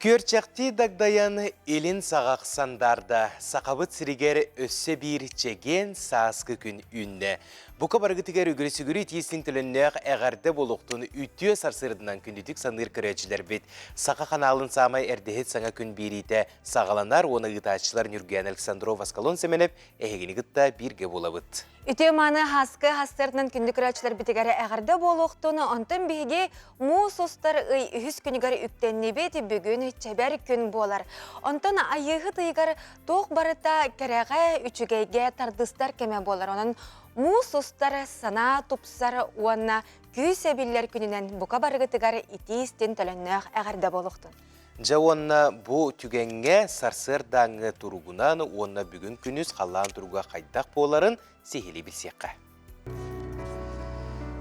Көрчәкти дагдаян елін сағақсандарда сақабыт сірігер өссі бір чеген саасқы күн үнне. Бұқа барғытығар үгірісігірі тесінің тіліннеғ әғарды болуқтың үттіе сарсырдынан күндетік саныр көрәчілер бет. Сақа қаналын самай әрдехет саңа күн берейті сағаланар, оны ғытачылар Нүрген Александров Аскалон семенеп, әйгені ғытта бірге болабыд. Үтеманы хаскы хастырдың күнді көрәчілер бітігәрі әғарды болуқтыны онтын біге му состар үхіс күнігәрі үктенне беті бүгін чәбәр күн болар. Онтын айығы тыйғар тоқ барыта кәрәға үчігейге тардыстар кеме болар. Онын му состар сана тупсар уанна күй сәбілер күнінен бұқа барығытығар итейістен төліннәғ әғарды болуқтын. Жауанна бұ түгенге сарсыр даңы тұрғынан онна бүгін күніз қалан тұруға қайдақ боларын сехелі білсеққа.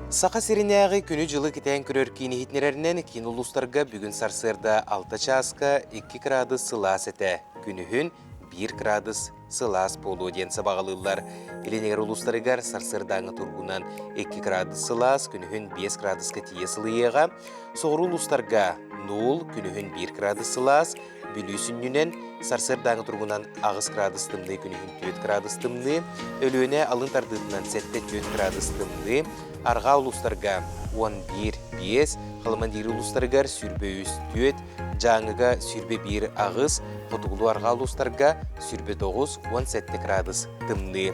Сақа серінәғі күні жылы кетен көрер кейіні хитнерерінен кейін ұлыстарға бүгін сарсырда 6 часқа 2 градус сылас әті. Күнігін 1 градус сылас болу ден сабағалылар. Еленегер ұлыстарығар сарсырдаңы тұрғынан 2 градус сылас, күнігін 5 градусқа тие сылыеға. Соғыр ұлыстарға 0, күнігін 1 градус сылас, бүлісіннен сарсырдаңы тұрғынан ағыз градус тымны, күнігін 4 градус тымны, өліөне алын тардығынан 7-4 градус тымны, арға ұлыстарға 11-5, қалымандері ұлыстарығар сүрбе 3-4, жаңыға сүрбе 1 ағыз, қотығылу арға ұлыстарға сүрбе 9-17 градус тымны.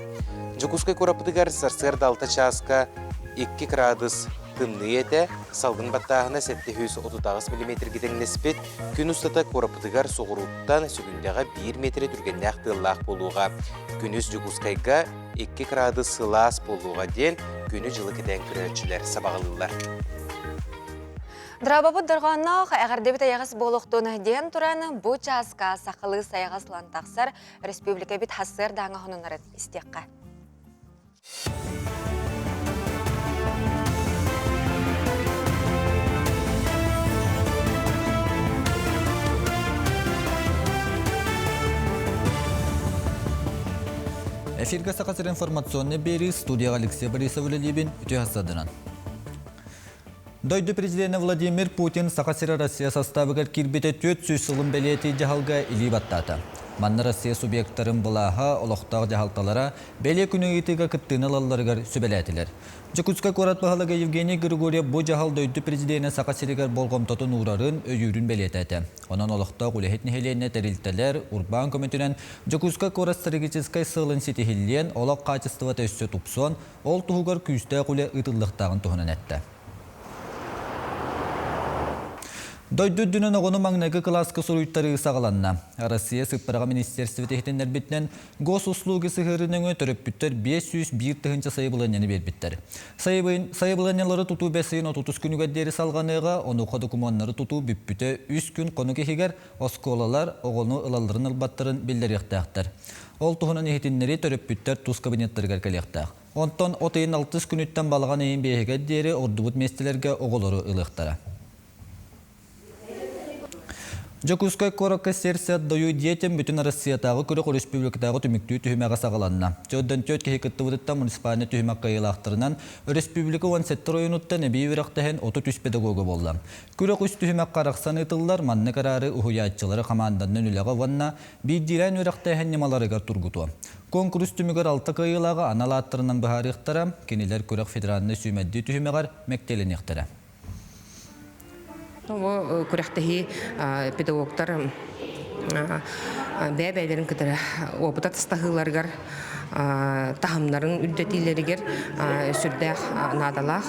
Жүкускай көрапыдығар сарсырда 6 часқа 2 градус тымны еті, салғын баттағына 730 мм кетеңнеспет, күн ұстата көрапыдығар соғыруттан сүгіндеға 1 метр түргенне ақтылақ болуға. Күніс жүкускайға 2 градус сылас болуға ден күні жылы кетен күрәтшілер сабағылылар. Драбабы дұрғаннақ әғардебіт аяғыз болуқтуны ден тұраны бұ часқа сақылы саяғасылан тақсар республика бит хассыр даңы ғынынары істеққа. Эфирга сақасыр информационный бері студияға Алексей Борисов Лебин үте хасадынан. Дойды президенті Владимир Путин сақасыры Россия составығыр кирбеті 400 сылын бәлеті жағалға илі баттаты. Манны Россия субъекттарын бұлаға олықтағы жағалталара бәле күні етіға күттіні лаларығар сөбәләтілер. Жүкүтска көрат бағалығы Евгений Григорьев бұ жағал дойды президенті сақасырығыр болғымтатын урарын өйірін бәлетәті. Онан олықтағы үләхет нехелене тәрілтелер Урбан көметінен Жүкүтска көрат стратегическай сылын сетихілден олақ қачыстываты өссі тұпсон, ол тұғығар күйісті құле ұтылықтағын тұғынан әтті. Дойды дүнін оғыны маңнағы классқы сұруйттары сағаланна. Россия сыппараға министерстве техтенлер бітінен госуслуги сығырының өтіріп бүттер 501 тұхынча сайыбыланияны бербіттер. Сайыбыланиялары тұту бәсейін 30 күнігәддері салғаныға, оны қоды күманлары тұту бүппіті 3 күн қоны кехегер осколалар оғыны ылаларын ылбаттарын білдер яқтақтар. Ол тұхынан ехетінлері төріп бүттер тұз кабинеттерге кәлектақ. Онтан отайын 60 күніттен балған ең бейгәддері ордубут местелерге оғылары ылықтара. Жүкускай коракка серсет дойу детем бүтін Россиятағы күрек республикатағы түміктүү түхімеға сағаланна. Жоддан төт кехекетті бұдытта муниципаліне түхімек қайылақтырынан республика 17 районуттан әбей верақтахен 33 педагога болды. Күрек үст түхімек қарақсан етілдер манны қарары ұхуятчылары қаманданның үліға ванна бейдирен верақтахен немаларығар тұрғытуа. Конкурс түмігер 6 қайылаға аналаттырынан бұхарықтара, кенелер күрек федералны сүймәдді түхімеғар мәктелін ектірі. Күрәқтігі педагогтар бәбәйлерін кітірі опыта тастағыларғар тахымларын үлдетилерігер сүрдәқ надалақ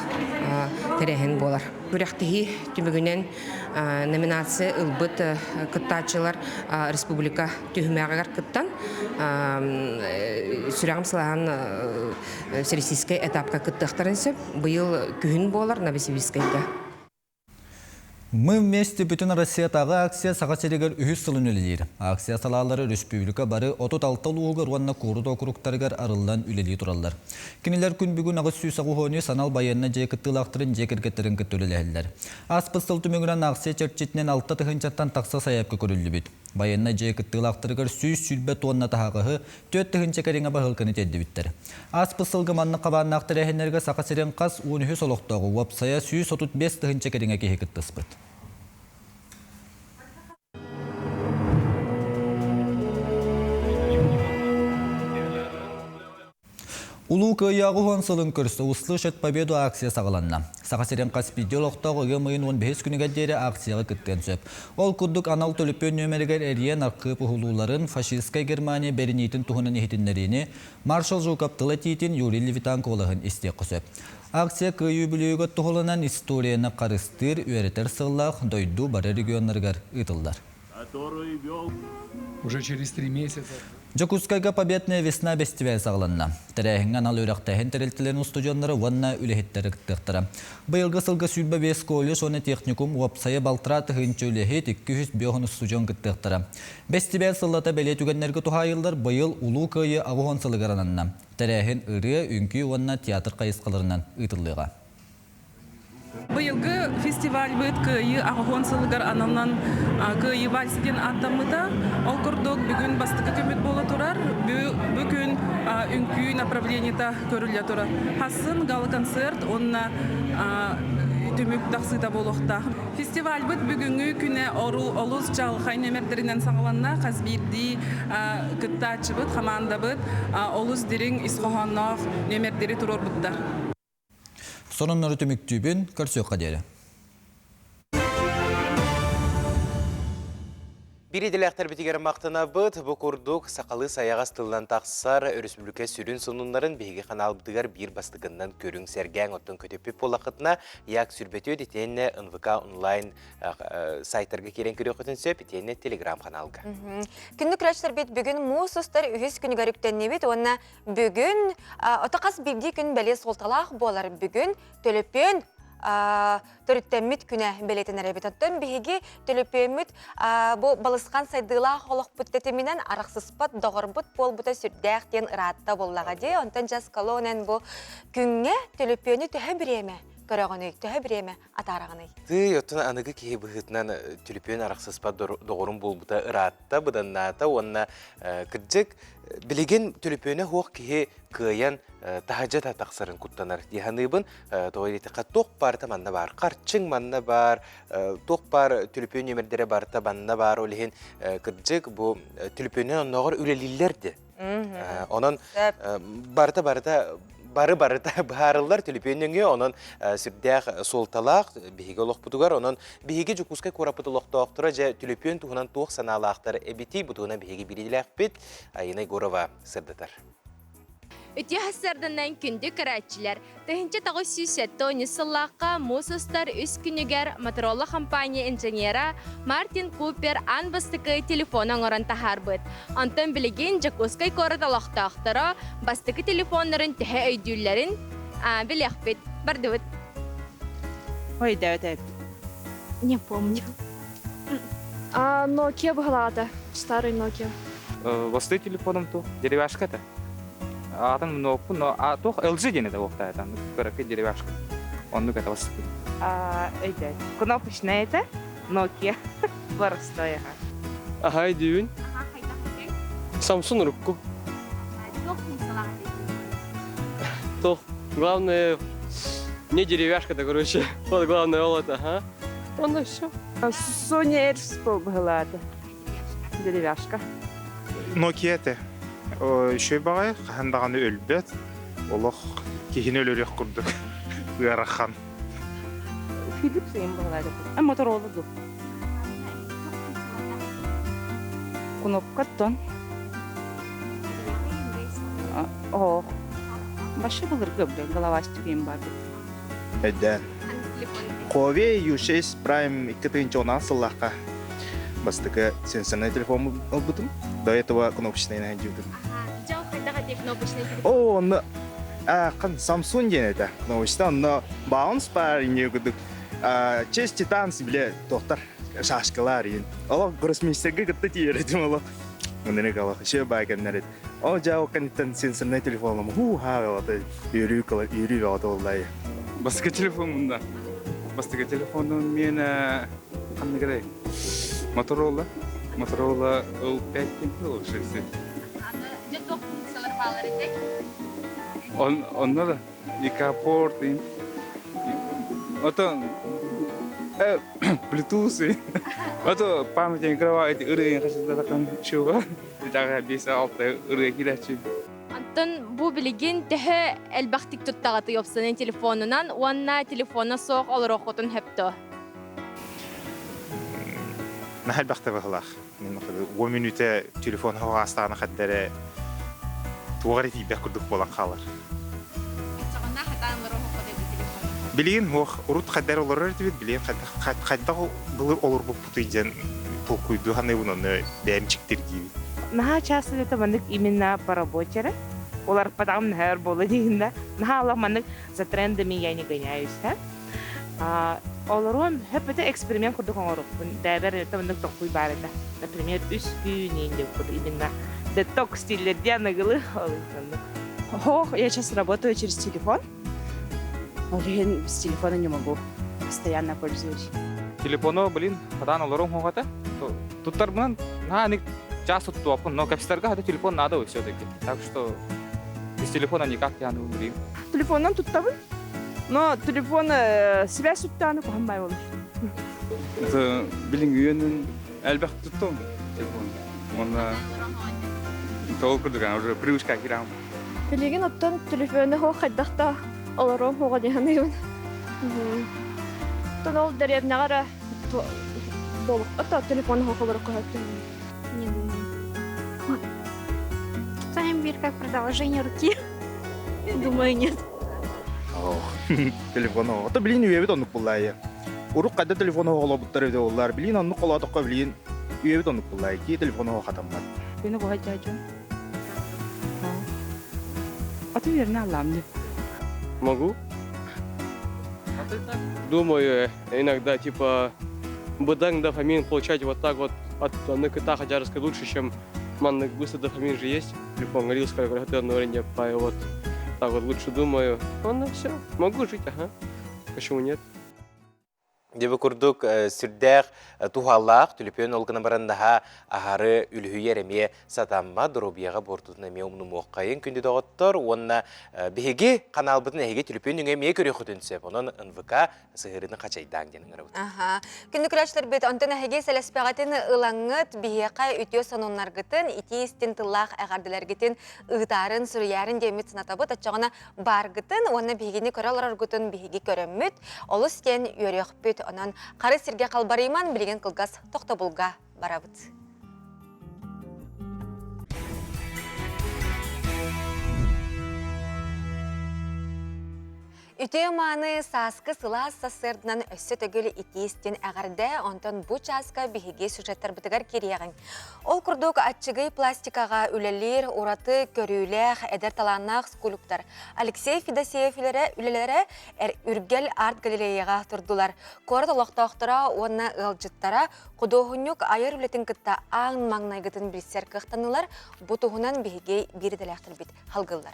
тәрәхін болар. Күрәқтігі түмігінен номинация ұлбыт күттачылар республика түхімәғығар күттан сүрәғым сылаған сересийскай этапқа күттіқтарынсы бұйыл күхін болар Новосибирскайда. Мы вместе бүтін Россиятағы акция сағасерегер үхіз сылын өлелер. Акция салалары республика бары 36 луғыр уанна көрді округтарығар арылдан үлелі тұралар. Кенелер күн бүгін ағыз сүй сағуғыны санал байынна жекіттілақтырын жекергеттерін күттіліләлілер. Аспыстыл түмігірін акция чәрчетінен 6 тұхынчаттан тақса саяпқы көрілі біт. Байынна жекіттілақтырығар сүй сүлбе туанна тағағы 4 тұхынча кәріңі бағылқыны тәдді біттер. Аспыстылғы манны қабанын ақтырәхенерге сағасерен қас 13 солықтағы уапсая сүй 35 тұхынча кәріңі кехекітті спырт. Улуу кыйягы хонсылын көрсі услышат победу акция сағыланна. Сақасерен Каспийде олықтағы ғымайын 15 күніге дері акцияға күттен сөп. Ол күрдік анал төліппен нөмергер әрien арқы пұхылуларын фашистскай Германия бәрінейтін тұхынын ехетінлеріне маршал Жукаптылы тейтін Юрий Левитанко олығын істек қысып. Акция кыйы бүлігі тұхылынан историяны қарыстыр, үйәретер сыллақ дойду бары регионларғар ұтылдар. Уже через 3 месяца. Жокускайга победная весна бестиве сағыланна. Тәрәхін анал өріқтәхін тәрелтілерін студионлары ванна үліхеттері күттіқтіра. Бұйылғы сылғы сүлбі бес коллеж оны техникум уапсайы балтыраты хынчы үліхет 205 студион күттіқтіра. Бестиве сыллата бәле түгенлергі тухайылдар бұйыл улу күйі ағуын сылығарананна. Тәрәхін ұры үнкі ванна театр қайысқаларынан ұтылыға. Быйылгы фестиваль быт кыйы ағуын сылығар анамнан кыйы вальсиден аттамыта. Ол күрдік бүгін бастықы көмет бола тұрар, бүгін үнкі направлениета көрілі тұрар. Хасын галы концерт, онына түмік дақсыда болуқта. Фестиваль быт бүгінгі күні олыз жалғай немердерінен саңыланна, қазбирді күттачы быт, хаманда быт, олыз дерің исқоғаннақ немердері тұрор бұттар. Сонын түмік түйбін көрсөк қадері. Бириделяқтар бітігер мақтына бұд, бұл күрдік сақалы саяғас тылдан тақсар республика сүрін сонунларын бейгі қанал бұдығар бір бастығынан көрің сәрген оттың көтепі полақытына яқ сүрбеті өдетенне НВК онлайн сайттарға керен көрі өтін сөп, етенне телеграм қаналға. Күнді күрәчтер бет бүгін мұсыстар үйіз күні көріктен бет, онына бүгін отақас білді күн бәле солталақ болар бүгін төліпен төріттеммит күнә белетін әребетаттан бейге төліпеммит бұл балысқан сайдыла қолық бүттетімінен арақсыспат доғырбыт бол бұта сүрдәқтен ұратта боллаға де, онтан жас колонен бұл күнге төліпені түхі біреме. Көрәғаны, түхі біреме, атарағаны. Ты оттан анығы кей бұғытынан төліпен арақсыспат доғырын бол бұта ұратта, бұданната, онына кірджік білеген төліпені хоқ кей күйен тахаджат атақсарын күттанар. Диханыбын тоғыретіға тоқ барта манна бар, қарчың манна бар, тоқ бар төліпен өмірдері барта манна бар, олеген кірджік бұл төліпенен онығыр үлелілерді. Онын барта бары-барыта бағарылар төліпеніңе, онын сүрдәқ солталақ, бейге олық бұтығар, онын бейге жүкускай көрапыты олықты оқтыра, жа төліпен тұғынан туық саналақтар әбеті бұтығына бейге бірелік бет, айынай Горова сырдатар. Үті хасарданан күнді көрәтчілер. Тәхінче тағы сүйсетті онысыллаққа мұсыстар үс күнігер моторолы компания инженера Мартин Купер ан бастықы телефонын орын тахар бұд. Антон білеген Жакускай корыда лақтақтыра бастықы телефонларын тәхе өйділерін білек бет. Барды бұд. Ой, да, это... Не помню. Nokia была, старый Nokia. Восты телефоном-то, деревяшка-то. Адам нопу, но тох LG денеде оқта айтан, көрәкі деревяшка. Онны кәті восты. Это кнопочная это Nokia. Барыстая. Ага, дүйін. Samsung рукку. Тох, главное, не деревяшка-то, короче. Вот главное олото, ага. Он и все. Sony Ericsson была это деревяшка. Nokia-те. Шөй бағай, қандағаны өлбет. Олық кейін өлірек күрдік. Үйарақан. Philips им была это. Motorola ду. Кнопка-тон. О, башы бұлыр көбі, голова стюгейм бар. Әдден. Huawei U6 Prime 2-нчы сыллаққа. Бастықы сенсорный телефон бұдым. До этого кнопочный найдюдым. Жау қайдаға кнопочный телефон? О, оны Samsung ден это. Кнопочта, но Bounce бар не күдік. Честь титанс біле тоқтар шашқылар ен. Олық гроссмейстерге күтті тиередім олық. Мұндыны қалақ, ше байгенлер еді. Ол жау қанеттен сенсорный телефоным. Ху-ха-ға үйрі қалады олай. Бастығы телефон мұнда. Бастығы телефонын мен қанды керей? Motorola U5 ол шесі. Же тоқ функциялар бағалар етек? Онда да, икапорт, ото Bluetooth, ото память игрова эти ыры қашында таққан шуға, жағы 5-6 ыры келәтші. Антон бу билигин тэхэ элбахтик туттагаты ёпсанын телефонунан, уанна телефона соқ олорохотун хэпто. Нахал бахта бахлах. Мен 1 минутта телефон хава астана хаттары тугары тибек курдук болан халар. Чагына хатан олорохот телефон. Билген хох урут хаддар олорор тибет билген хадда булыр олор бу путыйжан толкуйду ханы уны бэмчиктер gibi. Наха часто это мандык именно по работе. Олар потом нахер было дигинда. Наха Allah мандык за трендами я не гоняюсь, да. Оларом хеп это эксперимент курдук олор. Дайбер это мандык толкуй барында. Например, үс күн инде курду именно детокс стилерден нагылы. Ох, я сейчас работаю через телефон. Блин, без телефона не могу. Постоянно пользуюсь. Телефону, блин, хатан олором хогата. Туттар мынан, ник часто туапын, но капистарга хата телефон надо все-таки. Так что без телефона никак я не умрим. Телефоннан туттабын. Но телефон связь туттаны коханбай болуш. Это, блин, үйөнүн элбек туттум телефон. Онда толкурдуган уже привычка кирам. Билигин оттон телефоны хо хайдахта олором хого диханыбын. Тон ол деревнягара болук. Ата телефон хо хобор кохаттым. Не думаю. Таймбир как продолжение руки. Думаю, нет. Телефон хо. Ата билин үйебит онук буллай. Урук кадда телефон хо олобуттар эде олар. Билин онук колотокко билин үйебит онук буллай. Ки телефон хо хатаммат. Бeni bu hacacın. Atı yerine Allah'ım. Могу. Думаю, иногда, типа, быданг дофамин получать вот так вот от накыта хаджарска лучше, чем маннык быстро дофамин же есть. Телефон говорил, сколько раз одно время, вот так вот лучше думаю. Ну все, могу жить, ага. Почему нет? Дебе курдук сүрдәк тухаллах түлепен олгына барандаха ахары үлһүйер эме сатамма дробияга бортутна ме умну моккайын күндө доготтор онна беге каналбытын эге түлепен үңе ме көрө хөтөнсө онон НВК сыгырын качайдан денин арабы. Аха. Күндү күрәчләр бит антына эге селеспагатын ылаңыт бихека үтө сононнар гытын итистин тыллах агардылар гытын ыгытарын сүрүярын демит сынатабы тачагына бар гытын онна бегени көралар гытын беге көрөммүт олус кен өрөкпүт онан қары сирге қалбарайман білген қылғас тоқтабылға барабыт. Үтө маны саскы сылас сасырдынан өссі төгілі итейістен әғарды, онтан бұ часка бігеге сюжеттар бітігер кереғін. Ол күрдік атчығы пластикаға үлелер, ураты, көрілер, әдер таланақ скулуктар. Алексей Федосеев үлелері үргел арт галереяға тұрдылар. Корд олақтақтыра, онына ұлжыттара, құдоғынюк айыр үлетін күтті ағын маңнайғытын білсер қықтанылар, бұтығынан бігеге берділәқтір бит халғылар.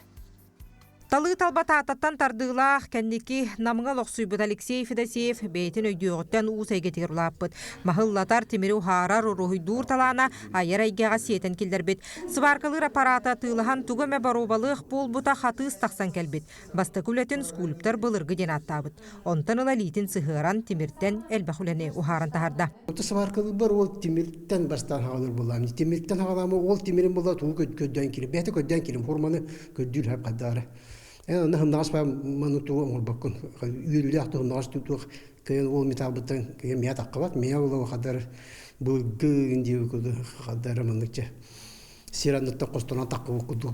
Талы талбата аттан тардылах кәннеки намыңа лоқсуйбыт Алексей Федосеев бейтін өйдіғыттан уыс әйгетер ұлаппыт. Махыллатар теміру харар ұрухойдур талана айыр әйгеға сиетен келдербет. Сваркалыр аппарата тылыхан тугөмә барубалық болбута хатыз тақсан кәлбет. Басты күлетін скуліптер бұлырғы ден аттабыт. Онтан ұла лейтін сығыран темірттен әлбәхулене ұхаран тахарда. Сваркалыр бар ол темірттен бастан хағалыр болам. Темірттен хағаламы ол темірін болда туы көдден келім. Бәті көдден келім форманы көддүр хәп қаддары. Нахам наспа мануту орбаккон үйләхтә настутук кәен ул металбыттан кәен мия таққабат мия ул хадар бу гынди күдә хадар маныкча сираннатта костона таққып күдү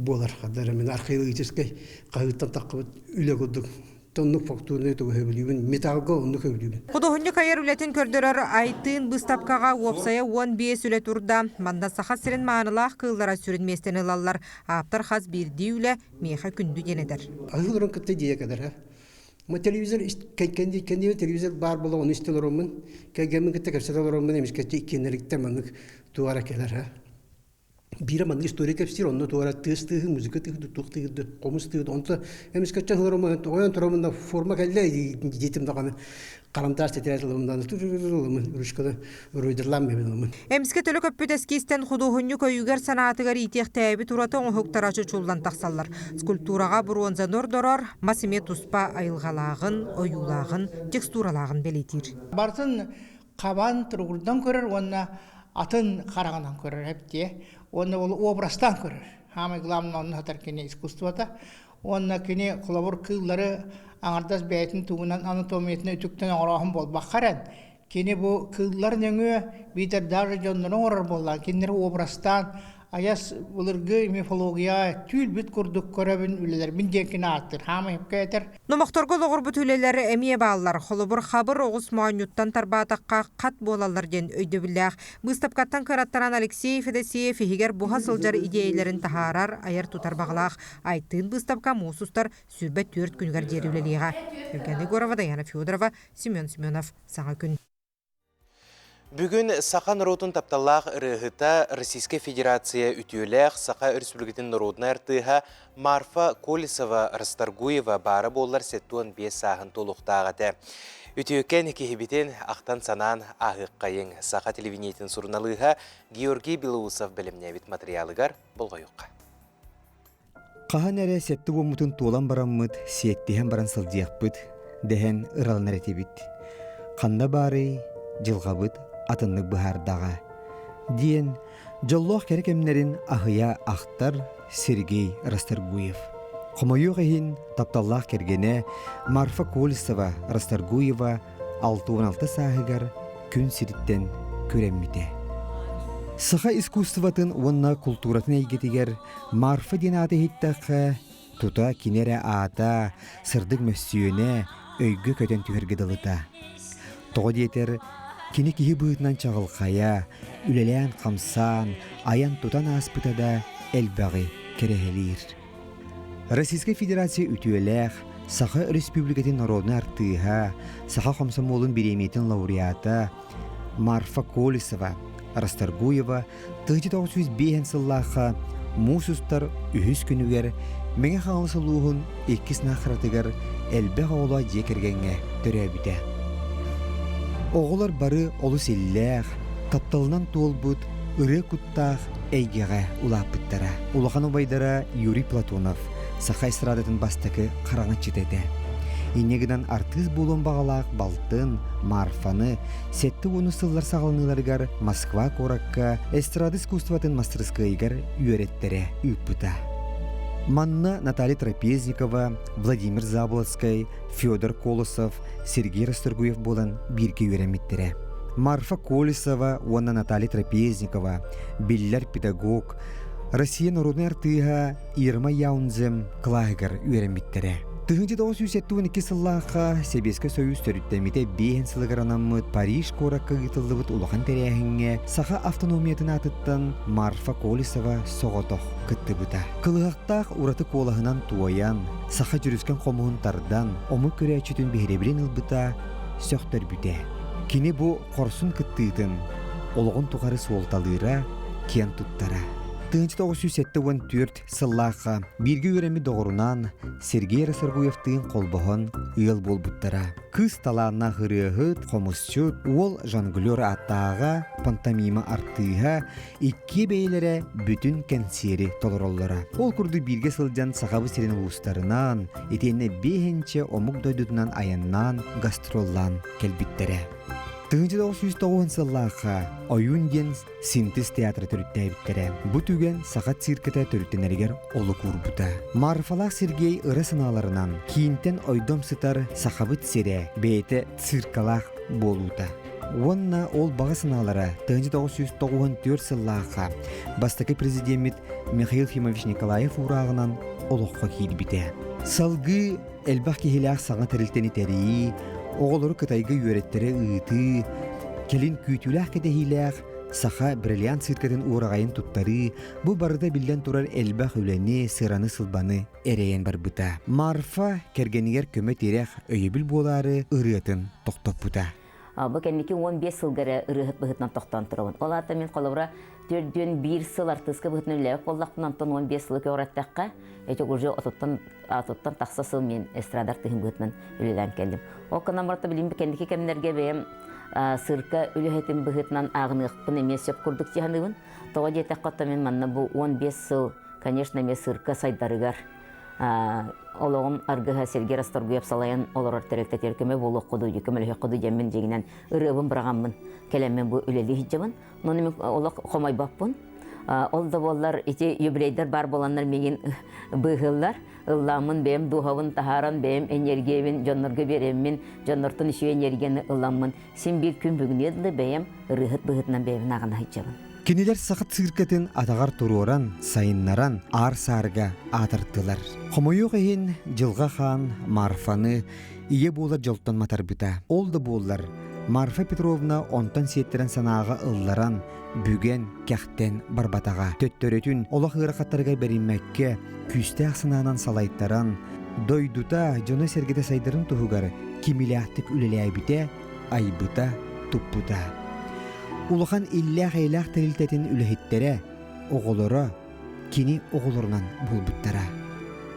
болар хадар мен археологический кайыттан таққып үлә күдү тоннук фактурны төбөбүлүн металга онну көбүлүн Кудохунья кайыр үлетін көрдөрөр айтын быстапкаға уопсая 15 үлет урда. Манда саха сирен маанылах кыллара сүрін местен ылалар. Аптар хаз бирди үле меха күнді денедер. Айылырын кытты дие кадар. Ма телевизор кенди телевизор бар бола оны истелоромун. Кегемин кытты кепсетелоромун эмес кетти икенеликте манык туара келер. Бира мандык история кепсир онно туара тысты музыка тыгды туктыгды комусты онто эмес кетчен хоромун оян торомунда форма келле жетим даганы Karamtar tetraytılımdan tutulumun rüşkada röydürlenmemelimin. Emske tölü köppüt eskisten huduhunyu köyüger sanatıgar itiğtəbi turata onuqtaraçı çuldan taqsallar. Skulpturağa bronza nordorar, masime tuspa ayılğalağın, oyulağın, teksturalağın belitir. Barsın qaban turgurdan körer, onna атын қарағанан көрір әпте. Оны ол образдан көрір. Хамы главный оның хатар кене искусствота. Оны кене құлабыр кыллары аңардас бәйтін туғынан анатомиятын өтіктен оңырағын бол. Бақаран, кене бұл кыллар нөңі бейтер даже жонларын орар болған. Кенері образдан аяс бұлырғы мифология түйіл бүт күрдік көрәбін үлелер. Міндекіне аттыр. Хамы хепке етер. Номақторғы лоғыр бұт үлелері әмие бағалар. Холыбыр қабыр оғыз муанюттан тарбатаққа қат болалар ден өйді біләқ. Бұстапқаттан көраттаран Алексей Федосеев егер бұға сылжар идеяларын тахарар айыр тұтар бағалақ. Айтын бұстапқа мұсыстар сүрбет 4 күнгер дер үлелеға. Евгений Горова, Даяна Федорова, Семен Семенов, Саңа күн. Бүгін Сақа народын тапталақ ұрығыта Российская Федерация үтіөләқ Сақа Республикатын народына артыға Марфа Колесова Растаргуева бары болар сеттуан 5 сағын толуқтағады. Үтіөкен кехебетен ақтан санан ағық қайың Сақа телевинетін сұрыналыға Георгий Белоусов білімнебет материалығар болғайыққа. Қахан әрі сетті болмытын толан бараммыд, сеттеген баран сылдияқпыд, дәхен ұралын әрәтебіт. Қанда бары, жылғабыд, атынлық бұхардаға. Дейін, жоллоқ керекемнерін ахыя ақтар Сергей Растаргуев. Қомайық ең тапталлақ кергене Марфа Колесова Растаргуева 6-16 сағығар күн сиріттен көремміде. Сыға искусстватын онна культуратын әйгетігер Марфа денаты хиттақы тута кинере ата сырдық мөссүйіне өйгі көтен түхергеділіта. Тоғы дейтер кини кихи бұғытынан чағылқая, үлелән қамсан, аян тутан аспытада әлбәғи керехелер. Российская Федерация үтіөләқ Сақа Республикатын народны артыға, Сақа Комсомолын береметін лауреата Марфа Колесова Растаргуева 1905 сыллаға мусустар үхіс күнігер мәңе қаңылсылуғын 2 нақыратығар әлбәғ оғыла жекергенге түрәбіде. Оғылар бары олы селләқ, тапталынан туылбыт, ұры күттақ әйгеға ұлапыттара. Улахан обайдара Юрий Платонов, Сақа эстрадатын бастықы қараңы четеді. Инегідан артыз болуын бағалақ балтын, Марфаны, сетті оны сыллар сағылыныларғар Москва коракка эстрады искусстватын мастерскайгар үйереттері үппіта. Манна Наталья Трапезникова, Владимир Заблоцкай, Федор Колосов, Сергей Растаргуев болан бирге үйреметтері. Марфа Колесова, онна Наталья Трапезникова, Биллар педагог, Россия народный артыға Ирма Яунзем Клайгар үйреметтері. 1972 сыллаға Себескі Союз төріттемеде 5 сылығыранамыд Париж коракка ғытылдыбыт улахан тәрәхіңе Сақа автономиятын атыттан Марфа Колесова соғытоқ күттібіта. Қылығақтақ ұраты колағынан туаян, Сақа жүріскен қомығын тардан, омы көрі әчетін бейребірен ұлбыта сөқтір бүте. Кені бұ қорсын күттігін, олығын тұғары солталыра кен тұттара. 1974 сыллаға бірге өремі доғырынан Сергей Растаргуевтың қолбығын ұйыл болбыттара. Кыз таланна ғырығыт, қомысчыт, ол жонглер аттаға, пантомима артыға, 2 бейлері бүтін кәнсері толыроллара. Ол күрді бірге сылдан сағабы серен ұлыстарынан, етені 5-нче омық дойдудынан аяннан гастроллан келбіттері. 1909 сыллаға ойын ден синтез театры түріттәйбіттері. Бұ түген сағат циркета түріттенергер олы көрбіта. Марфалақ Сергей ұры сыналарынан кейінтен ойдом сытар сақабыт сере бейті циркалақ болута. Онна ол бағы сыналары 1994 сыллаға бастықы президент Михаил Фимович Николаев урағынан олыққа кейлбіте. Салғы әлбақ кехеләқ саңа тәрілтені тәрейі, оғылыры кытайғы үйреттері ұйты, келін күйтіләқ кедехиләқ, Сақа бриллиант сыркетін уырағайын тұттары, бұ барыда білден тұрар әлбақ үләне, сыраны сылбаны әрейен бар бұта. Марфа кергенігер көмет ереқ өйебіл болары ұрыатын тоқтап бұта. Бұл кәнеке 15 сылғары ұрығыт бұғытнан тоқтан тұрауын. Ол ата мен қолыбыра түрден 1 сыл артысқы бұғытны үләуік болдақпынан 15 сылы көғыраттаққа, әйтек уже атыттан тақса сыл мен эстрадар тұхын бұғытнан үлелән кәлдім. Ол қанамырата білім бі кәнеке кәмінерге бәйім сырка үліхетін бұғытнан ағынықпын емес сөп күрдік тияныуын. Тоға жетек қатта мен манна бұл 15 сыл, конечно, мен сырка сайдарығар Олоғын арғыға Сергей Расторгуев салайын олар тәрелті теркеме болу құду, екемелі құду жемін жегінен ұрығын бірағамын кәлеммен бұл үлелі хиджабын. Ноны мен олақ қомай баппын. Ол да болар, ете юбилейдер бар боланlar меген бұғылар. Ылламын бәйім дұғавын тахаран бәйім энергиявын жонларға беремін, жонлардың үші энергияны ылламын. Сен бір күн бүгін еділі бәйім ұрығыт бұғытынан бәйім ағына хиджабын. Кинилер сақыт циркетін атағар тұруыран, сайыннаран ар-сарга атырттылар. Қомойуқ ейін жылға хан Марфаны ие болар жолттан матарбыта. Ол да болар. Марфа Петровна онтан сеттерен санаға ылларан, бүген кәқтен барбатаға. Төттөрөтін олақ ырақаттарға беріммәкке, күсті ақсынанан салайттаран, дойдута жоны сергеде сайдарын тұхығары, кимиляқтық үлелі айбіте, айбыта, тұппыта. Улахан иллях-эйлях тәрілтетін үліхеттері, оғылыры, кені оғылырынан бұлбыттара.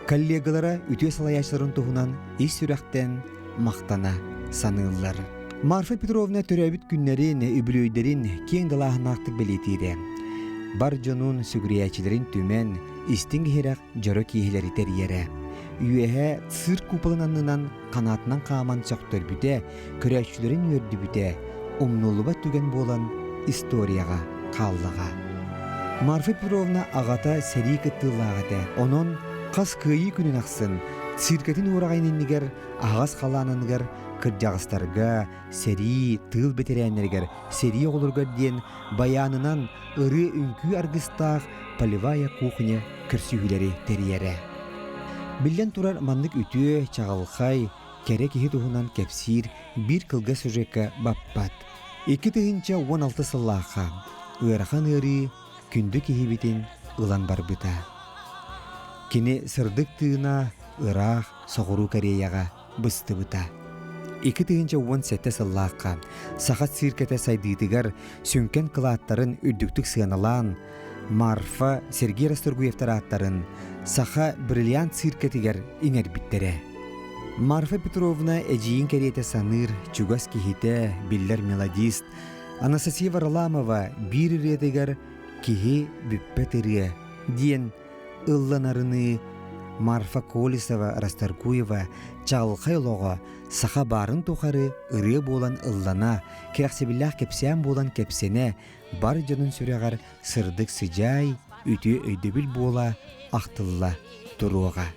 Коллегалары үтіе салаяшыларын тұхынан ес сүрәқтен мақтана санылылар. Марфа Петровна төрәбіт күннерін, үбілөйдерін кең далағынақтық белетейді. Бар жонун сүгірячілерін түмен, істің херек жоры кейхелері тәрiyere. Үйеге цирк купалын аннынан қанатынан қаман чақтыр бүте, көрәшілерін өрді бүте, умнулуба түген болан историяға қаллыға. Марфа Петровна ағата сәрі кіттілағыды. Онын қас күйі күнін ақсын, циркетін орағайненігер, ағас қаланынығыр, кыржағыстарға, сәрі тыл бетерәнергер, сәрі оғылырға ден баянынан ұры үнкі арғыстақ полевая кухня күрсігілері тәрiyere. Білден тұрар мандық үтіе, чағылқай, кәрі кехі тұғынан кәпсір, бір кылға сүрекке баппат. 2-16 сыллаққа, ұрахан ұры күнді кехі бетін ұлан барбыта. Кені сырдық тыына ұрақ соғыру Кореяға бұсты бұта. 2-17 сыллаққа, сақат сиркеті сайдыдығар сүнкен қылаттарын үрдіктік сығаналан, Марфа Сергей Расторгуевтар аттарын саха бриллиант сиркетігер еңер біттері. Марфа Петровна әжейін кәреті саныр, чугас кехите, биллер мелодист, Анастасия Варламова бір ретігер кехе бүппетірі, ден ылланарыны Марфа Колесова Расторгуева чағылқай лоға саха барын тоқары ұры болан ыллана, керақсебіллах кепсен болан кепсене, бар жонын сүрегар сырдық сыжай, үті өйдөбіл бола ақтылла тұруға.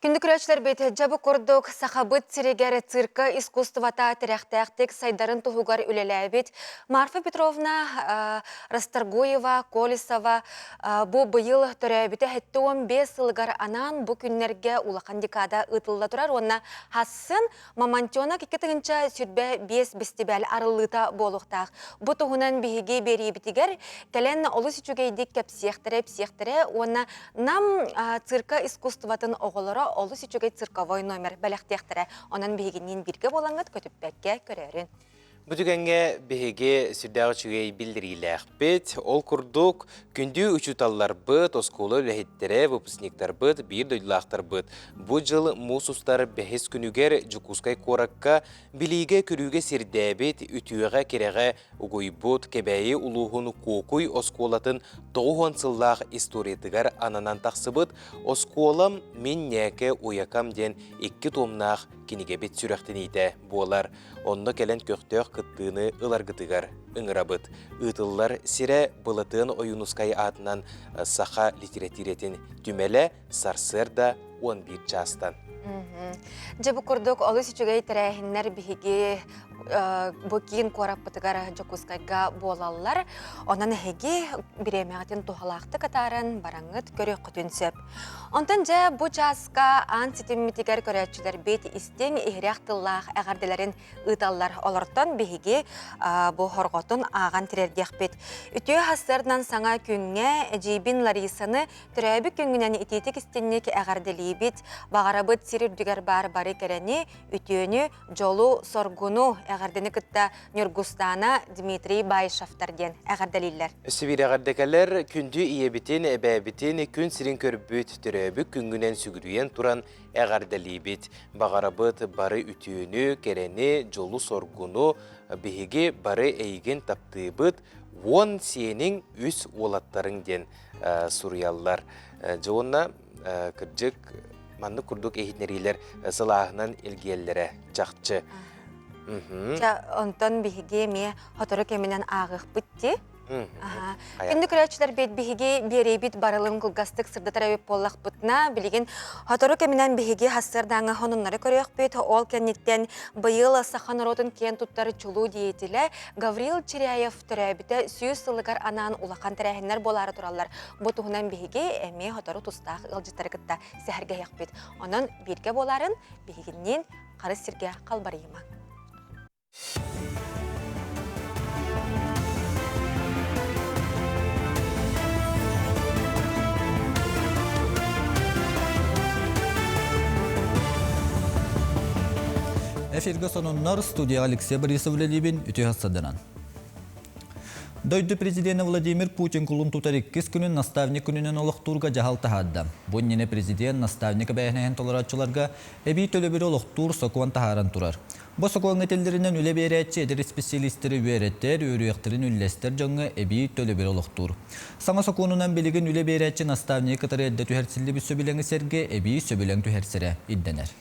Күнді күрәчлер бейті жабы көрдік сақабыт сирегері цирка искусствата тіряқтаяқтық сайдарын тұхуғар үлелі бет. Марфа Петровна Расторгуева, Колесова бұ бұйыл түрәбіті 15 сылғар анан бұ күннерге улақан декада ұтылда тұрар. Онна хасын мамантиона кекетігінші сүрбе 5 бестебәл арылыта болуқтақ. Бұ тұғынан бейге бері бітігер кәлен олы сүчугейдік кәп сияқтірі, онна нам цирка искусстватын оғылары олы сүчугей цирковой номер бәліқтектірі. Онан бейгенен бірге болаңыз көтіппәкке көрерін. Бүтігенге беге сүрдағы чүгей білдіріләқ бет, ол күрдік күнді үчуталлар бұд, осколы ләхеттері, выпускниктар бұд, бір дөйлақтар бұд. Бұ жыл мұсустар бәхес күнігер жүкускай қораққа біліге күріге сердәбет, үтіуіға кереға ұғой бұд, кәбәйі ұлуғын қоқуй осколатын 9 сыллақ историятығар ананан тақсы бұд, осколам мен нәке оякам ден 2 томнақ кенеге бет сүрәқтін ейді болар. Онны кәлен көқтөк кыттыны ыларгытыгар ыңырабыт. Үтыллар сире бұлытын ойынускай атынан саха литератиретін түмелі сарсырда 11 жастан. Жабы көрдік олы сүчігей тірәйіннер бігі бұкейін қорап бұтығар жокускайға болалылар. Онан әге біремеғатын тұғалақты қатарын бараңыт көрі құтынсып. Онтан жа бұ жасқа ан сетімметігер көрәтшілер бет істен ехряқтыллақ әғарделерін ұталылар олыртан бігі бұ хорғотын аған тірердек бет. Үтіе хастырдан саңа күнге әжейбін Ларисаны түрәбі күнгінен итетік істеннек әғарделей бит бағарабыт сирирдүгер бары керени үтөөнү жолу соргуну эгердени кытта Нюргустана Дмитрий Байшавтарден эгерделилер. Сибир эгердекелер күндү иебитин эбэбитин күн сирин көрбүт төрөбүк күнгүнен сүгүрүйен туран эгерделибит. Бағарабыт бары үтөөнү керени жолу соргуну биһиги бары эйген таптыыбыт вон сиенин үс олаттарын ден сурьяллар. Жоонна кырдык манны курдук эхитнерилер сылаахынан илгиеллере жакчы. Онтон биһиги ме хотору кеминен агых битти. Күндү көрөчүлөр бет биһиги беребит барылын кылгастык сырдатар өп боллак бутна билигин хотору кеминен биһиги хассырдаңы хонуннары көрөк бет ол кенниттен быйыл сахан ротун кен туттары чулуу диетиле Гаврил Чиряев төрөбүтө сүйүс сылыгар анан улакан терехинер болары тураллар. Ботугунан биһиги эми хотору тустак ылжыттары кытта сехерге якбит. Онон бирге боларын биһигинен карыс сирге калбарыйма. Эфирге сонуннар студия Алексей Борисовлелибин үтө хассаданан. Дойду президент Владимир Путин кулун тутариккис күнүн наставник күнүнөн олохтурга жахал тахадда. Боннине президент наставника бәйнәһен толоратчыларга эби төлөбүр олохтур сокуан тахаран турар. Бу сокуан этелдеринен үле берәтче эдер специалисттери үөреттер, өрүяктырын үллестер жоңга эби төлөбүр олохтур. Саңа сокуунунан билигин үле берәтче наставника тарыйда түһәрсилли бит сөбүлеңи серге эби сөбүлең түһәрсере идденер.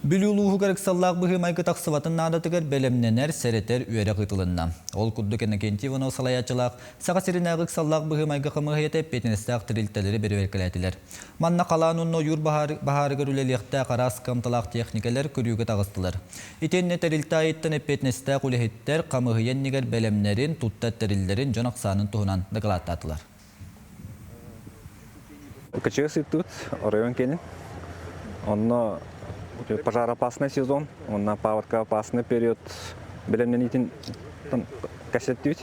Бүлүлуһу гарыксаллаах быһы майгы тақсыватын наадатыгар бәлемненер сәретер үйәрі қытылынна. Ол күрдік Энакентьеваны салаячылақ, саға сиринағық саллаах быһы майгы қымығы петіністақ тірілтелері берверкеләтілер. Манна қаланунно юр бахарыгар үлеліқті қарас қамталақ техникалар көрігі тағыстылар. Итенне тірілті айыттан петіністақ үлехеттер қымығы еннігер бәлемнерін, тұттат тірілдерін жонақсанын тұғынан дақылаттатылар. Пожароопасный сезон, он на паводкоопасный период. Белемненитин кассеттють.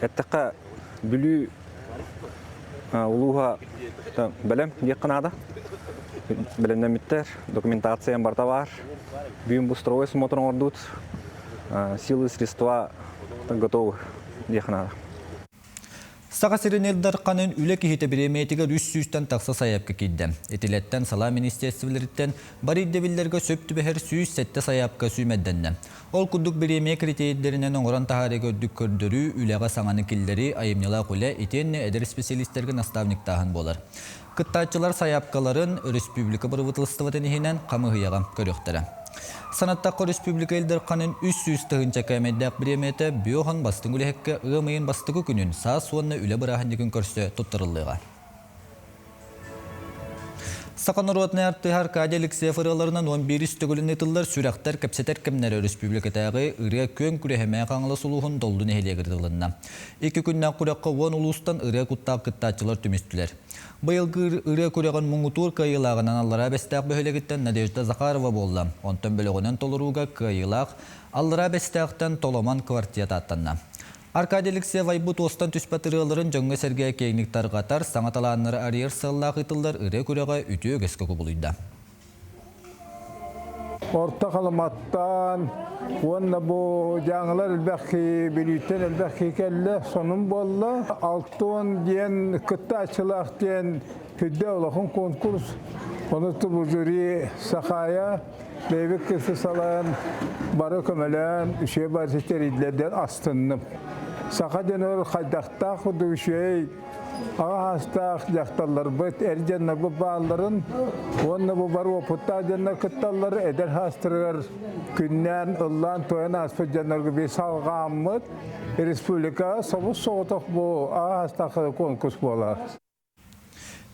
Это бүлүү улуга белем деканада. Белемнемиттер, документация барта бар. Бүйүн бустрой смотрон ордут. Силы, средства готовы деканада. Саға сиренелдар қанын үлі кехеті біреметігер үс сүйістен тақса саяпқа кейді. Етілеттен сала министерствілеріттен бар иддебілерге сөпті бәхер сүйіс сәтті саяпқа сүймәдденні. Ол күрдік біреме критерийлерінен оңыран тахары көрдік көрдірі үліға саңаны келдері айымнела құлы етенне әдір специалисттерге наставник тағын болар. Кыттачылар саяпқаларын республика бұрывытылыстыватын ехенен қамығыяға көріқтірі. Санаттақы республика елдер қанын үс сүйістігінші кәмәддәк біреметі бүйоған бастың үліхекке ұғымайын бастығы күнін саа суанны үлі бұрағын екін көрсі тұттырылыға. Сақан ұруатны әрті Аркадий Алексеев ұраларынан 11 түгілін етілдер сүрәқтер кәпсетер кімнері республикатағы ұрия көн күрехеме қаңылы сұлуғын долдың әхелегірділінна. 2 күннен құраққа 10 ұлыстан ұрия құттақ қыттачылар түмістілер. Бұйылғы ұрия күреген мұңғытур қайылағынан аллара бәстәқ бөхелегіттен Надежда Захарова болды. Онтан бөлігінен толыруға қайылақ аллара бәстәқтен толоман квартият аттанна. Аркадий Алексеев айбут остан түспатырыларын жоңға сәрге кейніктар қатар саңаталаныр арьер сыллақ итылдар ұрия күреға үті өгескі көбілуйда. Орта қалыматтан, онна бұл жаңылар әлбәқи білійтен әлбәқи кәлі сонын болы. 6 ден күтті açылақ ден хүдді олақын конкурс. Оны тұбы жүрі сақая, бейбік кісі салан, бары көмелен, үше барсеттер идлерден астынным. Сақа ден өр қайдақтақ ұды үшей, ағастақ жақталар бұд, әрденна бұл бағаларын, онны бұл бар опытта денна күтталар, әдер хастырығар күннен ұллан тойын аспыд жанарғы бей салғамыд, республика соғыз соғытық бұл ағастақ конкурс болар.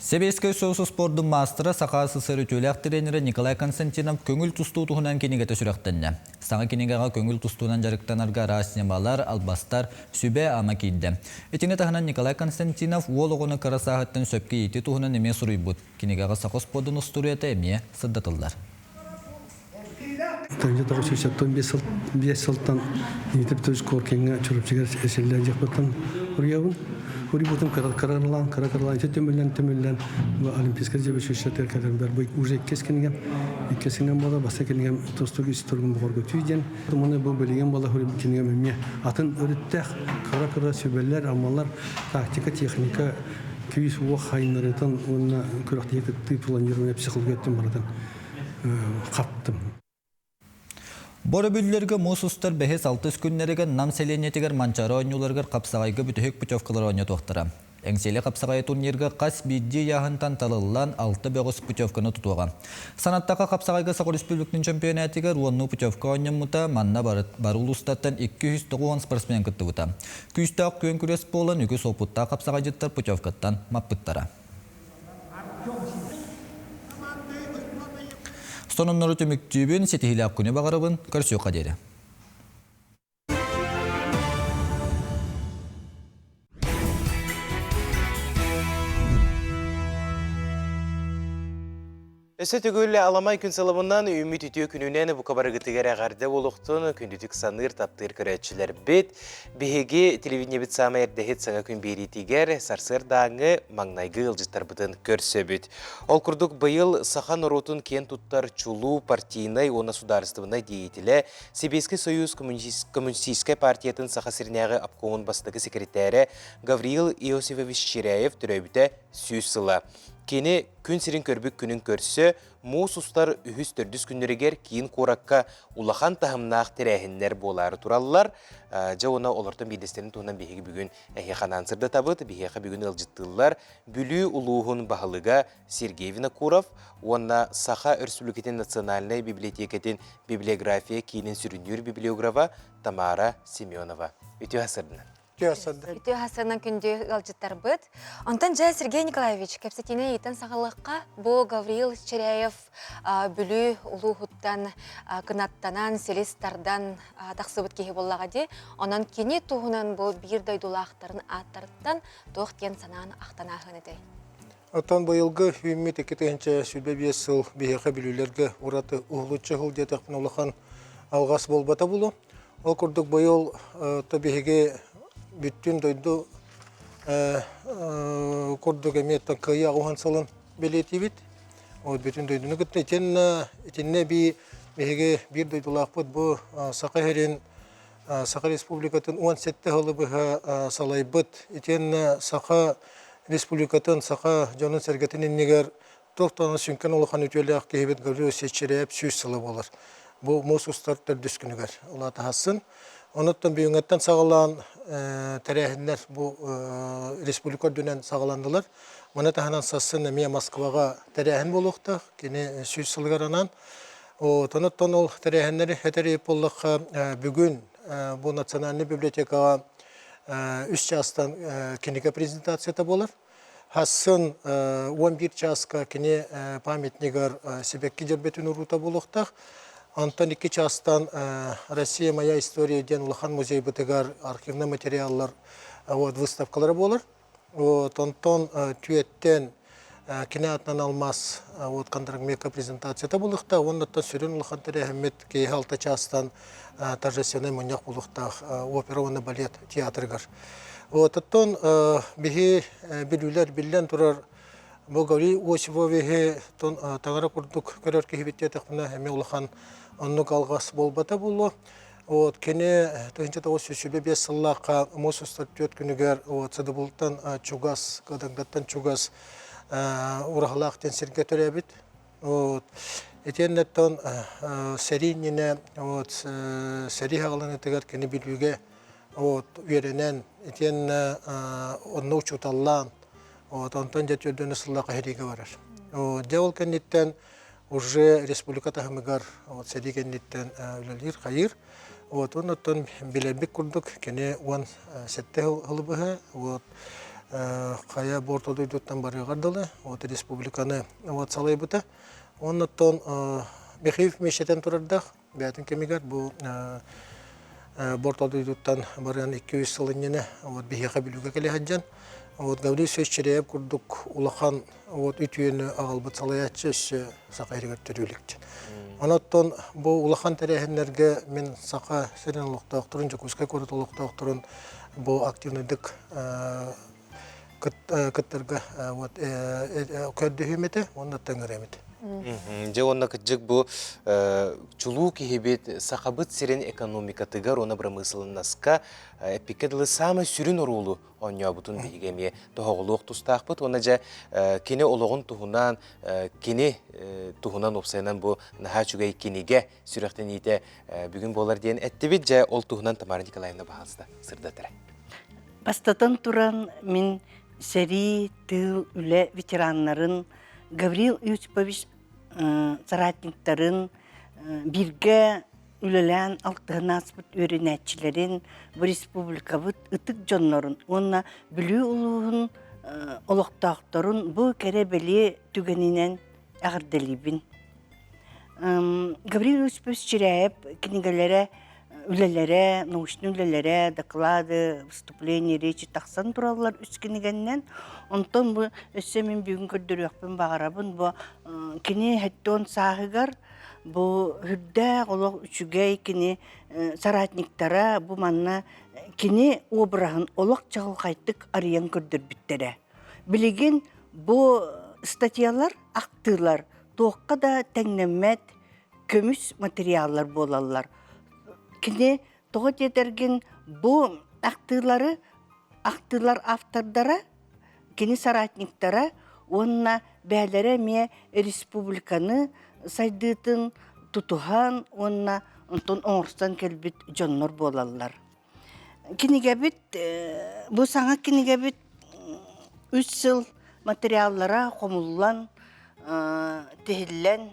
Себескөй соғысы спордың мастыры сақасы сыр өтөләк тренері Николай Константинов көңіл тұсту тұғынан кенегеті сүрәқтінді. Саңа кенегеға көңіл тұстуынан жарықтанарға раснемалар, албастар, сүбе ама кейді. Етіне тағынан Николай Константинов ол оғыны қарасағыттың сөпке еті тұғынан еме сұруй бұд. Кенегеға сақы спордың ұстуреті еме сырдатылдар. 5 сылтан нитеп төз коркенге чурупчыгар эселлер жакпаттан уриябын. Ури бутым карарлан төмөллән олимпийская жебешештер кадәр бу уже кескенгән бала баса кенгән тостуг исторгын борго түйден. Моны бу белгән бала хури кенгән мәме атын өреттәх кара сөбәлләр амаллар тактика техника күйс ух хайнарытын уна көрәктәге планирование психологиятын бардан каптым. Бора бүллерге мусустар бәхес 6 күннерге нам селенетигер манчара ойнуларгар капсагайга бүтөк путевкалар ойна тоқтыра. Эңселе капсагай турнирге қас бидди яғынтан талылан 6 бөгіс путевканы тұтуға. Санаттаға капсагайга Сақыр Республикның чемпионатигер уонну путевка ойнымыта манна барулустаттан 290 спортсмен кытты бұта. Күстақ көн күрес болын үгіс опытта капсагай жыттар путевкаттан маппыттара. Сонуннары төміктүйбін сетихилі ақкүні бағарыбын көрсеу қадері. Өсі түгілі аламай күн салымынан үміт үтіу күнінен бұқа барығытығар ағарды олықтың күндітік саныр таптыр көрәтшілер бет. Бігеге телевидение бет самы әрдігет саңа күн беретігер сарсыр даңы маңнайғы ұлжыттар бұдын көрсі бет. Ол күрдік бұйыл Сахан Оротын кен тұттар чулу партийной оны сударыстывына дейтілі Сибирский союз коммунистической партиятын Сахасырнағы апкоғын бастығы секретәрі Гавриил Иосифович Черяев түрәбіті сөз сыла. Кені күн сирин көрбік күнін көрсі, мұс ұстар үхіс түрдіс күннерігер кейін қораққа улахан тахымнақ тірәхінлер болары туралылар. Жауына олардың бейдестерін туынан бейхегі бүгін әхеқан ансырды табыд, бейхеға бүгін ылжыттылар. Бүлі ұлуғын бағылыға Сергей Винокуров, онна Саха Республикатын национальной библиотекетін библиография кейінен сүрінер библиографа Тамара Семенова. Өте асырдынан. Үтө хасырынан күнде ғалжыттар бұд. Онтан жа Сергей Николаевич, кәпсетіне етін сағалыққа бұл Гавриил Черяев бүлі ұлу ғыттан қынаттанан, селестардан тақсыбыт кейі боллаға де, онан кене туғынан бұл бір дайдулақтарын аттарыттан тоқтен санан ақтана ғыныдай. Отан бұйылғы үммет екетігінші сүлбе 5 сыл бейеқі білулерге ұраты ұғылытшы ғыл детекпін олақан алғас болбата бұлы. Ол күрдік бұйыл табиғеге бүттін дойды көрдік әметтен қайы ағуған салын белеті бет. Бүттін дойдыны күтті. Етенне бейге бір дойдылақ бұд бұл Сақа Херен Сақа Республикатын 17 ғылы бұға салай бұд. Етенне Сақа Республикатын Сақа жонын сәргетінен негер тоқтаны сүнкен олыған өтелі ақ кейбет ғыры сетшереп сөз сылы болар. Бұл мұс ұстар түрдіс күнігер. Олаты хасын. Оныттан бүйіңеттен сағалан тәрәхінлер бұл республика дөнен сағаландылар. Мұны тағынан сасын әмия Москваға тәрәхін болуқтақ, кені сөз сылғаранан. Оныттан ол тәрәхінлері әтәрейіп болуққа бүгін бұл национальный библиотекаға 3 частан кенеге презентацията болар. Хасын 11 частқа кене памятнигар себекке жербетін ұрута болуқтақ. Антон 2 частан Россия моя история ден Улахан музей бітігар архивный материаллар выставкалары болыр. Антон түйеттен кине атынан алмас қандырың мека презентацията болықта. Оннаттан сүрін Улахан тәрәхімет кей 6 частан торжественный мұнях болықта опера оны балет театргар. Оттон бігі білулер білден тұрар бұл Гавриил Иосифовиче тағара күрдік көрер кейбетте тәқпіна әме Улахан оннук алғас болбата болу. Кене 1905 сыллаққа Мосустар 4 күнігер Садыбылттан Чугас, Кадаңдаттан Чугас ұрағылақтен серге төрәбіт. Етеннеттен сәриніне, сәрі ғаланы тегер кені білуге үйеренен, етенне онны ұчуталлан, онтан жәтөлдені сыллаққа хереге барар. Деол кәнеттен уже республиката хамыгар сәри кәнеттен өлелер қайыр. Оннаттан білербек күрдік, кәне оған сәтті ғылыбыға, қая борталдойдуттан барығардылы, республиканы салай бұта. Оннаттан Мехиев мешеттен тұрардақ, бәтін кемегер, бұл борталдойдуттан барыған 200 сылыннені бейеға білуге кәлі хаджан. Гавриил сөз Черяев күрдік Улахан ütüyeni ağalbıt salayatçı Saqayrıgar törülükçü. Оноттон бу улахан тәрәһеннәргә мен сака сәрен луктактырын, жокуска көрөт луктактырын бу активныйдык кыттырга вот көддөһүмете, онда тәңгәремет. Же онна кыджык бу чулуу кихибет сахабыт сирен экономика тыгар она промыслыннаска эпикедлы самы сүрүн урулу оння бутун бигеме тоголук тустакпыт она же кене ологун тухунан кене тухунан опсайнан бу нахачугай кенеге сүрөктен ите бүгүн болар деген эттибит же ол тухунан Тамара Николаевна баһаста сырдатыра. Бастатан туран мен сери тыл үле ветераннарын Гаврил Юсупович соратниктарын бирге үлелән алтыгынаспыт өренәтчилерин бу республикабыт ытык жоннорун онна бүлүү улуун олоктоокторун бу керебели түгенинен агырделибин. Гаврил Юсупович Чиряев книгелере үлелере, научный үлелере, доклады, выступления, речи тақсан туралар үскенігеннен, онтон бұл өссе мен бүгін көрдіріқпен бағарабын, бұл кені хәттон сағығар, бұл хүрді олық үшігей кені саратниктара, бұл манна кені обырағын олық чағыл қайттық ариян көрдір біттері. Білеген бұл статьялар, ақтылар, тоққа да тәңнемет, көміс материаллар болалар. Кіне тоғы дедерген бұл ақтылар автордара, кені саратниктара, онна бәлері ме республиканы сайдытын тұтуған, онна онтон оңырстан келбет жоннор болалар. Кенеге бит, бұл саңа кенеге бит 3 сыл материаллара қомыллан, тегіллен,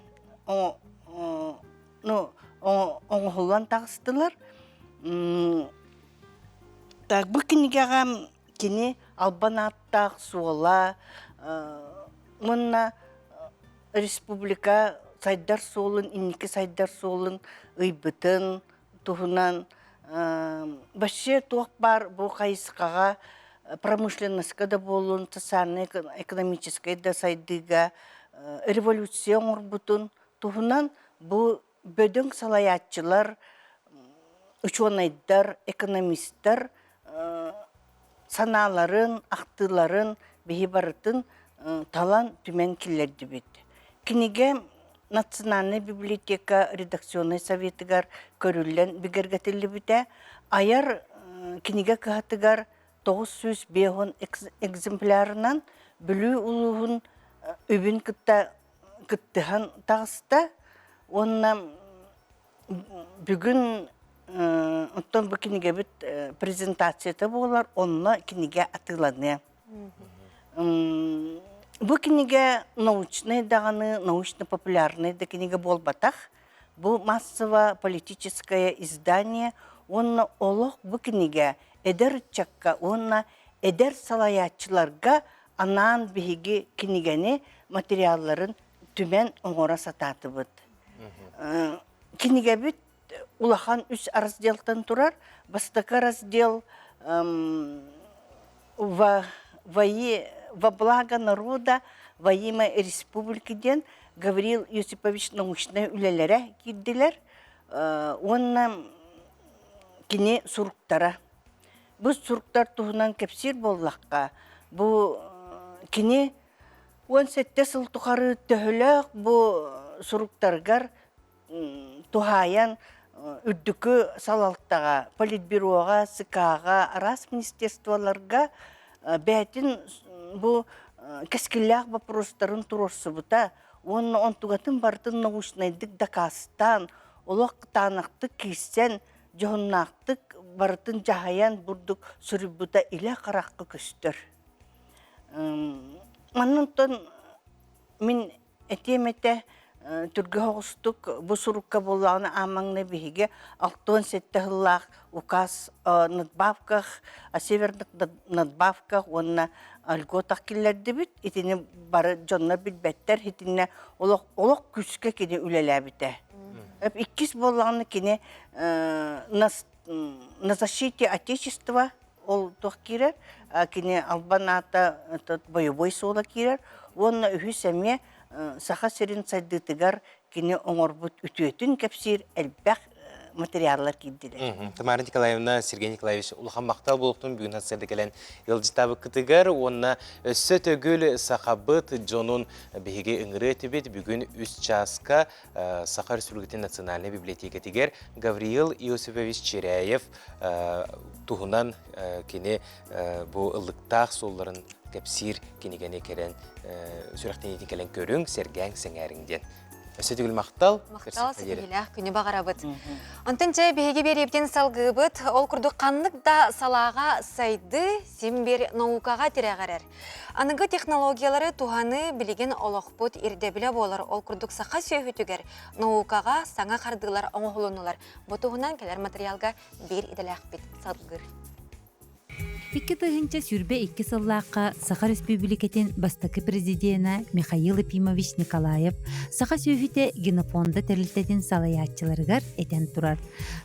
оңғылан тағыстылар. Бұл кенегеға кені албанаттақ суыла, мұнна республика сайдар солын, инекі сайдар солын ұйбытын, тұхынан. Башы тоқ бар бұл қайысқаға промышленностьқа да болын, социальный экономической да сайдыға революция оңырбытын. Тұхынан бұл бөдің салаятчылар, ученайдар, экономисттар саналарын, ақтыларын, бейі барытын талан түмен келерді бет. Кенеге Национальная библиотека редакционный советігар көрілген бігергетілі біте, аяр кенеге кығатығар 905 экземплярынан бүлі ұлығын өбін күттіған тағыста, онна бүгін оттон бұл кенеге біт презентацияты болар, онна кенеге атыланы. Бұл кенеге научный дағаны, научно-популярный да кенеге болбатақ. Бұл массово политическое издание, онна олық бұл кенеге эдер чакка, онна эдер салаятчыларға анан бігеге кенегені материалларын түмен оңора сататы бұд. Кенеге біт улахан 3 разделтан турар, бастака раздел во благо народа, во имя республики ден Гаврил Юсупович научный үлелері кирдилер, онна кене суруктара. Бұл суруктар туғынан кепсир боллаққа, бұл кене 17 сыл тұқары төхілік бұл суруктаргар тухаян үрдікі салалттаға, политбюроға, СКАға, арас министерстволарға бәтін бұл кәскілләқ вопростарын тұрорсы бұта, оны онтуғатын бартын научнайдық дақастан, олық танақтық кейсен, жоғыннақтық бартын жағаян бұрдық сүріп бұта илі қараққы көстір. Маннантон мен әтемете түргі хоғыстық бұл сұрыққа болағына амаңны бейге 67 ғылақ указ надбавках, северных надбавках, онна льготах келерді біт, етіне бары жонна білбәттер, етіне олық күске кене үлелі біті. Иккіз болағына кене на защите отечества ол тоқ керер, кене албаната боевой сола керер, онна үхі сәме саха сирин сайдытыгар кини оңорбут үтүөтүн кепсир элбэх материаллар кийдилер. Тамара Николаевна, Сергей Николаевич, улахан мақтал болуқтың бүгін атсырды келен елжитабы кытыгар, онна сөт өгіл сақабыт жонун беге үңірі өтібет бүгін 3 часка Саха Республикатын национальный библиотека тегер Гавриил Иосифович Черяев туғынан кені бұл ылықтақ солларын кәпсир кенегені келен сүректен етін келен көрің сәргәң сәңәріңден. Өсетігіл мақтал. Мақтал сетігілі күні бағарабыт. Онтынча беге берептен салғыбыт, ол күрді қанлық да салаға сайды сембер наукаға тірәғарар. Анығы технологиялары туғаны білеген олықпыт ирдебілі болар. Ол күрдік сақа сүйітігер наукаға саңа қардығылар оңғылынулар. Бұтығынан келер материалға бер иделәқ бет салғыр. Икки тыгынча сүрбе 2 сыллаққа Саха Республикатын бастакы президиена Михаил Ефимович Николаев Саха сөйфіте генофонда тәрілтетін салаятчыларығар этен турар.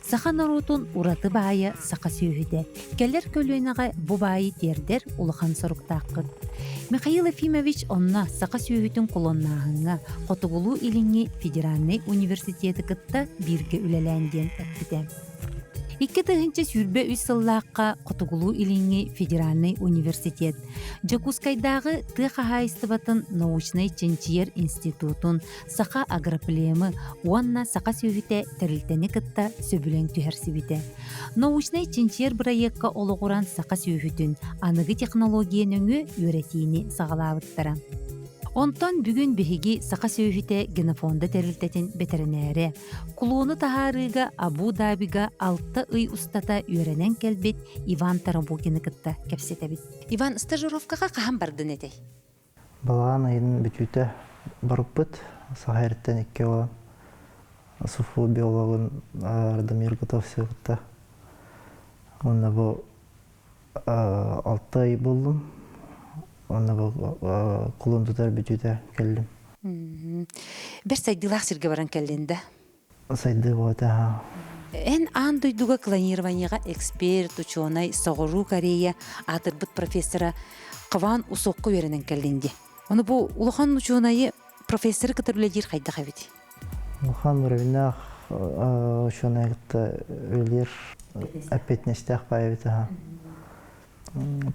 Саха нарутун ураты баайы Саха сөйфіте. Келер көлуінаға бұ баайы тердер улахан соруқтаққыд. Михаил Ефимович онна Саха сөйфітін құлоннағыңа Қотығылу иліңі Федеральный университеті кытта бирге үлеләнден әттіде. 2 тыгынча сүрбе 3 сыллаққа Қотығылу илинги Федеральный университет. Жакускайдағы тыхахайстыбатын научный ченчиер институтун Саха агроплемы уанна Саха сөйфіте тәрілтені кытта сөбілен түхерсібіде. Научный ченчиер проектка олығыран Саха сөйфітін анығы технологиян өңі өретейіні сағалауыттара. Онтон бүгін бігігі Саха сөйфіте генофонда тәрілтетін ветеринәрі. Кулуыны тахарыға Абу-Дабиға 6 ый устата үйренен келбет Иван Тарабукины кытта кепсетебет. Иван, стажировкаға қахан бардың етей? Балаған айының бүтіті барып бұд. Саха әріттен 2 олан. Суфу биологын Радомир Готовсы кытта. Онна бұл 6 ай болдым. Онна құлын тұтар бүтіті келдім. Бір сайдылақ сірге баран келденді? Сайды болады. Эн ан дойдуға клонированияға эксперт, ученый, Сағыру Корея, атырбыт профессора Қыван Усоққы өренен келденде. Оны бұл ұлыған ученый профессоры кітірледер қайды қабеді? Ұлыған ұровинақ ученый кітті өлер әпетнестіқ байбеті.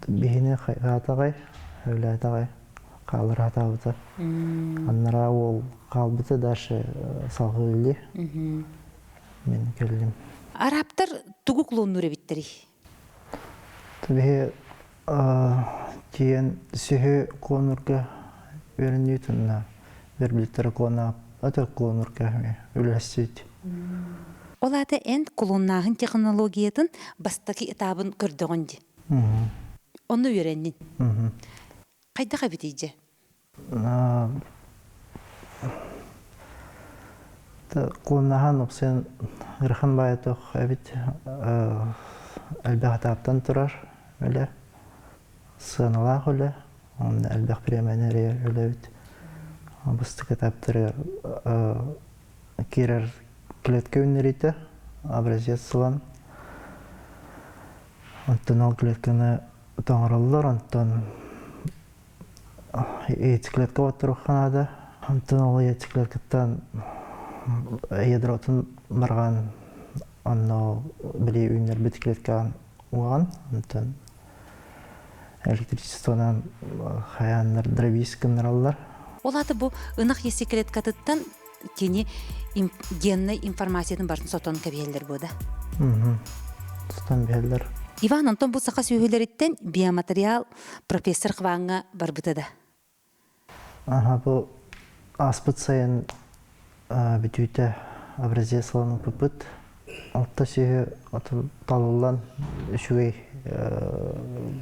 Бейіне қатағай. Öyle de kalır hatalıdı. Anlara ol kalbıdı da salgılı. Ben geldim. Araplar tuğuklun nure bittiri. Tabii diyen sühü konurga öğreniyordun. Verbiltere konu adı konurga öyle süt. Olada en kullanılan teknolojinin bastaki etabın gördüğünde. Onu öğrendin. Kayda kabidiyce? Kullanılan opsiyon ırkın bayatıq evet elbaq taptan turar öyle sığınalaq öyle onun elbaq premeneri öyle evet bastık etaptırı kirer kiletka ünleriydi abraziyat sılan ondan o kiletkаны тоңырылылар, онтан етіклетке отыру қанады. Онтан ол етіклеткеттен едротын барған, онно білей үйінер бітіклеткен оған. Онтан электричествонан қаянлар дровискінлер алылар. Олады бұл ұнақ есеклеткатыттан тені генный информацияның барын сотон кәбейлер болды? Сотон бейлер. Иван, онтон бұл сақа сөйлереттен биоматериал профессор қываңға барбытыды. Бұл аспыт сайын бүтүйті образец саланың көпіт. Алта сөйі талылан үшігей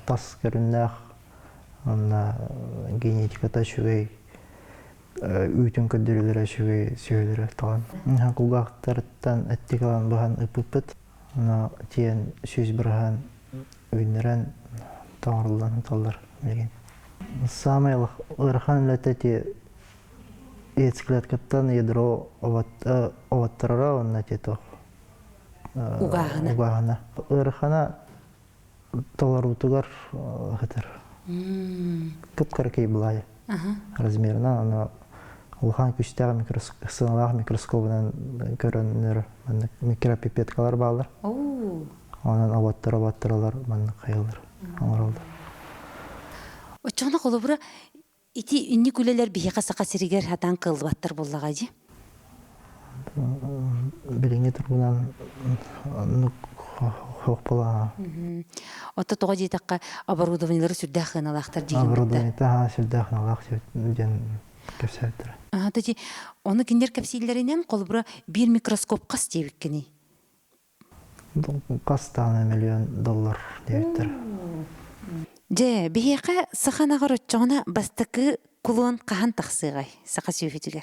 тас көріннәқ, генетиката үшігей үйтін көддірілері үшігей сөйлері талан. Құлғақтарыттан әттік алан бұған үпіпіт. Тиен сөз бірған үйінерен таңырылдан талдар білген. Самайлық ұрқан үләтті етіклеткаттан едіро оваттырыра онна тетоқ. Уғағына. Ұрқана толар ұтығар ғытыр. Күп қаркей бұлай размерінен улхан күчтәге сыналах микроскопынан көрөннөр микропипеткалар балар. Онан абаттыралар манны кайылыр. Аңыралды. Очона колобура ити үнни күлелер бие сака сиригер хатан кылбаттыр боллага жи. Билиңе тургунан хок бола. Отто тога житакка оборудованиялары сүрдә хыналактар дигән. Оборудование та сүрдә хыналак дигән кепсәтер. Тати оны киндер кепсилләреннән колобура бир микроскоп кас дебиккени. $1 миллион дебиттер. Же бияка саханагар оччона бастыкы кулуан кахан тахсыгай сака сүйфитигер.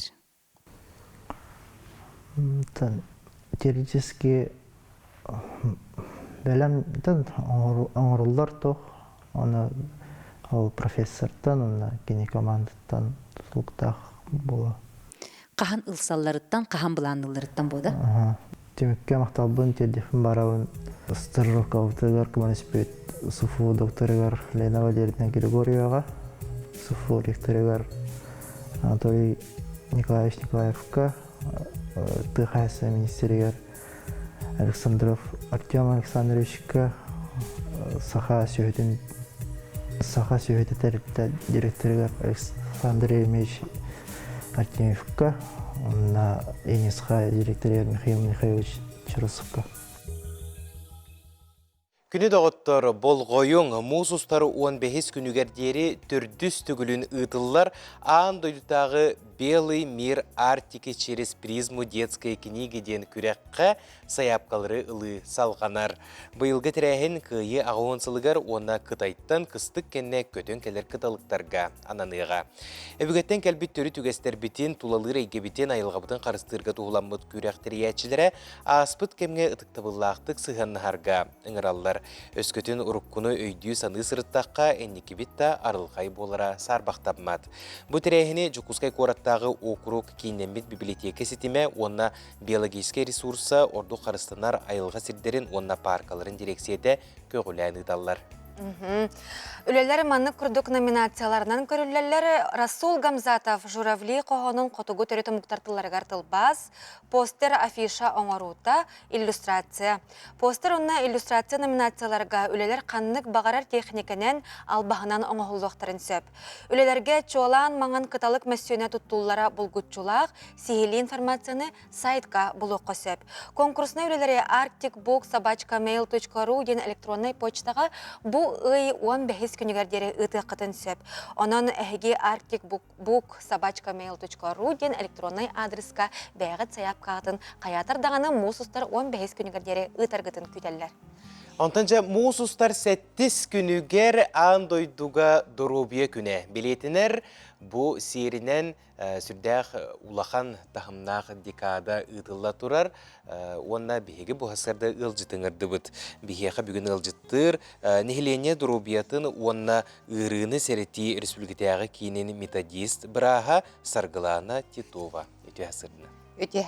Теоретически белем оңруллар тох, оны ол профессортан, оны гинекомандтан тулуктах бола. Кахан ылсалларыттан, кахан буланыларыттан бода? Темекке макталбын телефон барабын Старроковтыгар коммуниспет СУФУ докторыгар Лена Валерьевна Григорьевага, СУФУ ректорыгар Анатолий Николаевич Николаевка, ТХС министрыгар Александров Артем Александровичка, Саха сүйеті директорыгар Александр Емельевич Артемьевка, на ЕНСХ директорыгар Михаил Михайлович Чурусовка. Күні доғыттар болғойың мұсустары 15 күнігердері түрдіс түгілін ұтылар аң дойдытағы «Белый мир Арктики через призму детской книгиден» күрәққа саяпқалары ұлы салғанар. Бұйылғы тірәхін күйі ағуынсылығар оны қытайттан қыстық кәнне көтін кәлер қыталықтарға ананыға. Әбігеттен кәлбіт түрі түгестер бітін, тулалыр әйгебітен айылғабытын қарыстырға туғыламыд күрәқтірiyәтшілері аспыт кәмге ұтықтабыллақтық сығаннағарға ұңыралар. Өскөтін ұрыққыны өйдүй саны сырыттаққа әннекебетті арылғай болара сарбақтапмад. Бұ тірәхіне Жукускай қораттағы округ кейнембет библиотека сетіме, онна биологический ресурсы орду қарыстанар айылға сирдерін, онна паркаларын дирекцияда көгіләні даллар. Үлелер манны күрдік номинацияларынан көрілелер Расул Гамзатов журавли қоғының қотугу төреті мұқтартыларығар тылбаз, постер, афиша оңарута, иллюстрация. Постер онна иллюстрация номинацияларға үлелер қаннық бағарар техниканен албағынан оңағылуқтарын сөп. Үлелерге чолан маңан қыталық мәсүйіне тұттулара бұлгутчулақ, сихили информацияны сайтқа бұлуққа сөп. Конкурсына үлелері arcticbook@mail.ru ден электронный почтаға бұл ый 15 күнігердері ұты қытын сөп. Онын әхіге arcticbook@mail.ru ден электронный адресқа бәғіт саяп қағытын қаятырдағаны мұсыстар 15 күнігердері ұтарғытын күтелілер. Онтанча мұсыстар 7 күнігер андойдуға дұрубия күне. Билетінер бұ серінен сүрдәқ улахан тахымнақ декада ұтылла тұрар. Онна бігеге бұхасырда ұлжытыңырды бұд. Бігеға бүгін ұлжыттыр. Нехлене дұрубиятын онна ұрыны сәреті республикатағы кейінен методист бұраға Сарғылана Титова. Өте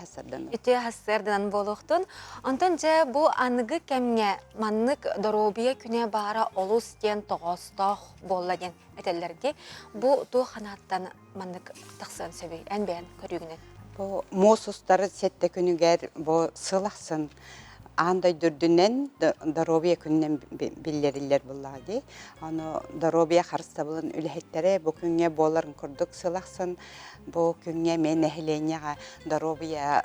хасырдынан болуқтын. Онтан жа бұл анығы кәмге маннық дұрубия күне бара олыс ден тоғыстақ болладен әтелерде. Бұл тұу қанаттан маннық тақсын сөбей, әнбән көрігінен. Бұл мосустары сетті күнігер бұл сылақсын. Андай дүрдінен дұрубия күннен білдерілер болады. Дұрубия қарыста болын үліхеттері бұл күнге боларын күрдік сылақсын. Бұл күнге мен әхіленеға дұрубия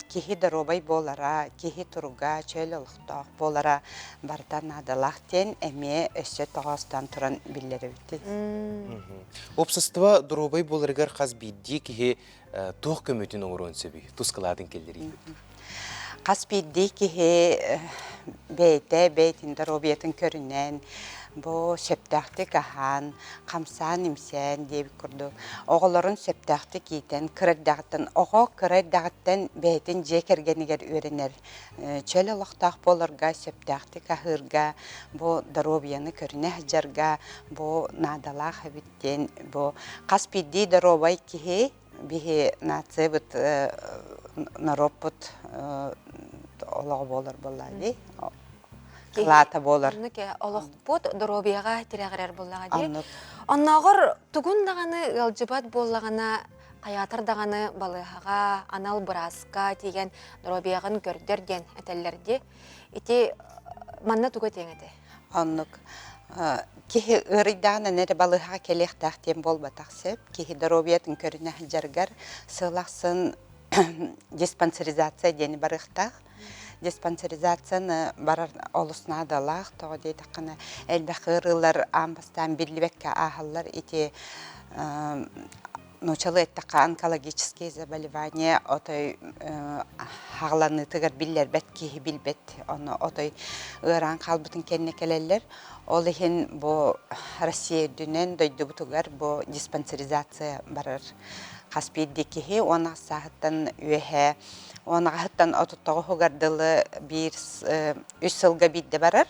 кехи дұрубай болара, кехи тұруға, чөйлі ұлықтақ болара бардан адалақтен әме өсі тоғастан тұран білдері өтті. Опсыстыва дұрубай боларығар қаз бейді кехи тоқ көметін оңырын сөбей, тұсқыладың келдері. Қаспидді кеге бейтін дұрубиятын көрінен, бұл сөптақты қахан, қамсан имсен деп күрді. Оғыларын сөптақты кейтен, кірірдағыттын, оғы кірірдағыттын бейтін жекергенігер өрінер. Чөлі ұлықтақ болырға, сөптақты қағырға, бұл дұрубияны көріне жарға, бұл надалақ әбіттен, бұл қаспидді дұрубай кеге, бихи нацебыт нароппут олығы болыр болады. Қылата болыр. Олық бұд дұробияға тірәғірер болаға де. Оннағыр түгін дағаны ғалжыбат болағына қаятыр дағаны балыға, анал бұраска деген дробияғын көрдерден әтәллерде. Ити манна туға теңеті. Аннық. Кихи ырыйдағына нәрі балыға келектақтен болба тақсып, кихи дробиятын көріне жаргар сылақсын диспансеризация дені барықтақ. Диспансеризацияны барар олысына адалақ, тоғы дейді қана әлбәқ ырылар амбастан бірлібекке ағылар, ити Ночалы әттіққа онкологические заболевания, отой хағланы тығыр білер бәт кейі білбет, отой ұран қалбытын кәнне келелер. Ол ехен бұл Россия дүнен дөйді бұтығар бұл диспансеризация барар. Қаспейді кейі, оны сағыттан үйе, оны ғыттан отыттығы ғығардылы бір 3 сылға бейді барар.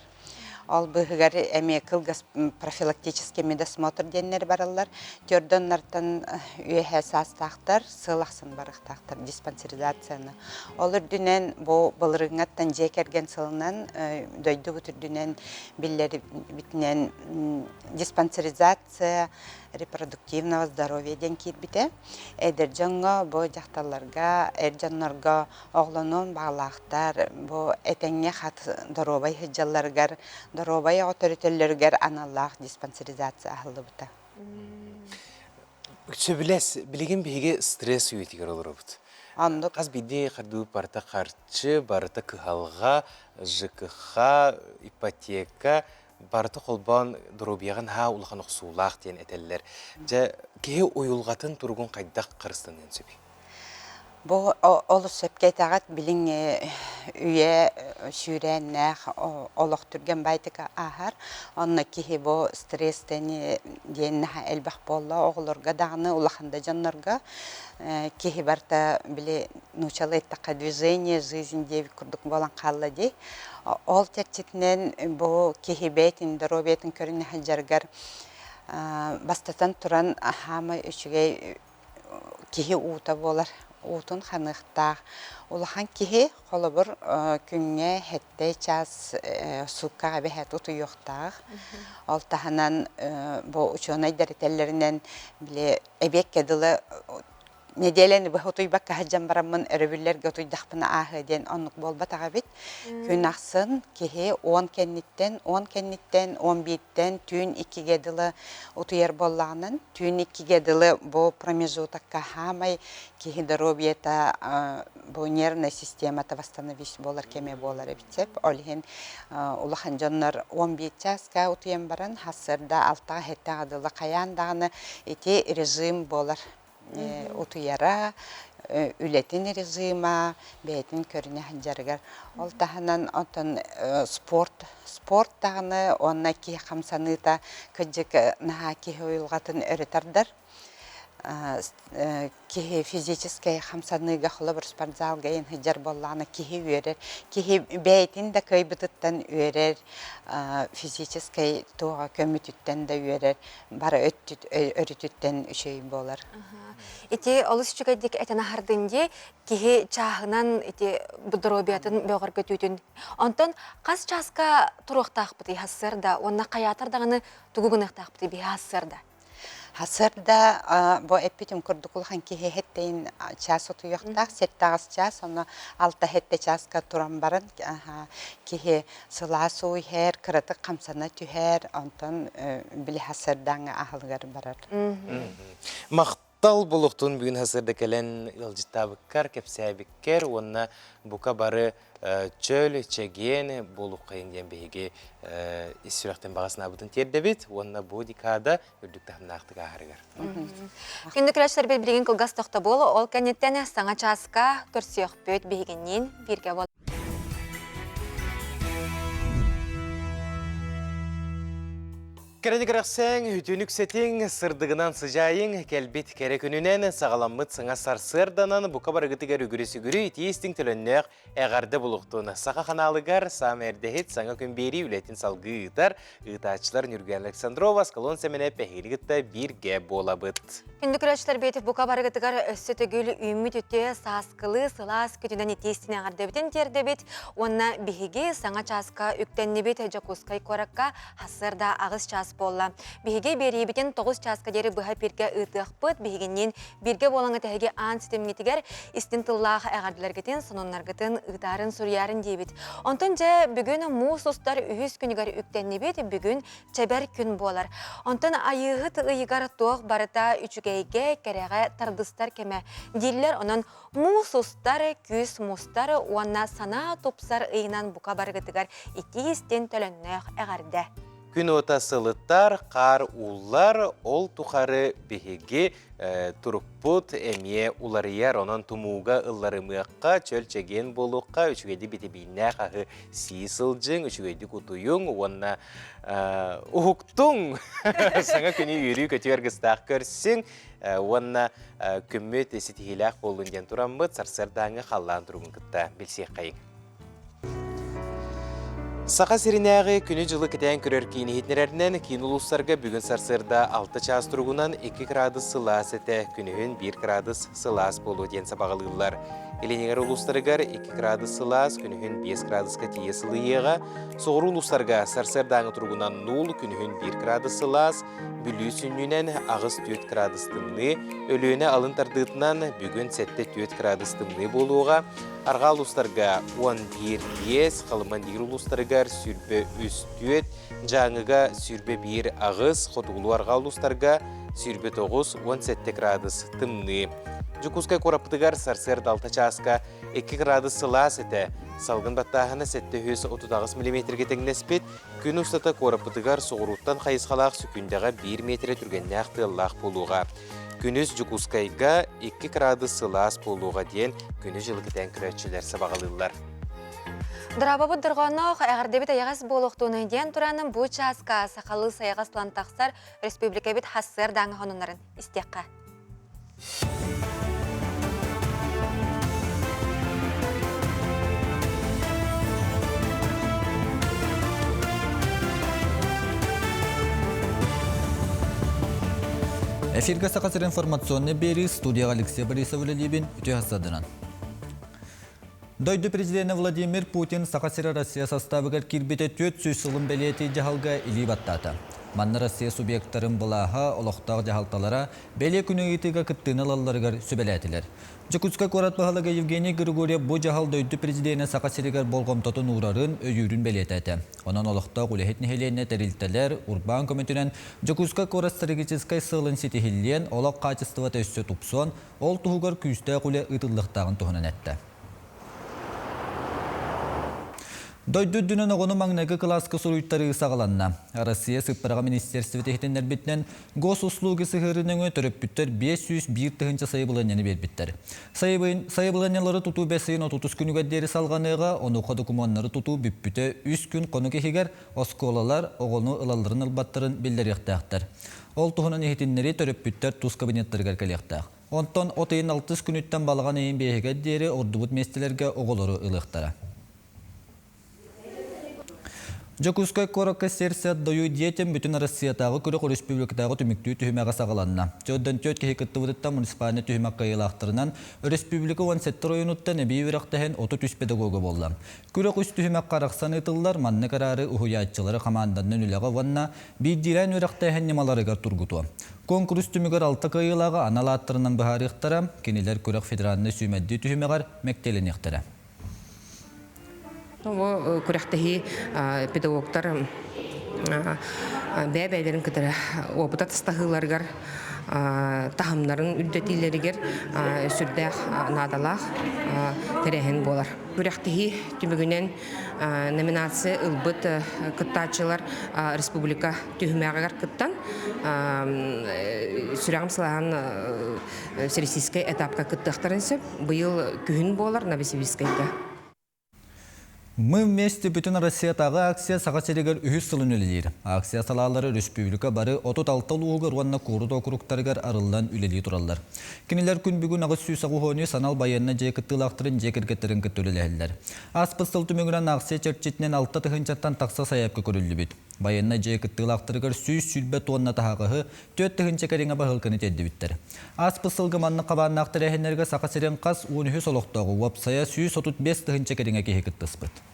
Ол бұғығар әме қылғас профилактический медосмотр деннер баралар. Төрдоннартан үйе састақтар, сылақсын барықтақтар диспансеризацияны. Олар дүнен бұлырыңаттан жекерген сылынан дөйді бұтыр дүнен білері бітінен диспансеризация репродуктивного здоровья ден кирбите. Эдер жаңға бұл жақталарға, әржанларға оғлануын бағлақтар, бұл әтәңе қат доробай хыджаларғар, доробай ауторитерлергер аналлақ диспансеризация ақылы бұта. Сөбілес, білеген бейге стресс үйетігер олар бұд. Қаз бейде қарды барта қарчы, барта кығалға, ЖКХ, ипотека, барты қолбан дұрубияған ха ұлған ұқсулақ дейін әтелілер. Жа кеге ойылғатын тұрғын қайдақ қырыстанын сөбі? Бұл олы сөпкейтағат білің үйе сүйрәннәқ олық түрген байтыға ағар. Онына кеге бұл стресстені дейінна әлбәқ болла оғылырға дағыны ұлақында жанларға. Кеге барта біле нұчалы әттіқа движение, жизнь деві күрдік болан қалла дей. Ол тәртетінен бұл кеге бәйтін, дұробетін көріне жарғар бастатан тұран хамы үшіге кеге ұута болар. Утун ханықтақ. Улахан кеге қолы бір күнге хетті час сукка бәхет ұты yoқтақ. Ол тағынан бұл үшонай дәрітелерінен біле әбек кәділі неделені бұл ұтыйбақ қағаджан барамын өрібілерге ұтыйдақпына ағы ден онық болба таға бет. Күн ақсын кеге 10 кәнниттен, 11-тен түйін 2 кәділі ұтыйер болағынан, түйін 2 кәділі бұл промежутаққа хамай кеге дұробиета бұл нервная системата восстановись болар кеме болар әбітсеп. Олген ұлахан жонлар 11 часқа ұтыйен баран, хасырда 6-ға хетті ғадылы қаяндағыны ете режим болар. Утуяра, үлетін режима, бәйтін көріне ханжарғар. Ол тағынан отын спорт тағыны, онына ки қамсаныта көджік наға ки ойылғатын өрітардар. Ки физическай қамсаныға құлы бір спортзалға ең хыджар болағына ки өрер. Ки бәйтін да көйбітіттен өрер, физическай туға көмітіттен да өрер, бары өрітіттен үшей болар. Ити олыс чүгәдік әтіна хардынде кеге чағынан бұдыробиятын бөғір көтүйтін. Онтан қас часқа тұруқтақ бұты хассырда, онына қаятырдағыны тұғығынықтақ бұты бі хассырда. Хассырда бұл әппетім күрдіқылған кеге хеттейін час ұты yoқтақ, 7 час, оны 6 часқа тұран барын кеге сыласы үйер, кірітік қамсана түхер, онтан білі хассырдаңы ағылғар барар. Мақтал болуқтың бүгін хасырда кәлін ұлжыттабыққар, кәпсәбіккер, онына бұқа бары чөл, чәген болу қайын ден бейге ісірақтен бағасына бұтын тердебет, онына бұл дикада үрдікті хамнақтыға ағарығар. Күндік үләшілер білген күлгас тоқта болу, ол кәнеттен саңа часқа көрсіяқ бөт бейгеннен бірге бол. Кәрінігірақсәң, үтінік сәтің, сырдығынан сыжайың, кәлбет кәрі күнінен, сағаламыт сыңа сарсырданан, бұқа барығытығар үгірісі күрі, тиестің тіліннәқ әғарды бұлықтуына. Сақа қаналығар, сам әрдәхет саңа күнбері үләтін салғы ұйтар, ұйтачылар Нүрген Александрова, Скалон сәмене пәхелігітті бірге бола бұд. Күндүкүрәчләр бетип бука барыгытыгар өссө төгүлү үмүт үтө сааскылы сылаас күтүнөн итестине ардебитин тердебит, онна биһиги саңа чааска үктеннебит жакускай коракка хассырда агыс час болла. Биһиги берибитин 9 чааска дери быха пирге ытыахпыт, биһигиннен бирге болаңы тәһиги аан системнетигер истин тыллаах агардыларгытын сононнаргытын ытарын сурьярын дебит. Онтон же бүгүн муус устар үһүс күнүгөр үктеннебит, бүгүн чебер күн болар. Онтон айыгыт ыйыгар тоох барыта үчүгейге кереге тардыстар кеме. Диллер онон муус устар, күс мустар, уанна сана тупсар ыйынан бука барыгытыгар ити истен төлөннөөх эгарде. Күн отасылыттар, қар уллар, ол тухары биһиги туруппут эмие уларыяр онон тумууга ылларымыакка чөлчеген болуққа үчүгейди битибиннэ қағы сиисылжың, үчүгейди кутуюң, уанна ухуктуң саңа күні үйрі көтігер гыстақ көрсің, уанна күммөт эситихилақ болунден тураммыт сарсырдаңы қаллан тұруғын кытта білсек қайың. Сақа сиринәғі күні жылы кітән көрер кейіні хетнерерінен кейін ұлыстарға бүгін сарсырда 6 час тұрғынан 2 градус сылас әті, күнігін 1 градус сылас болу ден сабағылылар. Еленегер ұлыстарығар 2 градус сылас, күнігін 5 градусқа тие сылыйеға, соғыр ұлыстарға сарсырдаңы тұрғынан 0, күнігін 1 градус сылас, бүлі сүннінен ағыз 4 градус тымны, өліөне алын тардытынан бүгін 7 градус тымны болуға, арға ұлыстарға 11-5, қалыман дегір ұлыстарығар сүрбе үстүет, жаңыға сүрбе 1 ағыз, қотуғылу арға ұлыстарға сүрбе 9-17 градус тымны. Жукускай корапытыгар сарсыр 6 часка 2 градус сылас әті, салғын баттағына 730 мм теңнеспет, күн ұстата корапытыгар соғыруттан қайысқалақ сүкіндіға 1 метре түргенне ақтылақ болуға. Күніз Жукускайға 2 градус сылас болуға ден күні жылы кітен күрәтшілер сабағалылар. Драбабы дырғанық әғірдебет аяғас болуқтуыны ден тұраның бұл часка сақалы саяғаслан тақсар республика бет хассыр даңы ғанынларын істеққа. Эфирге сақасыр информационны бері студияға Алексей Борисов Лебин үте хасадынан. Дойду президенті Владимир Путин сақасыры Россия составыгар кирбете 400 сылын бәлеті жағалға илі баттаты. Манны Россия субъекттарын бұлаға олықтағы жағалталара бәле күні етіға күттіні лаларығар сөбәләтілер. Жакутска корат бағалығы Евгений Григорьев бұ жағал дойду президенті сақасырығар болғымтатын урарын өйірін бәлетәті. Онан олықтағы үләхет нехелене тәрілтелер Урбан көмітінен Жакутска корат стратегическай сылын сетихілен олақ қачыстыва төсі тұпсон, ол тұғығар күсті құле ұтылықтағын тұғынан әтті. Дойду дүнін оғыны маңнағы классқы сұруйттары сағаланна. Россия сыппараға министерстве техтенлер бітінен госуслуги сығырының төріппіттер 501 тұхынча сайыбыланені бербіттер. Сайыбыланелары тұту бәсейін 30 күнігәддері салғаныға, оны қоды күманлары тұту бүппіті 3 күн қоны кехегер осколалар оғыны ылаларын ылбаттарын белдер яқтақтар. Ол тұхынан ехетінлері төріппіттер тұз кабинеттерге кәлектақ. Онтон отайын 6 күніттен балған ең бейгәддері ордубут местелерге оғылары ылықтара. Жакускай коракка серсет дою детям бүтін Россиятағы күрек республикатағы түміктүү түхімеға сағаланна. Жоддан төт кехекітті бұдытта муниципаліне түхімек қайылақтырынан республика 17 районуттан әбей верақтахен 33 педагога болла. Күрек үст түхімек қарақсан етілдар манны қарары ұхуятчылары қаманданның үліға ванна бейдирен верақтахен немаларығар тұргутуа. Конкурс түмігер 6 қайылаға аналаттырынан бұхарықтара, кенелер күрек федералны сүймәдді түхімеғар мәктелін ектірі. Күрәқтәхи педагогтар бәбәйлерін кітірі опыта тастағыларғар тахымларын үддетилерігер сүрдәқ надалақ тәрәхін болар. Күрәқтәхи түмігінен номинация ұлбыт күттачылар республика түхімәғығар күттан сүрәғым сылаған сересийскай этапқа күттіқтарынсы бұйыл күхін болар Новосибирскайда. Мы вместе бүтін Россиятағы акция сағасерегер үхіз сылын өлелер. Акция салалары республика бары 36 луғығыр уанна қорыт округтарғар арылдан үлелей тұралар. Кенелер күн бүгін ағыз сүйсағу хоны санал баянна жекіттілақтырын жекергеттерін күттөлеләлілер. Аспыстыл түмігірен акция черчетінен 6 тұхынчаттан тақса саяпқа көрілі бүт. Байынна жай кыттылақтырығыр сүйіз сүлбе тонна тағығы төт тұхынча кәріңі бағылқыны тәдді біттір. Ас пысылғы манны қабаннақтыр әхенерге сақа серен қас 13 солықтағы уапсая сүйіз 35 тұхынча кәріңі кеге кыттыспыт.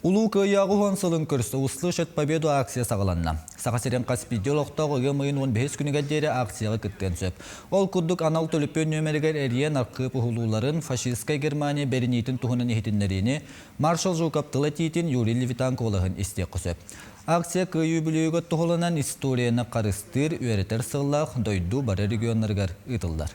Улуу кыйягы хонсылын көрсі услышат победу акция сағыланна. Сақасерен Каспидиологтағы 15 күніге дері акцияға күткен сөп. Ол күрдік анал төліпен нөмерігер әрien арқы пұхылуларын фашистскай Германия бәрінейтін тұхынын ехетінлеріне маршал Жукаптылы тейтін Юрий Левитанковлығын істек құсөп. Акция кыйы бүлігі тұхылынан историяны қарыстыр, өретер сыллақ, дойду бары регионларғар ұтылдар.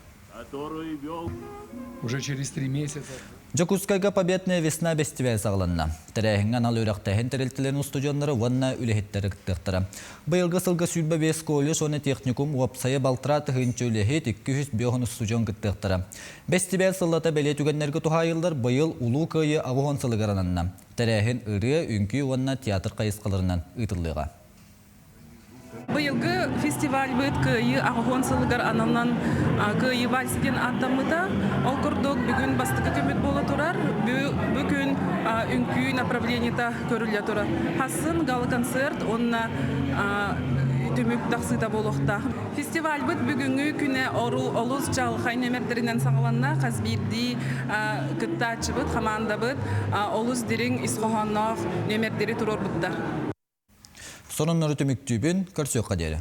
Уже через 3 месяца. Жакускайга победная весна бестивая сағыланна. Тәрәхін анал өріқтәхін тәрелтілерін студионлары ванна үлехеттері күттіқтіра. Бұйылғы сылғы сүлбі 5 коллеж, оны техникум уапсайы балтыра тұхынчы үлехет 205 студион күттіқтіра. Бестивая сыллата бәле түгенлергі тұхайылдар бұйыл улу күйі ағухон сылығарананна. Тәрәхін үрі үнкі ванна театр қайысқаларынан ұтылыға. Быйылгы фестиваль быт кыйы ағухон сылыгар ананан кыйы вальсиден аттамыта. Ол күрдік бүгін бастықы көмет болы тұрар, бүгін үнкі направлениета көрілі тұрар. Хасын галы концерт, онына түмік тақсыда болуқта. Фестиваль быт бүгінгі күні олыз жал қай нөмердерінен саңыланна, қазбирді күтті ачы быт, қаманда быт, олыз дерің исқоғаннақ нөмердері тұрор бұттар. Сонun tümüktübün körsök kaderi.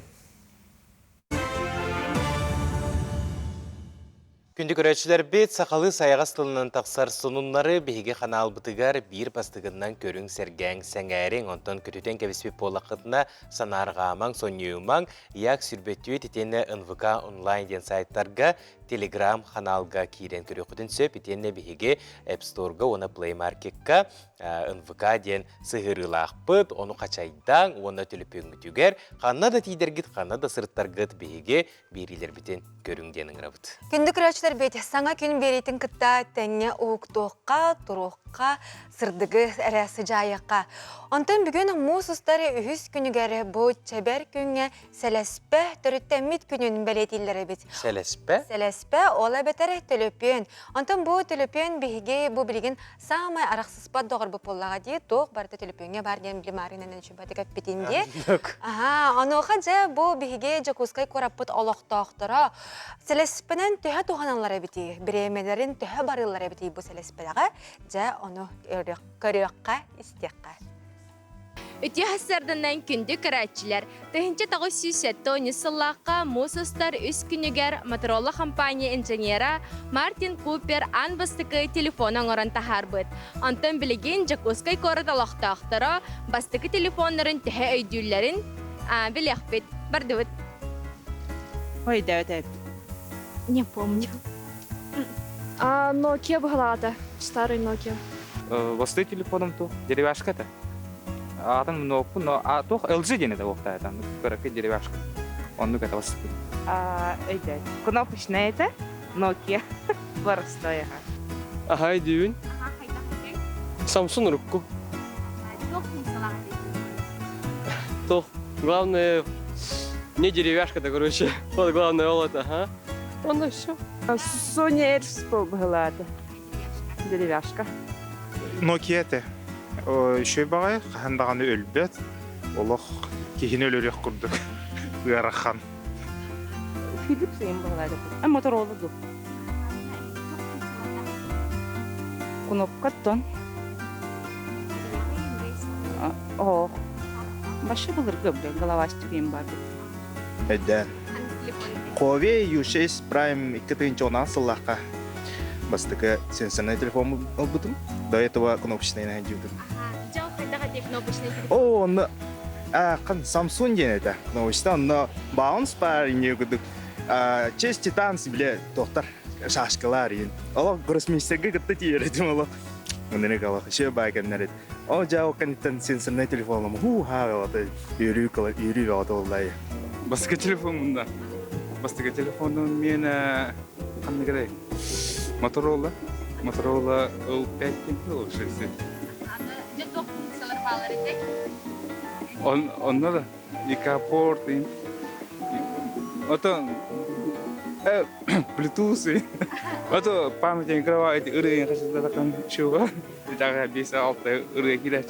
Күнді көрәтшілер бет сақалы саяғас тылынан тақсар сонунлары бейге қанал бұтығар бір бастығынан көрің сәргәң сәңәрің онтан күтітен кәвеспе болақытына санарғамаң сонеумаң яқ сүрбеттуе тетені НВК онлайн ден сайттарға Telegram каналга кирен көрі құтын сөп етені бейге App Store'га оны Play Market'ка НВК ден сығырылақ бұд, оны қачайдан, оны төліпен үтігер, қанна да тейдергіт, қанна да сұрыттарғыт бейге берілер бітен көріңденің рабыд. Күнді күрәтшілер бейті саңа күн берейтін күтті тәңе оқтоққа, тұруққа, сырдығы әрәсі жайыққа. Онтан бүгін мұсыстары үхіз күнігәрі бұл чәбәр күнге сәләспә түріттәмет күнін бәлетелері бет. Сәләспә? Сәләспә ола бәтәрі төлөпен. Онтан бұл төлөпен бейге бұл білген самай арақсыз бат доғыр бұл поллаға де тоқ барды төлөпенге бар ден білімаринен үшібәді көппетінде. Оныға жа бұл бейге жакускай көраппыт олықтақтыра. Сәләспәнен түйі туғаналары беті, біремелерін түйі барылары беті бұл сәләспәліға жа оны көріққа істеққа. Үті хасардынан күнді көрәтчілер. Тәхінче тағы сүйсетті ойнысыллаққа мұсыстар үс күнігер моторолы компания инженера Мартин Купер ан бастықы телефонын орын тахар бұд. Антон білеген Жакускай көрі талақтақтыра бастықы телефонларын тәхі өйділерін білек бет. Барды бұд. Ой, да. Не помню. Nokia была, да. Старый Nokia. Восты телефоном-то, деревяшка-то. А там много, но то LG день это вовта, там коротко деревяшка. Он ну-ка это восты. Это кнопочная это Nokia. Простая. Ага, дюнь. Samsung руку. То главное не деревяшка-то, короче. Вот главное вот, ага. Он и все. Sony Ericsson была это деревяшка. Nokia-те. Шөй бағай, қағандағаны өлбет, олық кейін өлірек күрдік, ұярақан. Philips ең бағалайды. Motorola ду. Кнопка тон. Башы бұлыр көбі, головастық ең барды. Әдден. Huawei U6 Prime 2-10 сыллаққа бастықы сенсорный телефон бұдым. До этого кнопочный найдем. О, он Samsung ден это. Кнопочный, но Bounce Bar не гудук. Честь титан себе доктор шашкалар ен. Ол гроссмейстерге гытты тиередім ол. Мындыны қалақ, еще байгеннеред. О, жау каниттен сенсорный телефоном. Ха, үйрі қалады олай. Бастықы телефон мұнда. Бастығы телефонын мен қанды қадай? Motorola L5 темпі ол жүрсі. Жеток функциялар балар етек? Онда да, ика порт, Bluetooth. Atau pamit yang kerawa itu yang kasih datang show. Jangan bisa alta kira-kira.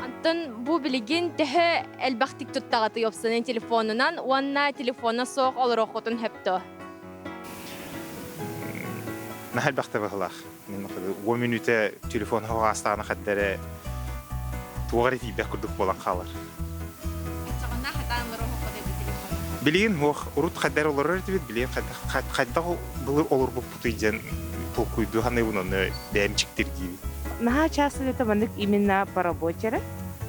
Антон бу билигин тэхэ элбахтик туттагаты ёпсанын телефонунан уанна телефона соқ олорохотун хэпто. Нахал бахта бахлах. Мен мақсад 1 минутта телефон хавастана хаттары тугары тибек курдук болан халар. Билин хох урут хаддар олорор тибет билин хадда булur olur bu putuycan толкуйду ханы буны бәмчиктер gibi. Наха часто это маннык именно по работе.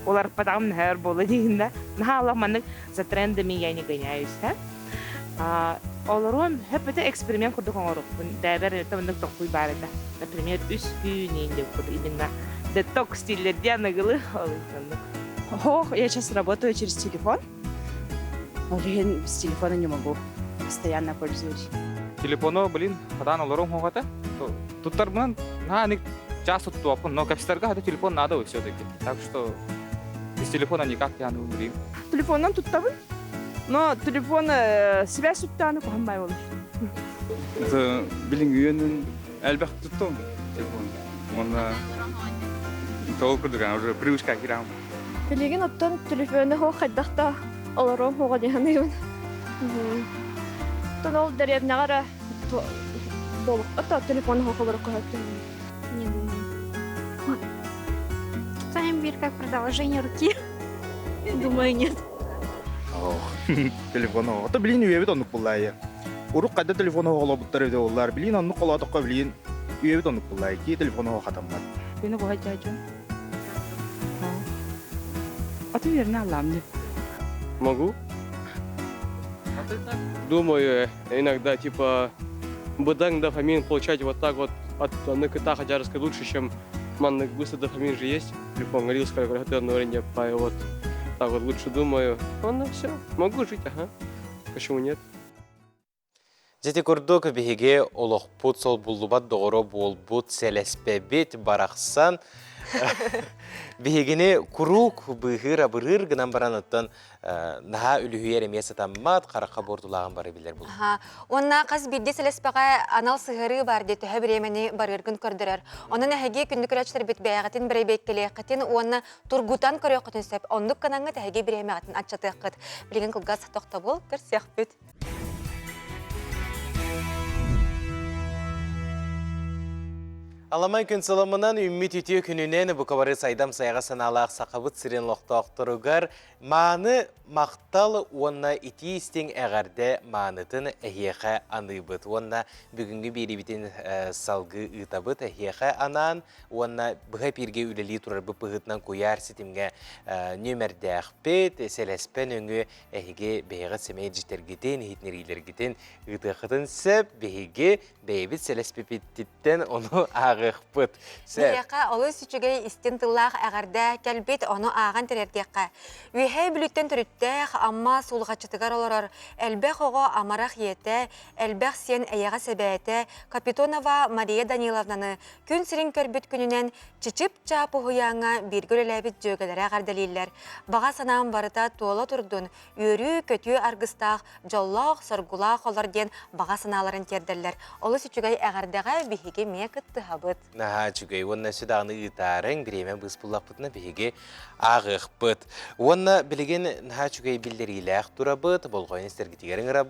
Олар потом нахер было дигинда. Наха аллах маннык за трендами я не гоняюсь, да. Оларом хеп это эксперимент курдук олорок. Дайдар это маннык толкуй барыда. Например, үс күнінде именно детокс стилерден нагылы. Хох, я сейчас работаю через телефон. Я без телефона не могу. Постоянно пользуюсь. Телефоно, блин, когда на лором хогата, тут тарман, ник часто туапун, но капистарга это телефон надо все-таки. Так что без телефона никак я не умру. Телефоннан туттабын, но телефон связь туттаны коханбай болуш. Это, блин, үйөнүн элбек туттум телефон. Оны толкурдуган уже привычка кирам. Билигин оттон телефоны хо хайдахта олором хого диханыбын. Тон ол деревнагара болук. Ото телефон хо хобор коһаттым. Не думаю. Таймер как продолжение руки. Думаю, нет. Телефон хо. Ата билин үйебит онук буллай. Урук кайда телефон хо олобуттар эде олар билин онук колотокко билин үйебит онук буллай. Ки телефон хо хатаммат. Бeni bu hacacın. Atı yerine Allah'ım. Могу. Думаю, иногда, типа, быданг дофамин получать вот так вот от накита хаджарской лучше, чем маннык быстро дофамин же есть. Телефон говорил, сколько это одновременно, вот так вот лучше думаю. Ну все, могу жить, ага. Почему нет? Жете курдук биһиге олохпут сол буллубат доғоро болбут селеспебит барақсан биһигини курук быһыр гынан баранаттан наха үлүһүер эмесе таммат каракка бордулаган бары билер бул. Онна каз бидде селеспага анал сыгыры бар де төһө биремени барыргын көрдөрөр. Онун эһеге күндүкөрөчтөр бит бәягатын биребеккелееккетин онна тургутан көрөккөтүн сеп ондук канаңга тэһеге биремегатын атчатыккыт. Билген кылгас тохтобул көрсөк бит. Аламай күн саламынан үммит үтіе күнінен бұқабары сайдам сайға саналақ сақабыт сирен лоқтақтырығар маны мақтал онна ити істен әғарды маныдың әйеқі аныбыт. Онна бүгінгі бері бітін салғы ұтабыт әйеқі анан, онна бұға перге үлелі тұрар бұпығытнан көяр сетімге нөмірді әқпет, сәлеспен өңі әйеге бәйгі семей жітергетін, хитнерилергетін ұтықытын сөп, бәйге бәйбіт сәлеспепеттен оны ағықпыт. Бәйіға олы сүчіге істен тыллақ әғарда кәлбет оны аған терергеққа. Үйхей бүліттен түріттәқ, амма сулғачытығар оларар. Әлбәқ оғы амарақ еті, әлбәқ сен әйеға сәбәйті, Капитонова Мария Даниловнаны күн сірін көрбіт күнінен чичіп чапы хуяңа біргіл әләбіт жөгелері ағардалилер. Баға санам барыта туола тұрдың, үйрі көтүй арғыстақ, жоллақ, соргулақ олар ден баға саналарын тердерлер. Олы сүчігай әғардаға бігеге мекітті хабыт. Наха чүгей, онна сүдағыны ұтарың біремен бұспылақ бұтына бігеге ағық бұт. Онна білеген наха чүгей білдеріләқ тұра бұт, болғойын істергітігерін ғыра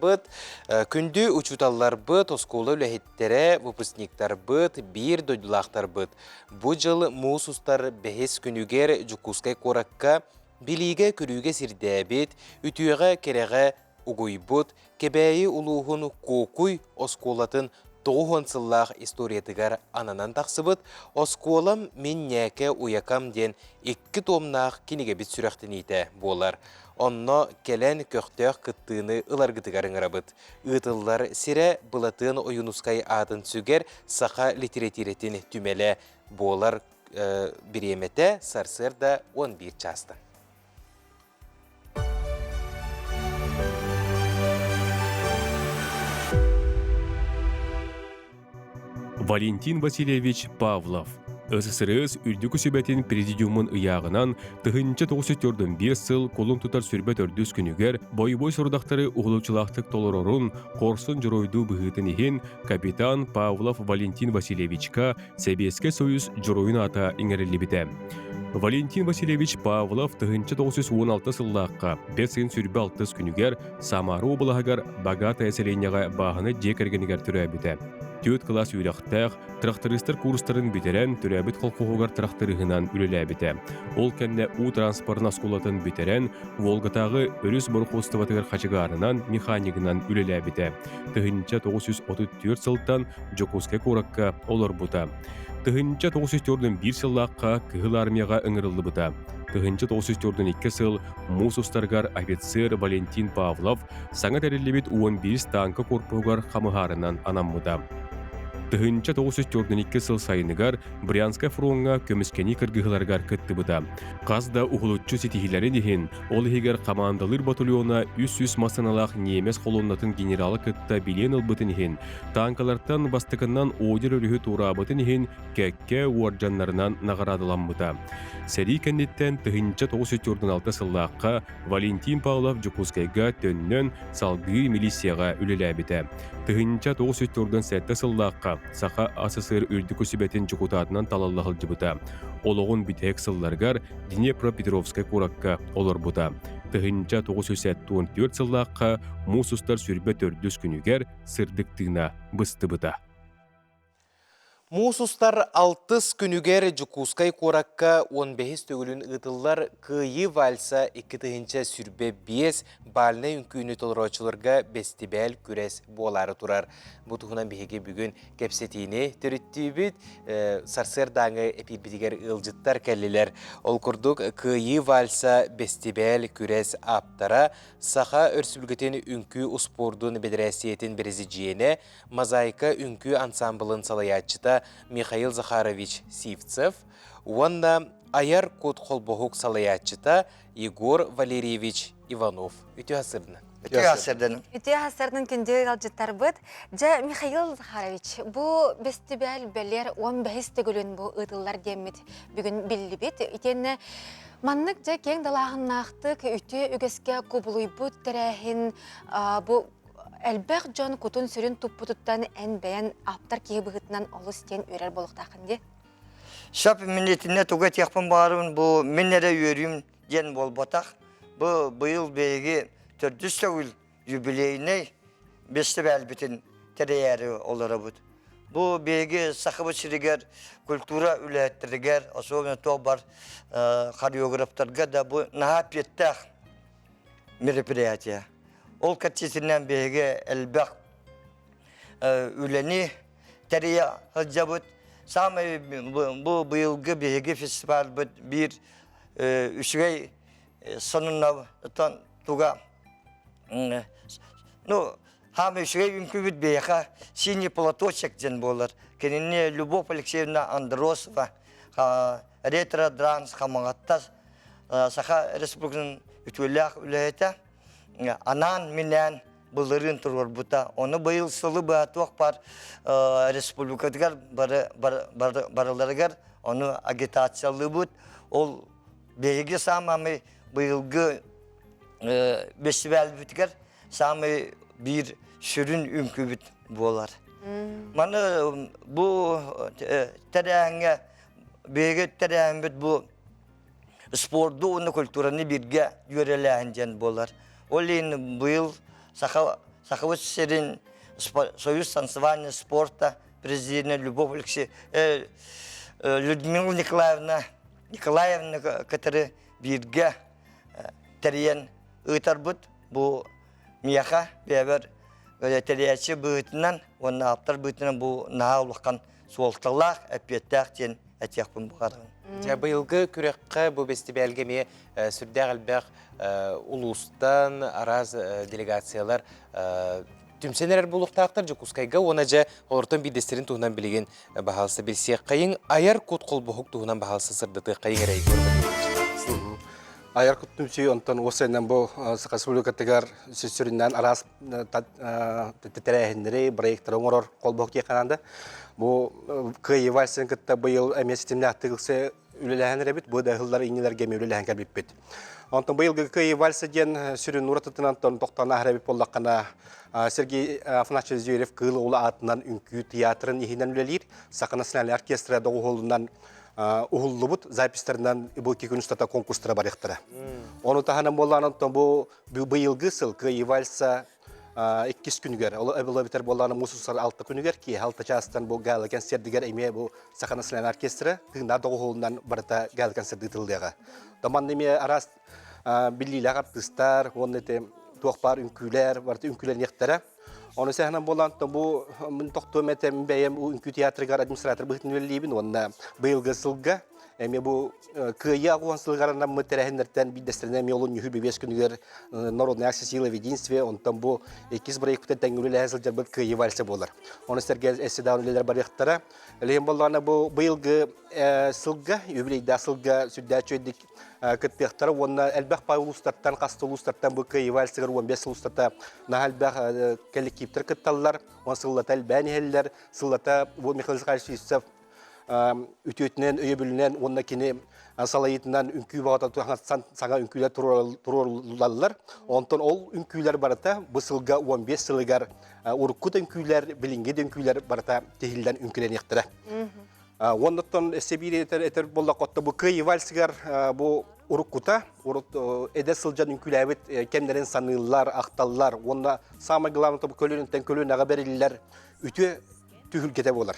күнді учуталлар бұт, осколы үләхеттері, выпускниктар бұт, бір дойдылақтар бұт. Бұ жыл мұсустар бәхес күнігер жүкускай қораққа, біліге күріге сірдәбет, үтіуға кереға ұғой бұт, кебәйі ұлуғын қоқуй осколатын тоғын сыллақ историятығар ананан тақсыбыт, осколам мен нәке уякам ден 2 томнақ кенеге бит сүрәқтін еті болар. Онно келен көқтөк кыттыны ыларгытыгарын арабыт. Үтыллар сире бұлатын ойынускай атын сүгер сақа литературетин түмеле болар биремете сарсырда 11 часты. Валентин Васильевич Павлов, СССР үрдүк үсүбэтин президиумун ыяғынан тыһынча 941 сыл колун тутар сүрбет өрдүс күнүгер бойбой сурдактары угулучулактык толорорун корсун жоройду быһытын ихин капитан Павлов Валентин Васильевичка Советский Союз жороюн ата иңерелибите. Валентин Васильевич Павлов тыһынча 916 сыллааққа 5 сыйын сүрбе 6 күнүгер Самара облаһыгар богатая селенияға баһыны жекергенигер түрәбите. Төт класс үйрәхтәк, трактористер курстарын битерен түрәбит холкугар тракторыгынан үлеләбите. Ол кәнне у транспортын аскулатын битерен Волгатагы өрүс борхостыватыгар хачыгарынан механикынан үлеләбите. Тыһынча 934 сылтан Жокускай куракка олар бута. Тыһынча 941 сыллааққа кыһыл армияға ыңырылды бута. Тыһынча 942 сыл мусустаргар офицер Валентин Павлов саңа тәрелебет 11 танка корпугар хамыһарынан анаммыда. Тыһынча 942 сыл сайыныгар Брянска фронга көміскені кыргыһыларгар кытты бута. Казда угулуччу сетихилерин ихин, ол хигер командалыр батальона 300 масаналах немес холоннатын генералы кытта билен ылбытын ихин, танкалардан бастыкынан одер өрүхү турабытын ихин кәкке уарджаннарынан нағарадыламбыта. Сәри кәннеттен тыһынча 946 сыллааққа Валентин Павлов Жокускайга төннөн салгы милицияға үлеләбите. Тыһынча 947 сыллааққа Саха СССР үрдүк үсүбетин жукутатынан талаллахыл жыбыта. Ологун битек сылларгар Днепропетровскай куракка олор бута. Тыһынча 974 сыллааққа мусустар сүрбет өрдүс күнүгер сырдыктыына быстыбыта. Мусустар 6 күнүгер Жукускай куракка 15 төгүлүн ытыллар кыйы вальса 2 сүрбе 5 балны үңкүүнү толорочуларга бестибел күрес болары турар. Бу туһунан биһиги бүгүн кепсетини төрүттүбүт сарсер даңы эпибидигер ылжыттар келлилер. Ол курдук кыйы вальса бестибел күрес аптара саха өрсүлгөтен үңкүү спордун бедересиетин президиене мозаика үңкүү ансамблын салаячыта Михаил Захарович Сивцев, уанда аяр код холбохук салаячыта Егор Валерьевич Иванов. Үтө асырдын. Үтө асырдын күнде алжыттар бұд. Жа Михаил Захарович, бұ бестибел белер 15 төгілін бұ ұтылар демет бүгін білі бет. Үтені маннык жа кең далағын нақтық үтө үгеске кубулуй бұд тәрәхін бұ Әлбәқ жон кутун сүрін туппутуттан ән бәйін аптар кейі бұғытынан олыс тен өрер болуқтақынде? Шап минетіне туға текпін барымын, бұл меннері өрім ден бол ботақ. Бұл бұйыл бейгі 400 тәуіл юбилейіне бесті бәлбітін тәрейәрі олары бұд. Бұл бейгі сақыбы сірігер, культура үләттірігер, особенно тоқ бар хореографтарға да бұл наға петтақ мероприятия. Ол катчесінен беге әлбәқ үләні тәрия ғылжабыд. Самай бұл бұйылғы беге фестиваль бұд бір үшігей сонына туға. Хамы үшігей үнкі бұд беға синий платочек ден болар. Кеніне Любовь Алексеевна Андросова, ретро-дранс, хамағаттас, Саха Республиканың үтіләқ үләйті. Анан менен бұлырын тұрғыр бұта. Оны бұйыл сылы бұғатуақ бар республикадығар барыларығар, оны агитациялы бұд. Ол бейгі самамы бұйылғы бесібәл бұтығар, самы бір сүрін үмкі бұд болар. Маны бұл тәрәңі, бейгі тәрәңі бұд бұл спорду, оны культураны бірге өреләйін жен болар. Олин был Сахавыч Серин Союз танцевания спорта, президент Любовь Алексеевна, Людмила Николаевна, которая бирге терен ытарбыт, бу мияха бевер терячи бытынан, он аптар бытынан бу наулыккан суолталах, апеттах тен атяхпын бугарын. Быйылгы күрәккә бу фестивальгә ме сүрдә галбәк улустан араз делегациялар түмсенер булуктактыр Жокускайга онажа ортон бидестерин тугунан билеген баһалсы билсе кайын аяр кут кол бухук тугунан баһалсы сырдыты кайын рей Аяр күттүмсүй онтон осайнан бұл Сақа Республикатыгар сөссүрүннән арас тетәрәһиннәре проекттар оңорор қолбоқ кекананды. Бұл кыйы вальсын кытта быйыл әместемне аттыгылсы үлеләһән рәбит, бұл да хыллар иңеләргә үлеләһән кәлбит бит. Онтон быйылгы кыйы вальсы ден сүрүн уратытынан тон тоқтана рәбит боллаққана Сергей Афанасьевич Зюрев кылы улы атынан үнкү театрын ихинен үлелер, Сақа национальный оркестры доғолунан Ухуллубут запистернан бұл кекүністата конкурстыра барықтыра. Оны таханан болғанын бұл бұйылғы сыл кыйы вальса 2 күнігер. Ол әбілі бітер болғаны мұсусар 6 күнігер ки 6 частан бұл гәлі концертігер әме бұл Сақа национальный оркестры тыңда доғолунан барыта гәлі концерті тылдыға. Таман неме арас білілі артыстар, оны туақпар үнкүлер, барыта үнкүлер нектері. Оны сәхнан болғанын бұл мен тоқтуым әтем бәйем үнкү театрығар администратор бұғытын өлейбін. Оны бұйылғы сылға, әме бұл күйе ағуан сылғарынан мұттәрәхіндерден биддестеріне меолын үйі 5 күнігер народный акция силы в единстве. Онтан бұл 2 проекттен тәңгілі әзілдер бұл күйе вальсы болар. Оны сәрге әседауын өлелер барықтара. Әлейін болғаны бұл бұйылғы сылға, өбілейді сылға сүрдәчі өйдік кытпектары, оны әлбәқ пай ұлыстарттан, қасты ұлыстарттан бұл күйе вальсығыр 15 ұлыстарта нағалбәқ коллективтер кытталылар, оны сыллата әлбән елілер, сыллата бұл Михаил Захарьевич үтетінен, өйе бүлінен, онына кені салайытынан үнкүй бағыта саңа үнкүйлер тұрулалылар. Онтан ол үнкүйлер барыта бұл сылға 15 сылығар ұрыққыт үнкүйлер, білінген үнкүйлер барыта техилден үнкілен ектірі. Оннаттан себир етер болда қотта бұл күйі вальсығар бұл ұрыққыта, әдер сылжан үнкүләбет кемдерін санылар, ақталылар. Онна самай главныта бұл көлінен көлін аға бәрілілер үті түйіл кете болар.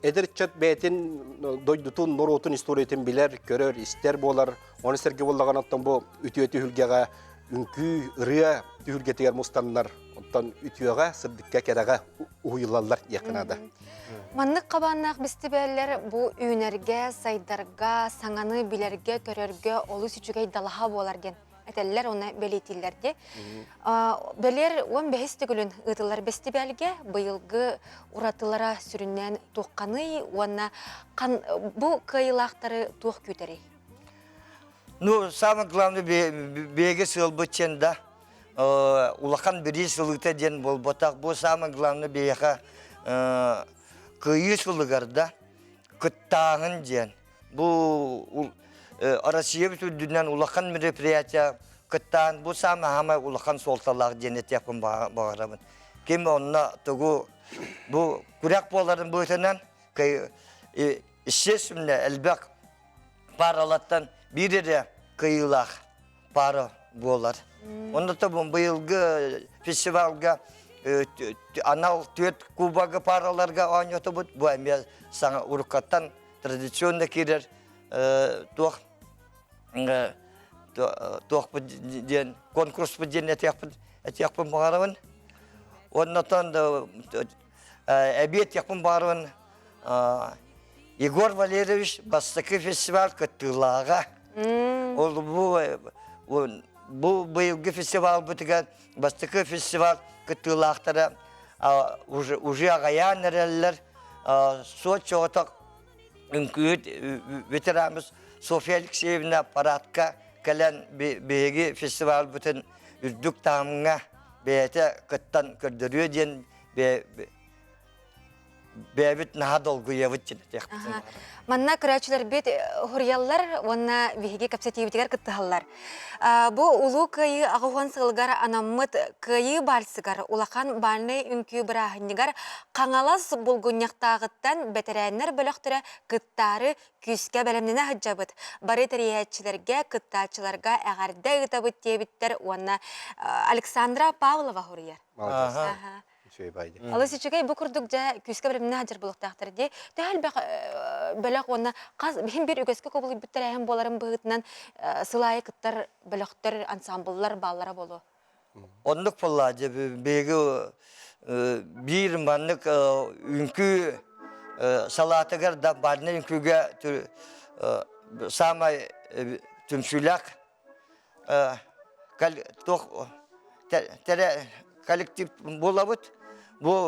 Эдер чат бәйтін дойдутун, норотун историятын білер, көрер, істер болар. Оны сәрге болағанаттан бұл үті түйілгеға үнкі, ұрия түйілгетігер мұстанлар. Онтан үтіяға, сырдыққа кәраға ұйылалар яқынада. Маннық қабаннақ бісті бәлілер бұл үйінерге, сайдарға, саңаны білерге, көрерге, олы сүчігей далаға боларген. Әтәлілер оны бәлейтілерде. Бәлер 15 түгілін ұтылар бәсті бәлге, бұйылғы ұратылара сүріннен тоққаны, бұл қайылақтары тоқ көтері? Ну, самое главное, беге сыл бұтченда, улақан бірі сылықты ден бол ботақ, бұл самое главное беге күйі сылығарда күттағын ден. Бұл Россия бүтүдүнөн улахан мероприятия кыттан бу сама хама улахан солталар денет япын багарабын. Кем онна тогу бу курак боларын бүтүнөн кай ишесимне элбек паралаттан бирире кыйлах пара болар. Онда да бу быйылгы фестивалга анал төт кубага параларга ойноту бут бу эме саңа урукаттан традиционный кирер тух ден конкурс ден этяпын багарабын. Оннотон да обед япын багарабын. Егор Валерьевич бастакы фестиваль кыттылага. Ол бу быйылгы фестиваль бүтүгөн бастакы фестиваль кыттылактары уже агаян нерелер сочоток Үңкүйет ветерамыз София Алексеевна парадқа кәлін бейгі фестиваль бүтін үрдік тамыңа бәйті күттан көрдірі ден бәйбіт наға долғы евіт жені. Манна күрәчілер бет хұрялар, онна вихеге кәпсетейбітігер күттіғалар. Бұл ұлу күйі ағуған сығылғар анаммыт күйі балсығар, улақан балны үнкі бірағынығар қаңалас бұлғыняқтағыттан бәтірәнлер бөліқтірі күттары күске бәлемнені ғыджабыт. Бары тәрейәтшілерге, күттачыларға әғарда ғытабыт дейбіттер онна Александра Павлова хұрияр. Алы сечегей бұл күрдік жа күске бәлемнені ғыджар бұлықтақтыр де. Дәл бәліқ оны бейін бір үгеске көбілі бүттер әйін боларын бұғытынан сылайы күттер, бәліқтер, ансамблылар, баллара болу. Ондық болады, бейгі бір маннық үнкі салатығыр да барны үнкіге самай түмшілік коллектив болабыд. Бұл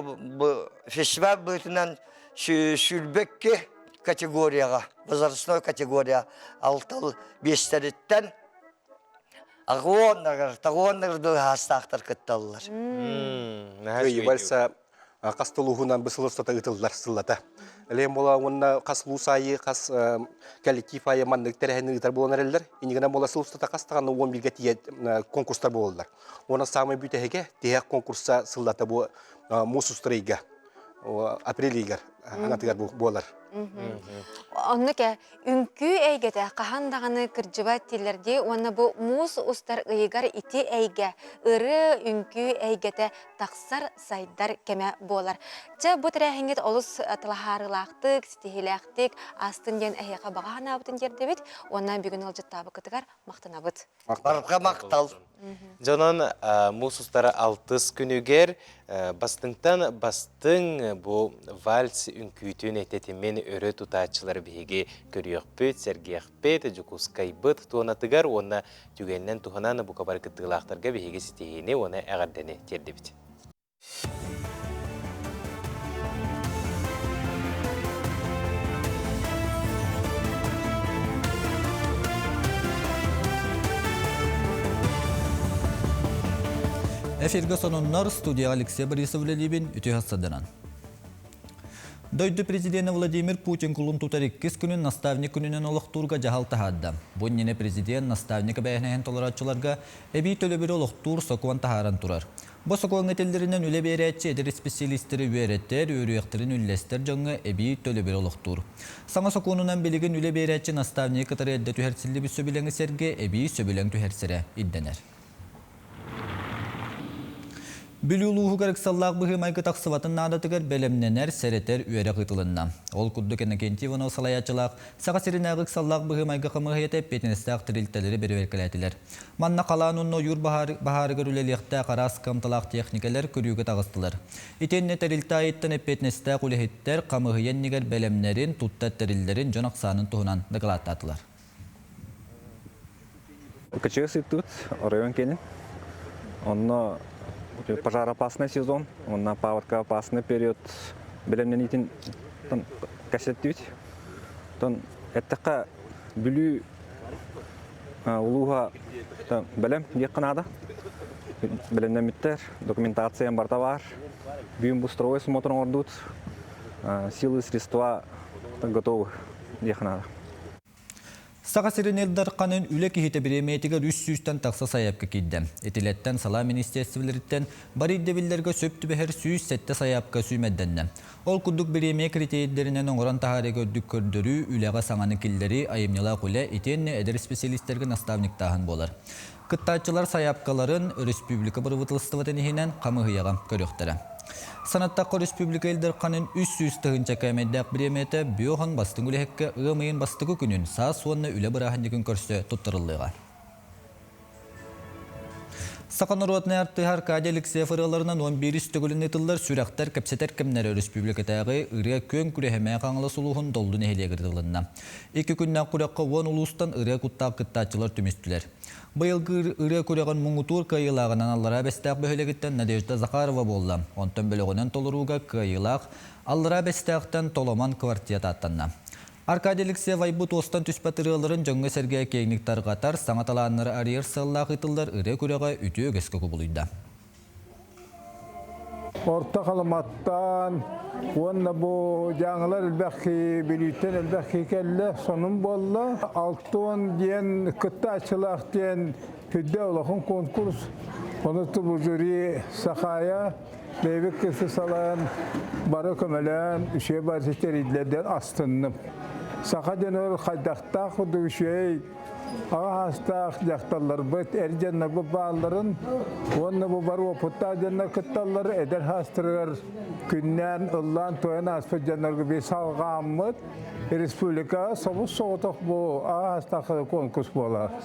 фестиваль бұйтынан шүлбекке категорияға, возрастной категория 6-5-тәріттен Ағуоннағыр дөй хастақтар кытталылар. Кыйы вальса қастылуғынан бұсылыстата ұтылдар сыллата. Әлем бола онна қасылу сайы, қас коллектив айы маннықтар әйні ұтар болан әрелдер. Инегінен бола сылыстата қастағаны 11-ге тие конкурстар болалар. Оны самы бүтәхеге тияқ конкурса сыллата бұл мұсыстырыйға, апрелийгар, аңатығар болар. Онныке үнкү әйгеті қахандағаны кірджіба тилерде, оны бұл мұс ұстар ұйығар ити әйге, ұры үнкү әйгеті тақсар сайдар кеме болар. Ча бұт рәхінгет олыс тылахарылақтық, стихилақтық, астын ден әйеға бағаған абытын жерде біт, оннан бүгін ұлжыттабы күтігар мақтына бұт. Барыққа мақтал. Жонан мұс ұстары 6 күнігер бастыңтан бастың бұл вальс үнкүйтін әтетімен өрі тұтачылар бейге көріөкпөт, сәргеөкпөт, жүкускайбыт туанатыгар, оны түгеннен туғананы бұқа бар күттігілақтарға бейге сетейіне оны әғардені тердебіт. Эфирге сонуннар студия Алексей Борисовлелибин үті хасадынан. Дойды президенті Владимир Путин кулун тутар 2 күнін наставник күнінен олықтурға жағалты хадда. Бұннене президент наставника бәйінәйін толыратчыларға әбей төлі бір олықтур соқуан тахаран турар. Бұл соқуан әтелдерінен үлі бейрәтші әдері специалистері үйереттер, үйріяқтырын үлләстер жоңы әбей төлі бір олықтур. Саңа соқуанынан білігін үлі бейрәтші наставник қытары әдді түхәрсілі бір сөбіліңі серге әбей сөбілің түхәрсірі идденер. Білулуғы қарықсаллақ бұғы майқы тақсыватын надатығыр бәлемненер сәретер үйері қытылынна. Ол күдді кәнекентивіні салаячылақ, сақасырын ағықсаллақ бұғы майқы қымығы етіп бетіністіғ тірілтелері бері веркіләтілер. Манна қаланын ойыр бағарығыр үлеліқті қарас қамталақ техникалер көрігі тағыстылар. Итенне тірілті айттын бетіністіғ үлехеттер қамығы еннігер бәлемнерін тұтта тірілдерін жонақсанын тұғынан дығылаттатылар. Пожароопасный сезон, он на паводкоопасный период. Белемнен кассеттють. Это бүлі улуға білем екінады. Белемнен миттер, документация барта бар. Бүйін бұстырой смотрын ордут. Силы, средства готовы екінады. Сақасырын елдар қанын үлі кехеті біреметігер 300-тен тақса саяпқа кейді. Етілеттен сала министерсівілеріттен бар иддевілдерге сөпті бәхір 100-сетті саяпқа сүймәдденні. Ол күрдік біреме критерийлерінен оңыран тағары көрдік көрдірі үліға саңаны келдері айымнела құлы етенне әдір специалисттерге наставниктағын болар. Кыттачылар саяпқаларын республика бұрывытылыстыватын ехінен қамығыяға көріқтірі. Санаттаққа республика елдер қанын 300 тұғынша кәмәддәк біреметі бүйоған бастың үліхекке ұғымайын бастығы күнін саас онны үлі бұрағын дегін көрсі тұттырылыға. Сақаныр отны арты Аркадий Алексей фырыларынан 11 түгілін етілдер сүрәқтер кәпсетер кәмнәрі республикатағы үрі көн күрехеме қаңылы сұлуғын долдың әйелегірділінна. 2 күннен күрекқа 10 ұлыстан үрі құттақ қыттачылар түмістілер. Бұйылғы үрі көреген мұңғытур қайылағынан аллара бәстәқ бөхелегіттен Надежда Захарова болды. Онтан бөлігінен толыруға қайылақ аллара бәстәқтен толоман квартият аттанна. Аркадий Алексей Вайбут остан түспәтірілерін жоңғы сәрге кейініктар қатар саңаталаныр арьер сыллақ итылдар үрі көреға үті өгескі көбілуйда. Орта қалыматтан, онна бұл жаңылар әлбәқи, біліттен әлбәқи кәлі соның болы. 6-10 ден, күтті açılақ ден, күдді олақын конкурс. Оны тұбы жүрі сақая, бейбік кісі салан, бары көмелен, үше бар сетер идлерден астынным. Сақа денер қайдақтақ ұды үшей, аға астақ жақталар бұд, әрженна бұл бағаларын, оны бұл бар опытта женна күтталар, әдер хастырығар күннен ұллан тойын аспы женнергі бей салғамыд, республика собыс соғытық бұл аға астақ конкурс болар.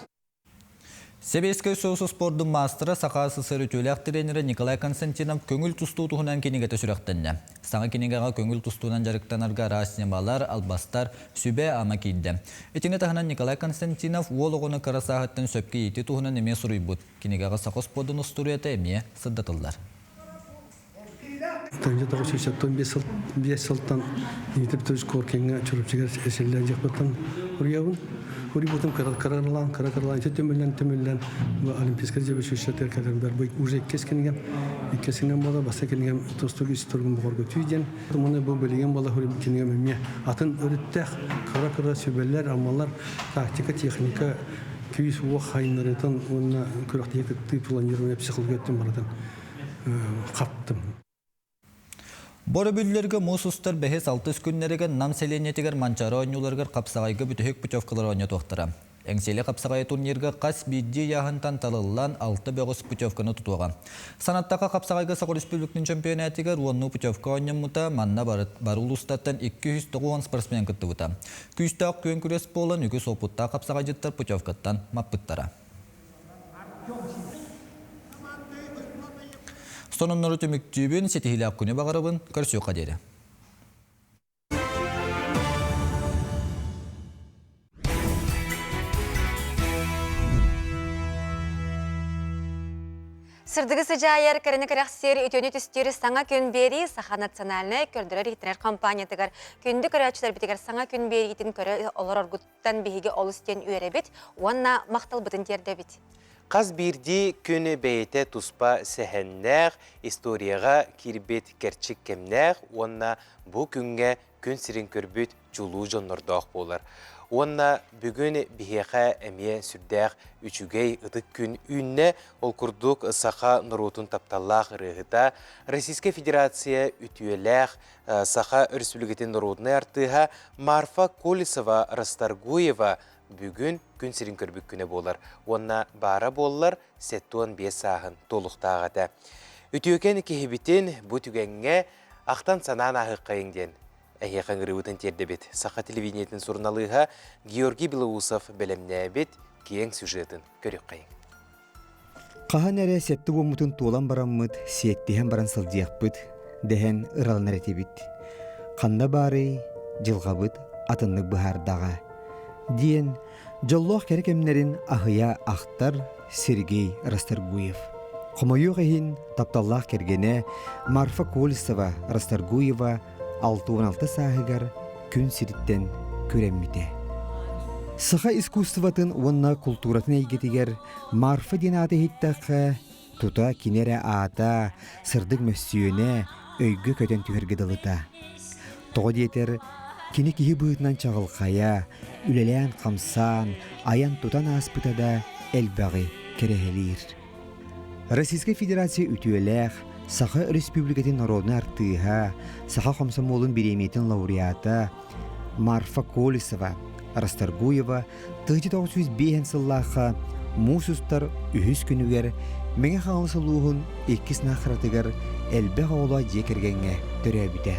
Себескай соғысы спордың мастыры сақасы сыр өтөләк тренері Николай Константинов көңіл тұсту тұғынан кенегеті сүрәқтенді. Саңа кенегеға көңіл тұстуынан жарықтанарға расынемалар, албастар, сүбе ама кейді. Етіне тағынан Николай Константинов ол оғыны қарасағыттың сөпке еті тұғынан еме сұрый бұд. Кенегеға сақы спордың ұстыру еті еме сырдатылдар. Таңжа 975 жылдан нетіп төз көркенге чұрыпсығар әселден жақпаттан ұрияуын. Ури бутам карарлан төмөллән олимпийская жебе шүшәтер кадәр бер уже кескенгән бола баса кенгән тостуг исторгын борго түйден. Моны бу белгән бола хури кенгән мәме атын өреттә кара сөбәлләр амаллар тактика техника күйс у хайнырытын онна көрәктәге тип планирование психология бардан каптым. Бора бүллерге мусустар бәхес 6 күннерге нам селенетигер манчара ойнуларгар капсагайга бүтөк путевкалар ойна тоқтыра. Эңселе капсагай турнирге қас бидди яғынтан талылан 6 бөгіс путевканы тұтуға. Санаттаға капсагайга Сақыр Республикның чемпионатигер уонну путевка ойнымыта манна барулустаттан 290 спортсмен кытты бұта. Күстақ көн күрес болан үкі сопутта капсагай жыттар путевкаттан маппыттара. Сонуннары төміктүйбін сетихілі ақкүні бағарабын көрсі қадері. Сырдығы сыжайыр кәріні кәрәқсері өтөне түстері саңа күн бері Саха национальны көрдірер етінер компаниятығар. Күнді көрәчілер бітігер саңа күн бері етін көрі олар орғыттан бейге олыстен үйері біт, онна мақтал бұтын терді біт. Қаз бірді күні бәйті тұспа сәхеннәғ, историяға кирбет кәрчік кемнәғ, онна бұл күнге күн сірін көрбіт жұлу жонлардақ болар. Онна бүгін бігеға әме сүрдәғ үчігей ұдық күн үнне ол күрдік Саха нұрутын тапталлақ рығыта Российская Федерация үтуеләғ Саха Республикатын нұрутыны артыға Марфа Колесова Расторгуева бүгін күн сирин көрбік күні болар. Онна бара болар сеттуан 5 сағын толықтағады. Үтіөкен кехебітін бұл түгенге ақтан санан ағы қайыңден. Әйеқан ғырывытын тердебет. Саха телевидениетін сұрналыға Георгий Белоусов бәлемне бет кейін сюжетін көрік қайың. Қахан әрі сетті omutun туолан бараммыд, сеттіген баран сылдияқпыд, дәхен ұралын әрәтебет. Қанда бары жылғабыд, атынлық бұхардаға. Диен, жоллоқ кәрекемнерін ахыя ақтар Сергей Расторгуев. Қомойу ғейін тапталлақ кергене Марфа Колесова Расторгуева 6-16 сағығар күн сиріттен көремміде. Саха искусстватын онна культуратын әйгетігер Марфа денаты хиттақы тута кинере ата сырдық мөссүйіне өйгі көтен түхергеділіта. Тоғы детер кені кихи бұғытынан чағылқая, үлелән қамсан, аян тутан аспытада әлбәғи керехелер. Российская Федерация үтуеләқ, Саха Республикатын народны артыға, Саха комсомолын береметін лауреата Марфа Колесова Расторгуева 1905 сыллаға мусустар үхіс күнігер меңе қаңылсылуғын 2 нақыратығыр әлбәғ ола жекергенге түрәбіде.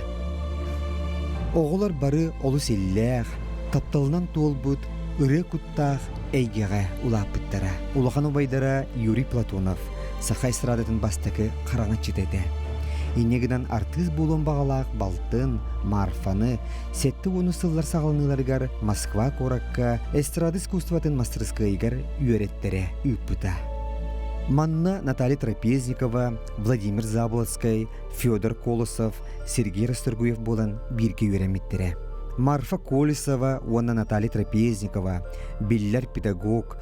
Оғылар бары олы селләғ, тапталынан туолбут, ұры күттақ әйгеға улапыттара. Улахан обайдара Юрий Платонов, Саха эстрадатын бастықы қараңы читеді. Инегідан артыз болуын бағалақ балтын, Марфаны, сетті оны сыллар сағылыныларғар Москва коракка эстрады искусстватын мастерскайгар үйереттері үппіта. Манна Наталья Трапезникова, Владимир Заблоцкай, Федор Колосов, Сергей Расторгуев болан бирге үйреметтері. Марфа Колесова, онна Наталья Трапезникова, Биллер педагог,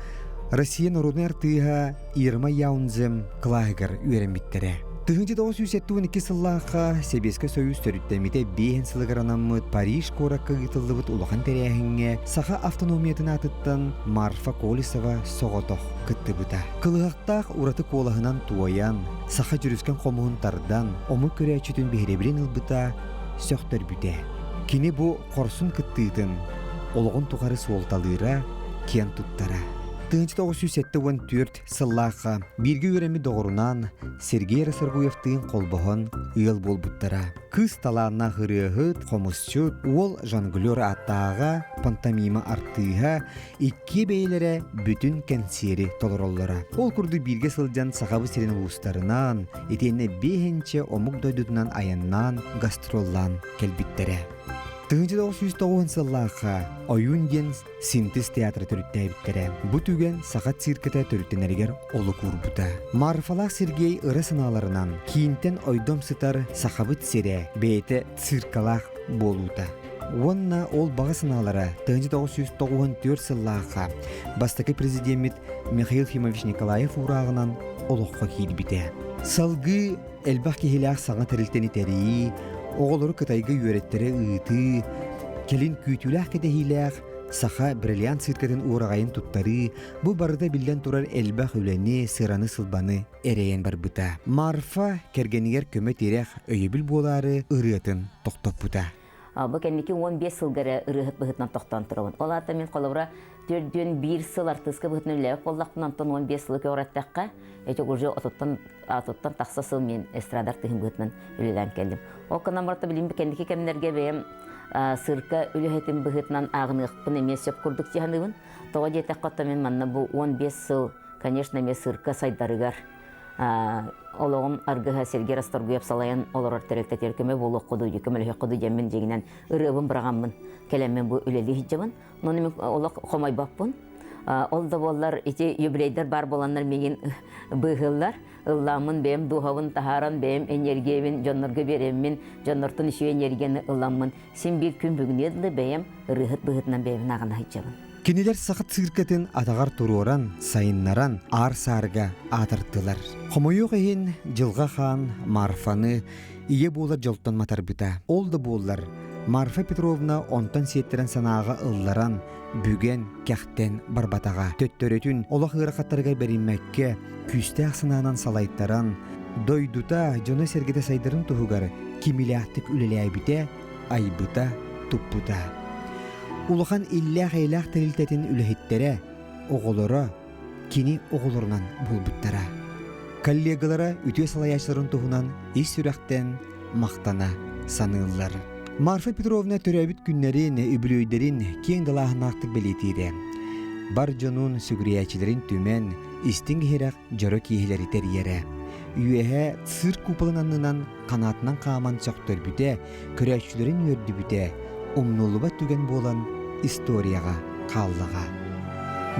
Россия народный артыға Ирма Яунзем Клагер үйреметтері. 1972 сыллаға Себескі сөйіз төріттемеде бейін сылығыранамыд Париж коракка ғытылдыбыд улахан тәрәхінге Саха автономиятын атыттан Марфа Колесова соғытоқ күтті бұта. Қылығақтақ ұраты колағынан туаян, Саха жүріскен қомығын тардан, омы көрәчетін бейребірен ұлбыта сөқтір бүте. Кені бұ қорсын күттійтін, олығын туғары суолталыра кен тұттара. 1974 сыллаға бірге өремі доғырынан Сергей Расторгуевтың қолбығын ұйыл болбыттара. Кыз таланна ғырығыт, қомысчыт, ол жонглер аттаға, пантомима артыға, икке бейлері бүтін кәнсері толыроллара. Ол күрді бірге сылжан сағабы серен ұлыстарынан, етенне бейінче омық дойдудынан аяннан гастроллан кәлбіттері. 1990 сыллаққа ойын ден синтез театры түріттәйбіттері. Бұ түген сағат циркеті түріттенергер олы көрбіті. Марфалақ Сергей ұры сыналарынан кейінтен ойдом сытар сақабыт сере бейті циркалақ болуыта. Онна ол баға сыналары 1994 сыллаққа бастықы президент Михаил Фимович Николаев урағынан олыққа кейлбіті. Салғы әлбақ кехелақ саңа тірілтені тәрейі, оғылыры кытайғы үйреттері ұйты, келін күйтіләқ кедехиләқ, саха бриллиант циркетін урағайын тұттары, бұ барыда білден тұрар әлбақ өләне, сыраны сылбаны әрейен бар бұта. Марфа кергенігер көмет ерек өйебіл болары ұрыатын тоқтап бұта. Бұл кәнеке 15 сылғары ұрығыт бұғытнан тоқтан тұрауын. Ол ата мен қолыбыра төрден бір сыл артысқы бұғытын өләуік болдақпынан 15 сылы көрәттәққа, әйті ғұржы отыттан тақса сыл мен эстрадар тұхын бұғытынан өлелән кәлдім. Ол қанамырта білім бұл кәнеке кәмдерге бәйім сырқа өліғетін бұғытынан ағынығықпын емес сөп күрдік тияныбын. Тоға жетек қатта мен манна бұл 15 сыл, конечно, мен сырқа сайдарығар. Олығым арғыға Сергей Расторгуев салайын олар тәректі теркеме болу құду, екімілі құду жәмін жегінен ұрығым бірағамын кәлеммен бұл өлелі хиджабын. Ноны мен олық қомай бақпын. Ол да болар, юбилейдер бар боланlar меген бұғылар. Ұлламын бәйім дұғавын тахаран бәйім энергиявын жонларға беремін, жонлардың үші энергияны ұлламын. Сен бір күн бүгін еділі бәйім ұрығыт бұғытынан бәйім ағына хиджабын. Кенелер сақыт циркетін атағар тұруыран, сайыннаран ар-сарга атырттылар. Қомойық ең жылға хан Марфаны ие болар жолттан матар біта. Олды болар. Марфа Петровна онтан сеттерін санаға ұлларан, бүген кәқтен барбатаға. Төттөретін олақ ғырақаттарға берімәкке, күсті ақсынанан салайттаран, дойдута жоны сергеті сайдырын тұғығар, кемелияқтық үлелі айбіте, айбыта, тұппыта. Улахан иллях-эйлях тәрілтетін үліхеттері, оғылары, кені оғыларынан бұлбыттара. Коллегалары үтіе салаяшыларын тұғынан ес сүрәқтен мақтана санылылар. Марфа Петровна төрәбіт күннерін, үбілөйдерін кен далағынақтық белетейді. Бар жонун сүгіриячілерін түмен, істің херақ жөрі кейхелері тәрiyere. Үйеге цирк купылынанынан қанатынан қаман чақтыр бүте, көрәчілерін өрді бүте, умнулуба түген болан историяға қаллаға.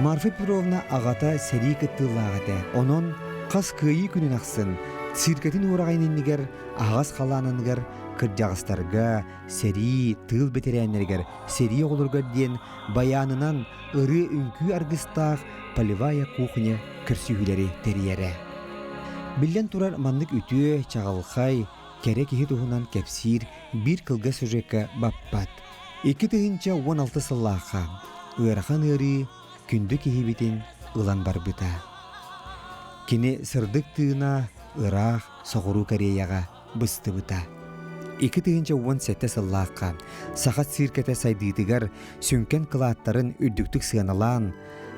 Марфа Петровна ағата сәрі кіттілағаты, онын қас күйі күнін ақсын, циркетін орағайнынығыр, ағас қаланынығыр, кіржағыстарға, сәрі тыл бетерәнергер, сәрі олырғыр ден баянынан ұры үнкі арғыстақ полевая кухня кірсігілері тәрiyere. Білден тұрар мандық үтіе, чағалқай, кәрі кехі тұғынан кәпсір, бір кылға сүжекке баппат. 2016 сыллаққа ұйрахан ұры күнді кехі бітін ұлан бар бұта. Кені сырдық тыына ұрақ соғыру Кореяға бұсты бұта. 2017 сыллаққа сақат сиркеті сайдыдығар сүнкен қылаттарын үрдіктік сығаналан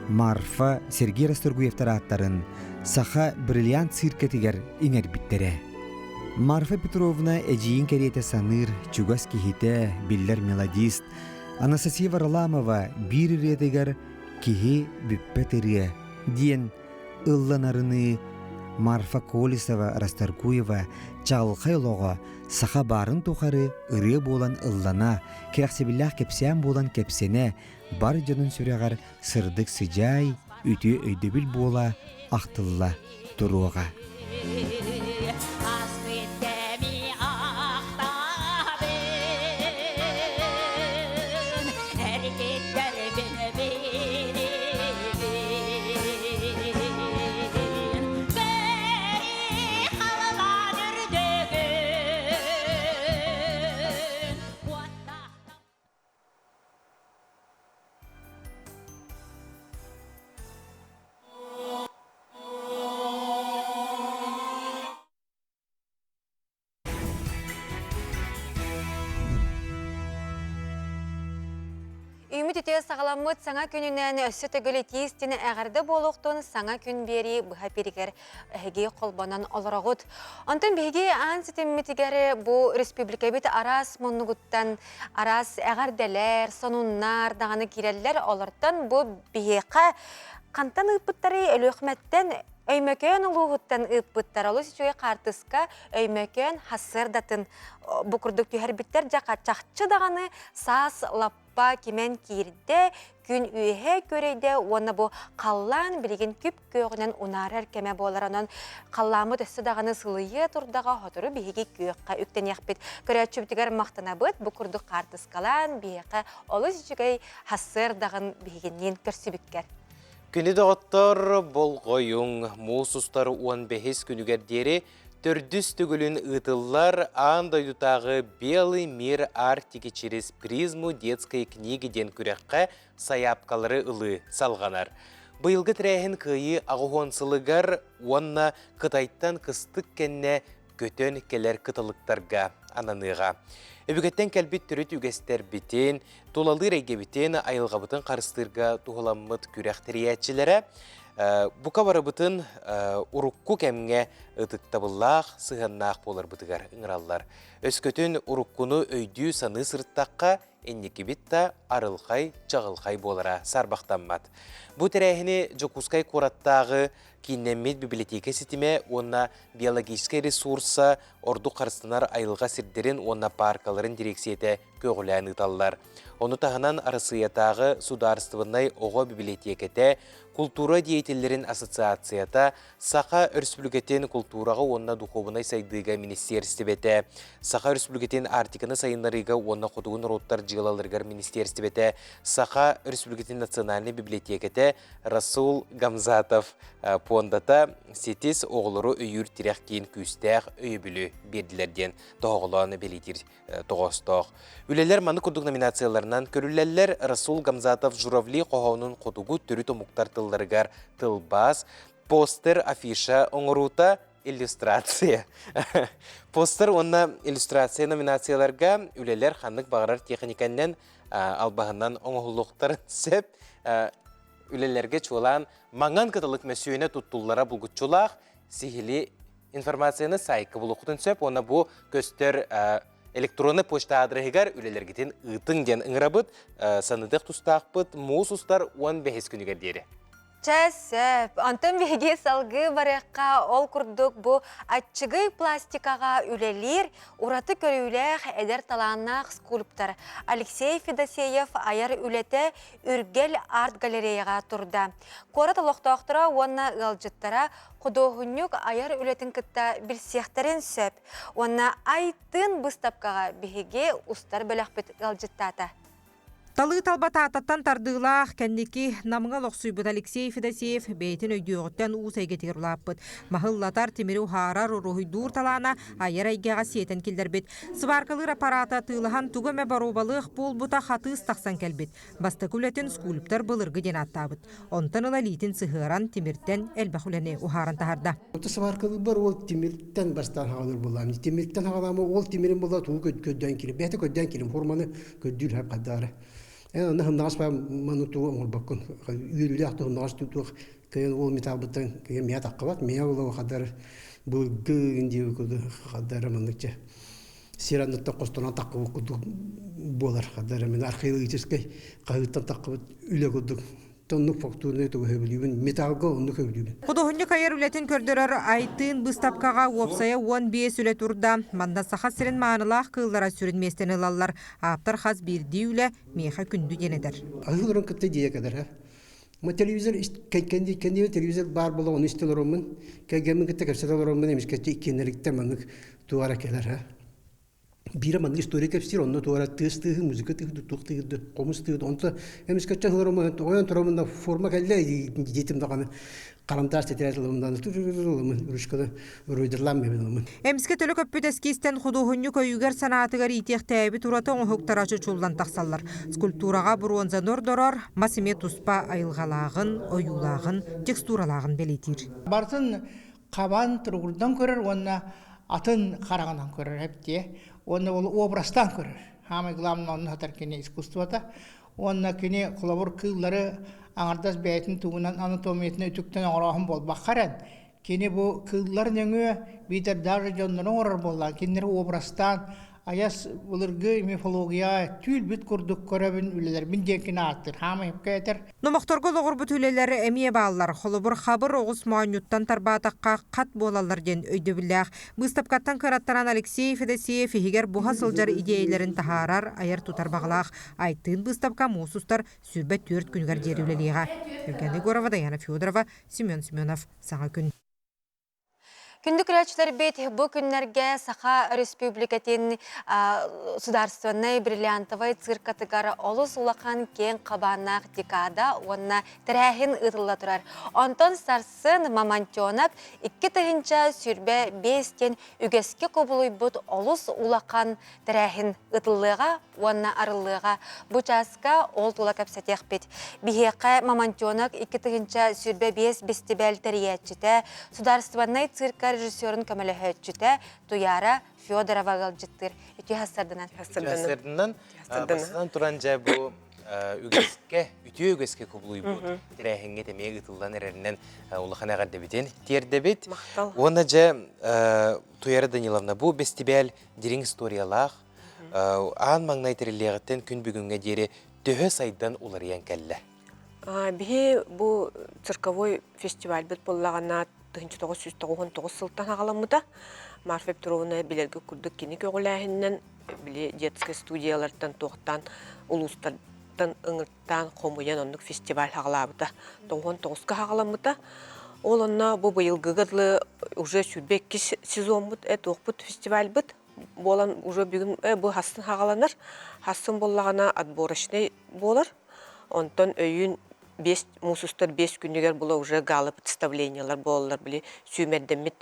Марфа Сергей Расторгуевтар аттарын саха бриллиант сиркетігер еңер біттері. Марфа Петровна әжейін кәреті саныр, чугас кехите, биллер мелодист, Анастасия Варламова бір ретігер кехе бүппетірі, ден ұлланарыны Марфа Колесова Расторгуева чағылқай лоға саха барын тоқары ұры болан ұллана, керақсебілләқ кепсен болан кепсене, бар жонын сүрәғар сырдық сыжай, үті өйдебіл бола ақтылла тұруға. Үміт үте сағаламыт саңа күнінен өсі төгілі тиістені әғірді болуқтың саңа күн бері бұға перігер әге қолбанан олырағыд. Антын беге аң сетімметігері бұл республика бет арас мұнығыттан арас әғірделер, сонуннар, дағаны керелер олырттан бұл бейеқа қантан ұйпыттары өлі өқметтен Өймөкөн улуғыттан ыппыттар, олыс үшіге қартысқа өймөкөн хассырдатын бұқырдық түйербіттер жақа чақчы дағаны сас лаппа кемен кирде, күн үйе көрейде, оны бұл қаллан білген күп көғінен унарар кеме болар, онын қалламы төсі дағаны сылые тұрдаға хотыры бейге көққа үктен яқпет. Көрәтшіптігер мақтана бұд, бұқырдық қартысқалан бейге олыс үшіге хассырдағын бейгеннен көрсібіккер. Күні доғыттар бол ғойың мұсыстары 15 күнігердері төрдіс түгілін ұтылар андайдутағы белый мир Арктики через призму детской книгиден күрекқа саяпқалары ұлы салғанар. Бұйылғы тірәйін күйі ағуғонсылығар онна қытайттан қыстық кәнне көтен келер қытылықтарға ананыға. Өбігеттен кәлбет түріт үгестер бітен, толалы рейге бітен айылға бұтын қарыстырға туғыламмыт күрәқтірiyetçilere бұқа бары бұтын ұрыққу кәмге ұтыттабыллақ, сығаннақ болар бұтығар ұңыралар. Өскөтін ұрыққуны өйдүү саны сырттаққа әннекі бітті арылқай, чағылқай болара сарбақтанмат. Бұ тірәйіні Жокускай қораттағы Кинемет библиотека сетиме, онна биологический ресурса, орду қарыстынар айылға сирдерін, онна паркаларын дирексиеті көгілән ұталар. Оны тағынан арысыятағы сударыстывынай оғы библиотекеті, культура деятелерін ассоциацията, Саха Республикатын культураға онна духовынай сайдыға министерстібеті, Саха Республикатын артиканы сайынларыға онна құдығын роттар жығылалырғар министерстібеті, Саха Республикатын национальный библиотекеті Расул Гамзатов пондата сетес оғылыры өйір тирек кейін күстәқ өйбілі берділерден тоғыланы белетір тоғыстық. Үлелер маны күрдік номинацияларынан көрілелер Расул Гамзатов журавли қоғауының қодуғы түрі томуқтар тылларығар тылбас, постер, афиша, оңырута, иллюстрация. Постер онна иллюстрация номинацияларға үлелер ханлық бағарар техниканнен албағынан оңығылықтарын сөп үлелерге чолан маңан кытылық мәсүйіне тұттулара бұлғытчулақ сихили информацияны сайқы бұлықтын сөп, оны бұл көстер электронны почта адрығығар үлелергетін ұтың ден ұңырабыд, саныдық тұстақ бұд, мұз ұстар 15 күнігер дері. Чәсіп, антын беге салғы барыққа ол күрдік бұ атчығы пластикаға үлелер, ұраты көрілер әдер таланақ скульптор. Алексей Федосеев аяр үлеті үргел арт галереяға тұрда. Қорат лоқтақтыра онна ғалжыттара құдоғынюк аяр үлетін кітті білсектерін сөп. Онна айтын бұстапқаға беге ұстар бөліқ біт ғалжыттата. Талы талбата аттан тардылах кәннеки намыңа лоқсуйбыт Алексей Федосеев бейтін өйдіғыттан уыс әйгетігір лаппыт. Махыллатар теміру харар урухуйдур талана айыр әйгеға сиетен келдербет. Сваркалыр аппарата тылыхан түгіме барубалық бол бұта хатыз тақсан кәлбет. Басты күлетін скульптор бұлырғы ден аттабыт. Онтан ыла лейтін сығыран темірттен әлбәхулене ухаран тахарда. Сваркалыр бар ол темірттен бастан хағалыр болам. Темірттен хағаламы ол темірін бола туы көдден келім. Бәті көдден келім форманы көддүр хап қаддары. Нахым нағас ба ману туы оңыр бақын. Үйелі ақты нағас туық күйен ол метал бұттан күйен мия таққы бат. Мия олығы қадары бұл гүйіндегі көді қадары мұндықча. Сиранныттан қостынан таққы көді болар қадары. Мен архейлы етескай қағыттан таққы бат үйлі көді. Тоннық фактурны туғы өбілейбін. Металға онық өбілейбін. Құдығынны кайыр үлетін көрдірір айтын бұстапқаға опсая 15 үлет ұрда. Манда сақа сірін мағынылақ қыллара сүрінместен ылалар. Аптар қаз бірді үлі меха күнді денедір. Ағылырын күтті дея кәдір. Телевизор кәнде телевизор бар бола оны істел ұрымын. Кәгемін күтті кәпсет ұрымын емес кәтті икенерлікті мәнік туғара кәлер. Бира мандыр история кәпсер, онны туғара тығыз-тығы, музыка тығы, қомыз тығы. Онты емес кәтті ұрымын, оян тұрамында форма кәлі детім дағаны. Қаламтар сетірәтілімден үрішкіді үройдырлан мебелімін. Әміске төлі көппет әскестен құдуғынны көйігер санатығар итектәйбі тұраты оңғықтарашы чулдан тақсалар. Скульптураға бұруанзан ордорор, масыме тұспа айылғалағын, ойулағын, текстуралағын белетір. Бартын қабан тұрғырдан көрір, онына атын қарағынан көрір әпте. Онына ол обрастан көрір. Хамы ғыламын оның хатар кене искусствата. Онына кене құлабыр қыллары аңардас бәйтін туғынан анатомиятын өтіктен оңырағын бол. Баққаран, кені бұл кыллар нөңі бейтер даже жонларын орыр болған. Кенері обрастан аяс булыргы мифология түлбүт курдук көрөбүн үлелер мин декин аттыр хама хепкетер. Номохторго логурбут үлелери эмие баалар холобур хабыр огус маанюттан тарбаатакка кат болалар ден өйдөбүллях. Быстапкаттан кыраттаран Алексей Федосеев хигер буха сылжар идеяларын тахарар аяр тутар баглах. Айтын быстапка мусустар сүрбе 4 күнгөр жери үлелига. Евгений Горова, Даяна Федорова, Семен Семенов, Саңа күн. Күндік күрәчлер бет бұл күннерге Саха Республикатын сударственный бриллиантовый циркатыгары олыс улақан кен қабанақ декада онна тірәхін ұтылла тұрар. Онтон сарсын мамантионак 2 тығынча сүрбе 5-тен үгеске көбілуй бұд олыс улақан тірәхін ұтылыға онна арылыға. Бұчаска ол тула кәпсәтек бет. Бихеқі мамантионак 2 тығынча сүрбе 5 бестибәл тәриятчіті сударственный цирка режиссерын көмелі Туяра Федорова ғалжыттыр. Үті хастардынан. Басынан тұран жай бұл үті үгеске көбілуй бұл. Тірәхінге темеге ұтылдан әрерінен ұлыған ағарды бітен. Терді біт. Оны жай Туяра Даниловна бұл бестибәл дерің историялақ. Ан маңнай тірілеғіттен күн бүгінге дері төхі сайдан олар еңкәлі. Бігі бұл цирковой фестиваль біт болағана 1999 сылтан ағаламыда Марфа Петровна білерге күрдік кені көғіләхіннен детский студиялардан тоқтан, улустардан ыңырттан қомыян онлық фестиваль ағалабыда 99-қа ағаламыда. Ол онна бұл бұйылғы ғыдлы уже сүрбек сезон бұд, оқпыт фестиваль бұд. Болан уже бүгін бұл хасын ағаланыр. Хасын болағана отборочный болар. Онтан өйін мусустар 5 күнігер бұла уже галы представлениялар болалар біле сүймердемет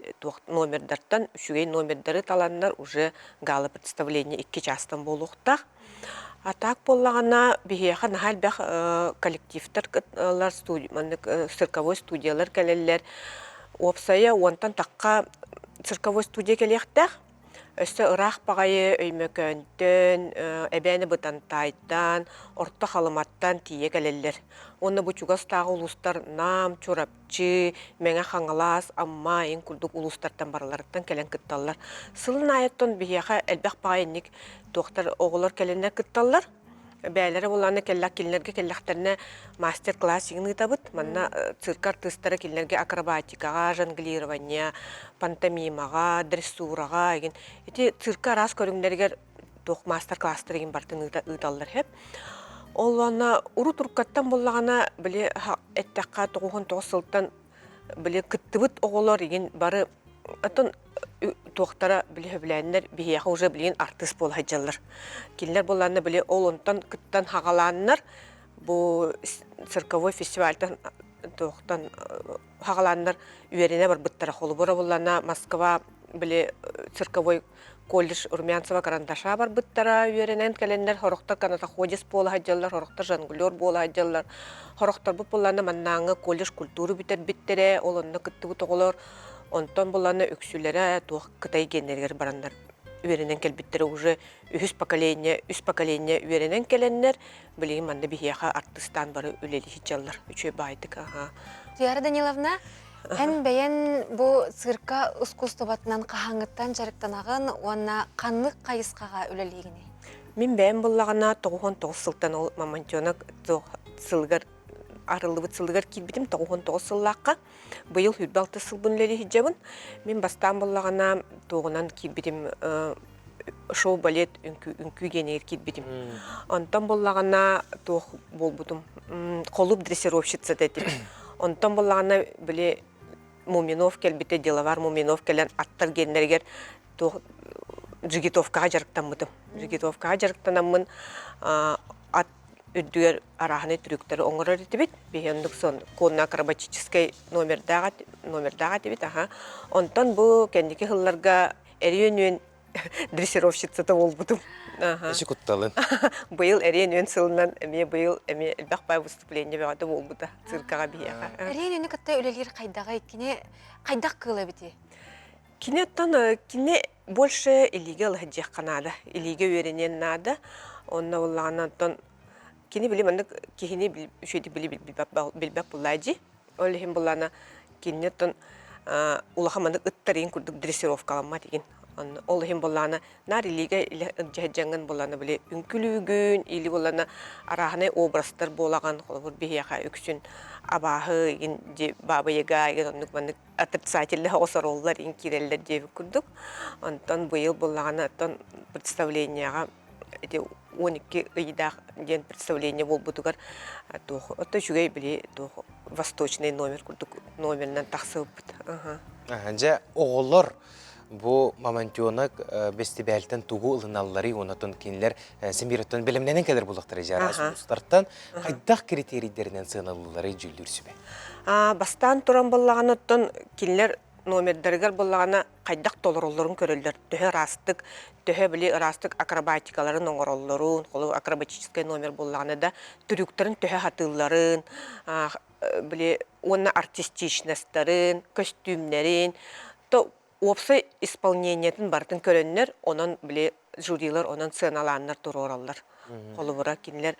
номердартан үшігей номердары таланлар уже галы представление 2 частан болуқтақ. Атак болағана бігеға нахал бәқ коллективтар цирковой студиялар кәлелер. Опсая онтан таққа цирковой студия кәлектәқ. Өсті ұрақ бағайы өймекөнден, әбәні бұтантайдан, орта қалыматтан тие кәлелер. Оны бұчуғас тағы ұлыстар нам, чорапчы, мәңі қаңылас, амма, ең күрдік ұлыстардан бараларықтан кәлен күтталар. Сылын айыттон бігеға әлбәқ бағайынник тоқтар оғылар кәленер күтталар. Бәлері оланы кәлләк келінерге кәлләқтеріне мастер-класс еңі табыт. Манна цирк артыстары келінерге акробатикаға, жонглирование, пантомимаға, дрессураға еген. Эти цирка раз көріңдергер тоқ мастер-класстар еген бартын ұйталар хеп. Оланы ұру тұрқаттан болағана біле әттәққа 99 сылттан біле күттібіт оғылар еген бары атын тоқтара білі-біләнлер бейеға уже білген артист бол хайжалар. Келінер болағына біле ол онтан күттан хағаланлар бұл цирковой фестивальтан тоқтан хағаланлар үйеріне бар бұттара қолы бұра болағына Москва біле цирковой колледж Урмянцева карандаша бар бұттара үйерінен кәленлер хорықтар каната ходес бол хайжалар, хорықтар жангулер бол хайжалар. Хорықтар бұл болағына маннаңы колледж культуры біттері, олонны күтті бұт оғылар. Онтон боланы үксүлері туақ қытай генергер барандар. Үйерінен кәлбіттері уже үз поколение үйерінен кәленнер білеген манда бігеға артыстан бары үлелі хиджалар. Үче байдық. Туяра Даниловна, ән бәйен бұл цирка ұскустыбатынан қағаңыттан жарықтанағын, онна қанлық қайысқаға үлелегіне? Мен бәйен болағына 99 сылтан ол мамантионак сылғар арылыбыт сылдығар келбетім 99 сыллаққа. Бұйыл хүрбалты сыл бүнлері хиджабын. Мен бастан болағана тоғынан келбетім шоу-балет үнкі генегер келбетім. Онтан болағана тоқ болбудым. Қолып дрессировщица дәдім. Онтан болағана біле Муминов келбете, деловар Муминов келен аттар генергер тоқ жигитовкаға жарықтанмыдым. Жигитовкаға жарықтанамын ат үддігер араханы түріктері оңырар етібет. Бейендік сон конна акробатический номердаға етібет. Онтан бұл кәндекі ғылларға әрен дрессировщицата болбудым. Эші құтталын? Бұйыл әрен өн сылынан бұйыл әлбәқ бай выступление бәғады болбуда циркаға бейеға. Әрен өні кітті өлелер қайдаға екіне қайдақ қылы біте? Кине таны, кине больше илиге лыхыджех канада, илиге үйренен нада. Онна олағанан тон кине білім, андық кихіне үшеті білбәк бұлайджи. Олығын бұлана кине тон улаға мандық ұттарин күрдік дрессировкаланма деген. Ол хим болланы нар илиге жаһҗанган болланы биле үнкүлүгүн или болланы арахны образдар болаган холбур бияха үксүн абаһы ин ди баба яга ин оннук маны отрицательный осороллар ин киреллер деп күрдүк. Антон быйыл боллаганы антон представлениега эти 12 ыйдах ден представление болбутугар тох ото жүгей биле тох восточный номер күрдүк номернен таксып. Же оголлор бу мамантионак бестибелтен тугу ылыналлары онотон кинлер семиреттен билимненен кедер булактары жарасы устарттан кайдак критерийлеринен сыналлары жүлдүрсүбе. Бастан туран боллаганыттан кинлер номердергер боллагана кайдак толороллорун көрөлдөр. Төһө растык, төһө биле растык акробатикаларын оңороллорун, колу акробатический номер боллаганы да түрүктерин төһө хатылларын, биле онна артистичностарын, костюмнерин, то опсы исполнениятын бартын көрөннөр, онон биле жюрилар, онон сценаланнар турораллар. Колу бура кинлер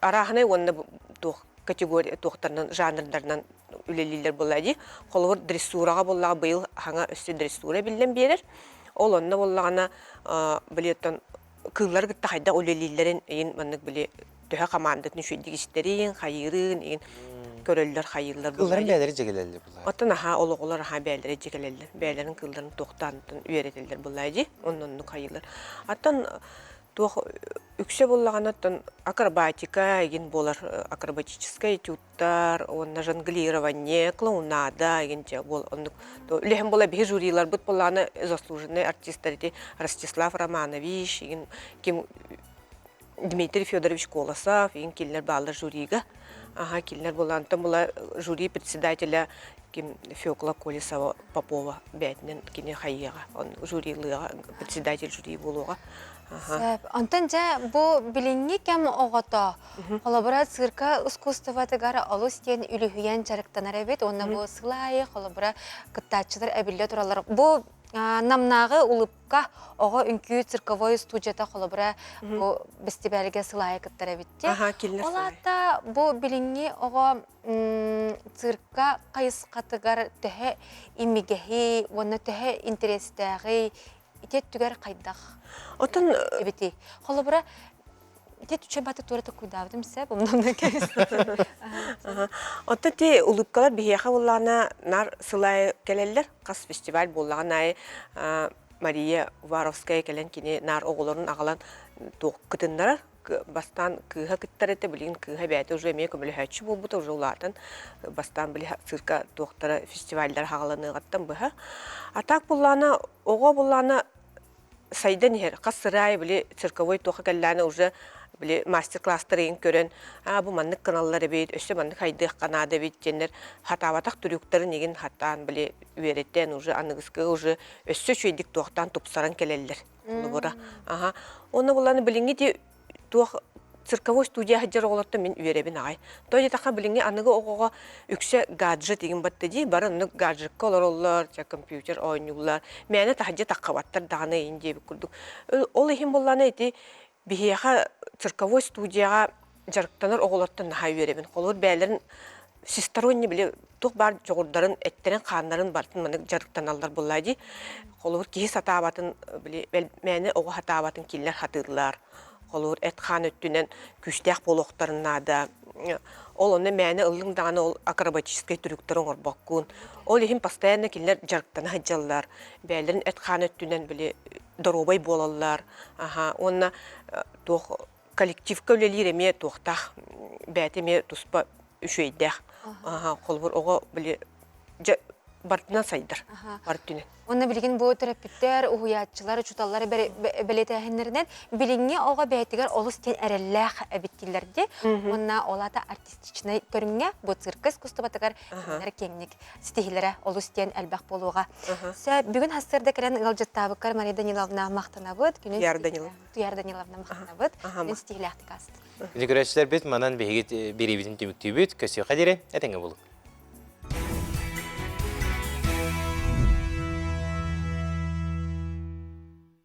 арахны онна тух категория тухтарнын жанрдарынан үлелилер болады. Колу бур дрессурага боллага быйыл хаңа өссө дрессура билен берер. Ол онна боллагана билеттен кыллар гытта хайда үлелилерин ин мындык биле төһө командатын шүйдигистерин, хайырын, ин көрөллөр хайырлар булар. Кылларын бәлери жегелелер булар. Отан ологолор бәлери жегелелер. Бәлерин кылларын токтантын үйрөтелер булайды. Оннон хайырлар. Аттан тох үксе боллаганаттан акробатика ин болар, акробатический этюдтар, онна жонглирование, клоунада игенче бол. То лехем бола бир жюрилар бут болланы заслуженный артисттар Ростислав Романович, ким Дмитрий Федорович Колосов, ин киллер балдар жюрига. Киллер болантан була жюри председателя ким Фёкла Колесова Попова бәтнен кине хайыга. Он жюрилыга председатель жюри болуга. Антон же бу билинги кем огото. Коллаборат цирка искусствотыгар алыс тен үлүхүйен жарыктанар эбит. Онна бу сылайы коллабора кыттачылар әбилле туралар. Бу намнагы улыпка ого үнкүү цирковой студияда коллабора бу фестивальге сылайы кыттар эбитте. Олата бу билинги ого цирка кайыскатыгар төһө имигеһи, онна төһө интерестәги итет түгәр кайдах. Отан эбити. Холобра итет үче баты турата куйдавдым се, бумнан кайсы. Отан те улыпкалар бияха буллана нар сылай келеллер, кас фестиваль буллаган Мария Варовская келен кине нар оголорун агалан ток кытындар бастан кыха кыттарыты билин кыха бәте уже ме көмөлө хачы болбут уже улатын бастан били цирка доктора фестивальдар хагаланы гаттан быха атак буллана ого буллана сайдан хер касырай били цирковой тоха келланы уже били мастер-класстарын көрөн бу маннык каналлары бит өсө маннык хайдык канада бит жендер хатабатак түрүктөрүн неген хаттан били үереттен уже аныгыскы уже өсө чөйдик тохтан тупсаран келеллер бура оны буланы билинги де тух цирковой студия хаджар олотта мен үеребин агай той така билинги аныгы огого үксө гаджет деген батты ди бары нук гаджет колорлар же компьютер ойнулар мени тахжа таккабаттар даганы инде күрдүк ол ихим булланы эти бияха цирковой студияга жарыктанар оголоттон нахай үеребин колор бээлерин всесторонне биле тух бар жогордарын эттерен каннарын бартын маны жарыктаналар буллайды колор кии сатабатын биле мени ого хатабатын киллер хатырлар колор этхан өттүнен күчтәк болохтарына да ол оны мәне ылың даганы ол акробатический түрүктөр оңорбоккун ол ихим постоянно киллер жарыктана хаджаллар бээлерин этхан өттүнен биле доробай болалар онна тох коллектив көлелиреме тохтах бәтеме туспа үшөйдәк колбур ого биле бартынан сайдар бартүнен Онна билген бу терапевттер, уятчылар, чуталлар белетәһеннәреннән билинге ога бәйтигәр олыс тен әрәлләх әбиттиләрдә. Онна олата артистичный көрүнгә бу цирк искусствотыгар нәр кеңник стихиләре олыс тен әлбәх булуга. Сә бүген хәстәрдә керән Галҗаттабыккар Мария Даниловна мактанабыт, күнү Яр Даниловна мактанабыт. Мен стихиләхтикаст. Күнү көрәчләр бит манан бегит беребитин төмүктүбүт, көсө кадере, әтеңе булып.